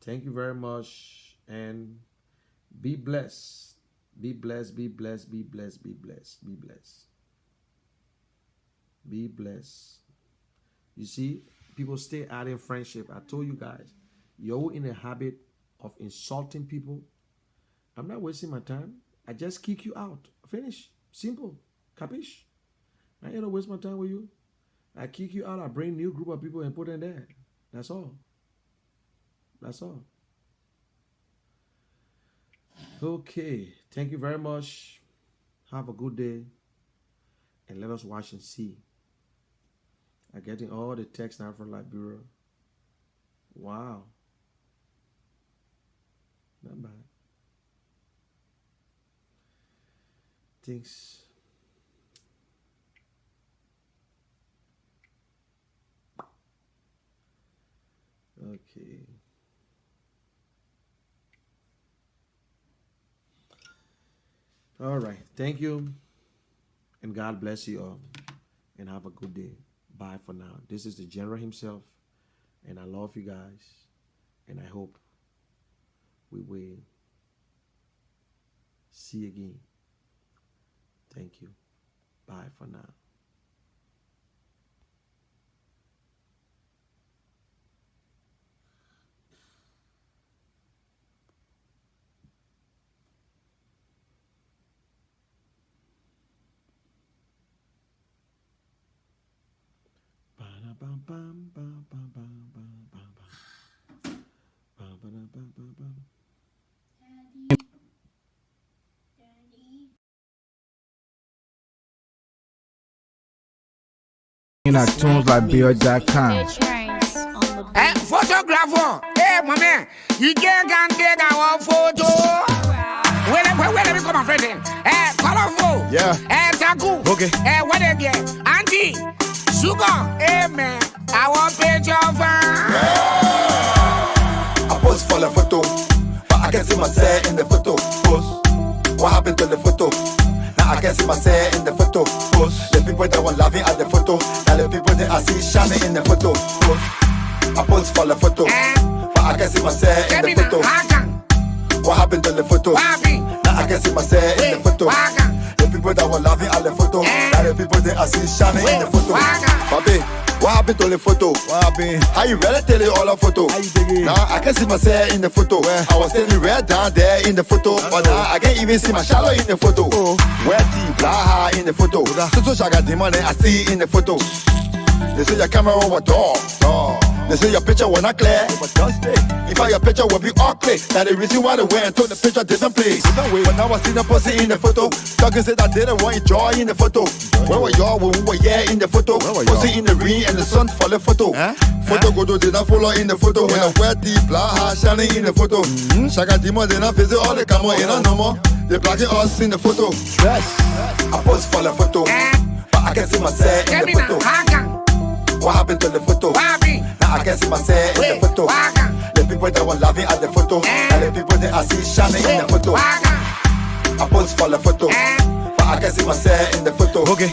thank you very much. And be blessed. Be blessed. Be blessed. Be blessed. Be blessed. Be blessed. Be blessed. You see, people stay adding friendship. I told you guys, you're in a habit of insulting people. I'm not wasting my time. I just kick you out. Finish. Simple. Capiche? I ain't gonna waste my time with you. I kick you out. I bring new group of people and put them there. That's all. That's all. Okay. Thank you very much. Have a good day. And let us watch and see. I'm getting all the text now from Liberia. Wow. Not bad. Thanks. Okay. All right. Thank you. And God bless you all. And have a good day. Bye for now. This is the General himself. And I love you guys. And I hope we will see you again. Thank you. Bye for now. At tunes like Bill.com. Photographer, hey, my man, you can't take our photo. Where we come on, friend? Colorful, Yeah. Taku, Okay. What again? Auntie, sugar, hey, man, I want picture of I post for the photo, but I can see myself in the photo. Post. What happened to the photo? Now I can see myself in the photo. Post. The people that were laughing at the photo, now the people that I see shining in the photo. Post. I post for the photo, but I can see myself in the photo. What happened to the photo? Now I can see myself in the photo. The people that were laughing at the photo, now the people that I see shining in the photo. Papi, what happened to the photo? What happened? How you ready to tell you all the photo? How you dig it? Now I can see myself in the photo. I was standing right down there in the photo, but now I can't even see my shadow in the photo. Where deep, blah in the photo. So shaga demon I see in the photo. They say your camera over door. They say your picture was not clear. If I your picture will be all clear. Now the reason why they went and took the picture different place. But now I see the pussy in the photo. Talking said I didn't want joy in the photo. Where were y'all when we were in the photo? Pussy in the ring and the sun for the photo. Photo go to did not follow in the photo. When I wear deep blah shining in the photo. Shaka demon did not visit all the camera in a no more. They blocking us in the photo. I post for the photo, but I can see myself in the photo. What happened to the photo? Now I can see myself in the photo. The people that were laughing at the photo, and the people that I see shining in the photo. I post for the photo, but I can see myself in the photo. Okay.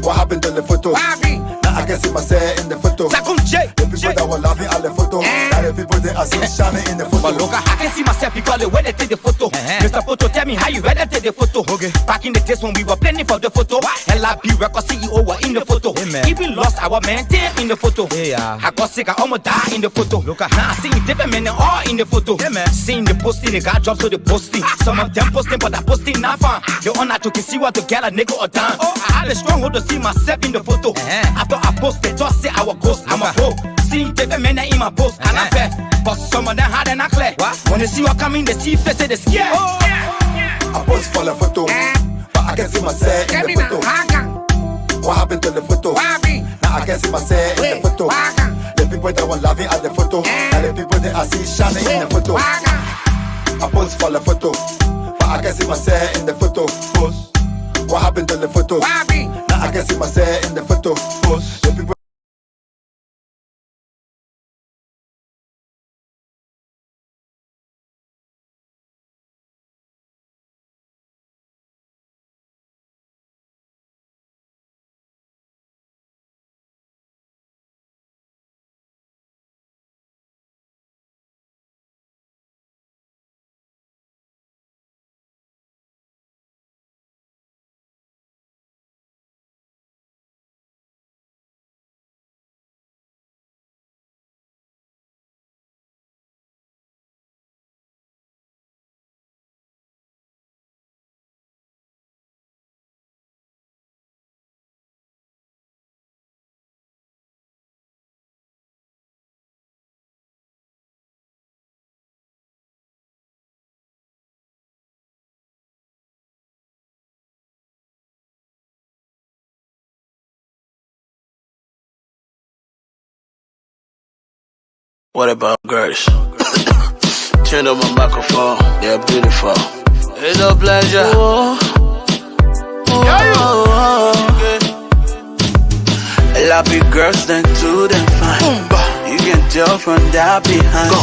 What happened to the photo? Now I can see myself in the photo. The people that were laughing at the photo, and the people that I see shining in the photo. I can see myself because the way they take the photo. Mr. Photo, tell me how you ready to take the photo. Back in the days when we were planning for the photo, LRP record CEO were in the photo. Even lost our maintain in the photo. I got sick, I almost died in the photo. Now I see different men all in the photo. Seeing the posting, the guy drops to the posting. Some of them posting, but I posting not fun. The honor to see what to get a nigga or down. I had a strong hold to see myself in the photo. After I posted, just say I was ghost. I'm a hoe. See different men in my post, and I bet. But some of them had an clear. When they see what coming, they see face, they scared. I post for the photo, but I can see myself in the photo. What happened to the photo? Now I can see myself in the photo. The people that were laughing at the photo, and the people that I see shining in the photo. I post for the photo, but I can see myself in the photo. Post. What happened to the photo? Now I can see myself in the photo. Post. The people What about girls? Turn up my microphone, they're beautiful. It's a pleasure. A lot of girls then too them fine. You can tell from that behind.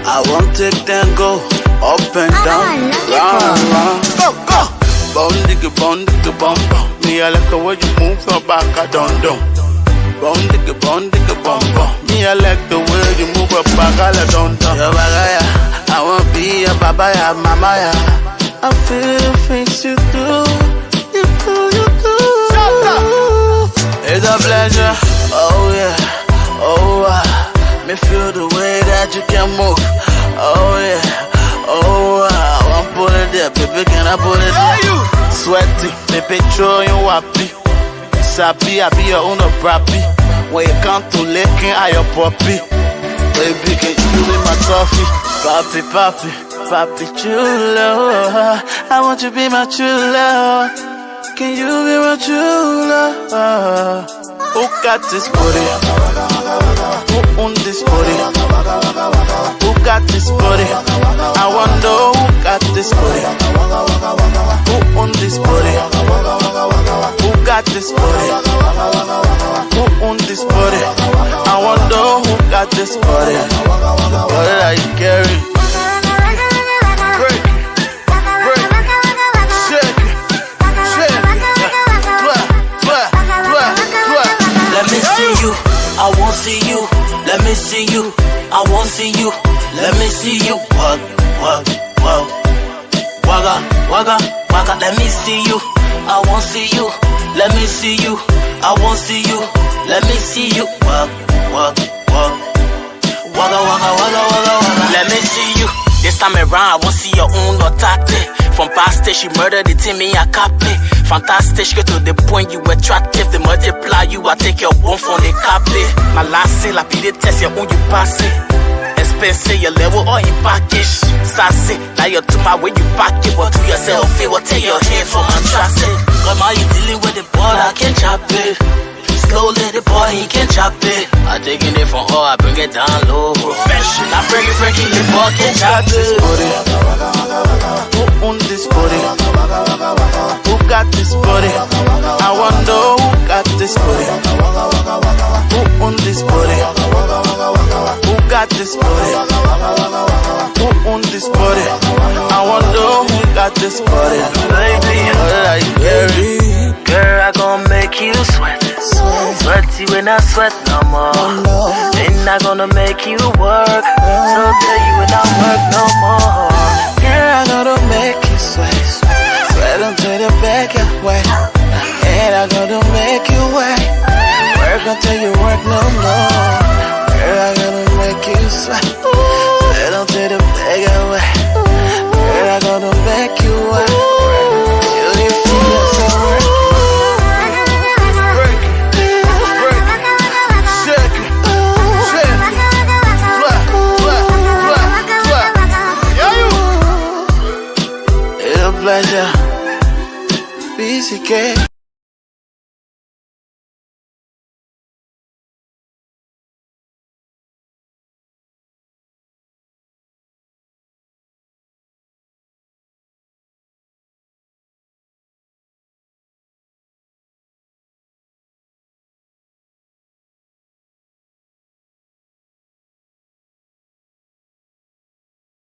I won't take them go up and down, round and round. bum bum. Me I like the way you move your back, I don't. Bum bum bum. Me I like the way you move your back, I don't. Your bagaya, I wanna be a babaya, mamaya. I feel the things you do. It's a pleasure, oh yeah, me feel the way that you can move, oh yeah, I want put it there, baby, can I put it there? Sweaty, baby, throw you happy, sabi, I be your own property. When you come to licking, I your puppy, baby, can you be my toffee? Papi, true love, I want you to be my true love. Can you be my true love? Who got this booty? Who on this booty? Who got this booty? I wonder who got this booty? Who on this booty? Who got this booty? Who on this booty? I wonder who got this booty? What did I carry? I won't see you, let me see you. I won't see you, let me see you. Wag, wagga, let me see you. I won't see you, let me see you. I won't see you, let me see you. Wag, wagga, let me see you. This time around, I won't see your own no tactic. From past stage, she murdered the team in your copy. Fantastic, get to the point you attractive. They multiply you, I take your one from the copy. My last sale, I be the test, your own you pass it. Expensive, your level or in package. Sassy, now you're to my way you pack it. But to yourself, it will take your hands from my trusted. Come on, you dealing with the boy, I can chop it. Slowly, the boy, he can chop it. I taking it from all, I bring it down low. Professional, I bring it freaking, the boy can chop it. Who on this body? Who got this body? I wonder who got this body? Who on this body? Who got this body? Who on this body? I wonder who got this body? Baby, what did I carry? Girl, I gon' make you sweat. Sweaty when I sweat no more. Then I gonna make you work. So tell you when I work no more. Girl, I gotta make you sweat. Sweat until the back of wet. And I gotta make you wet. Work until you work no more. Girl, I gotta make you sweat. Sweat until the back of wet. Girl, I gotta make you wet. Till you feel yourself work. Pleasure, BCK.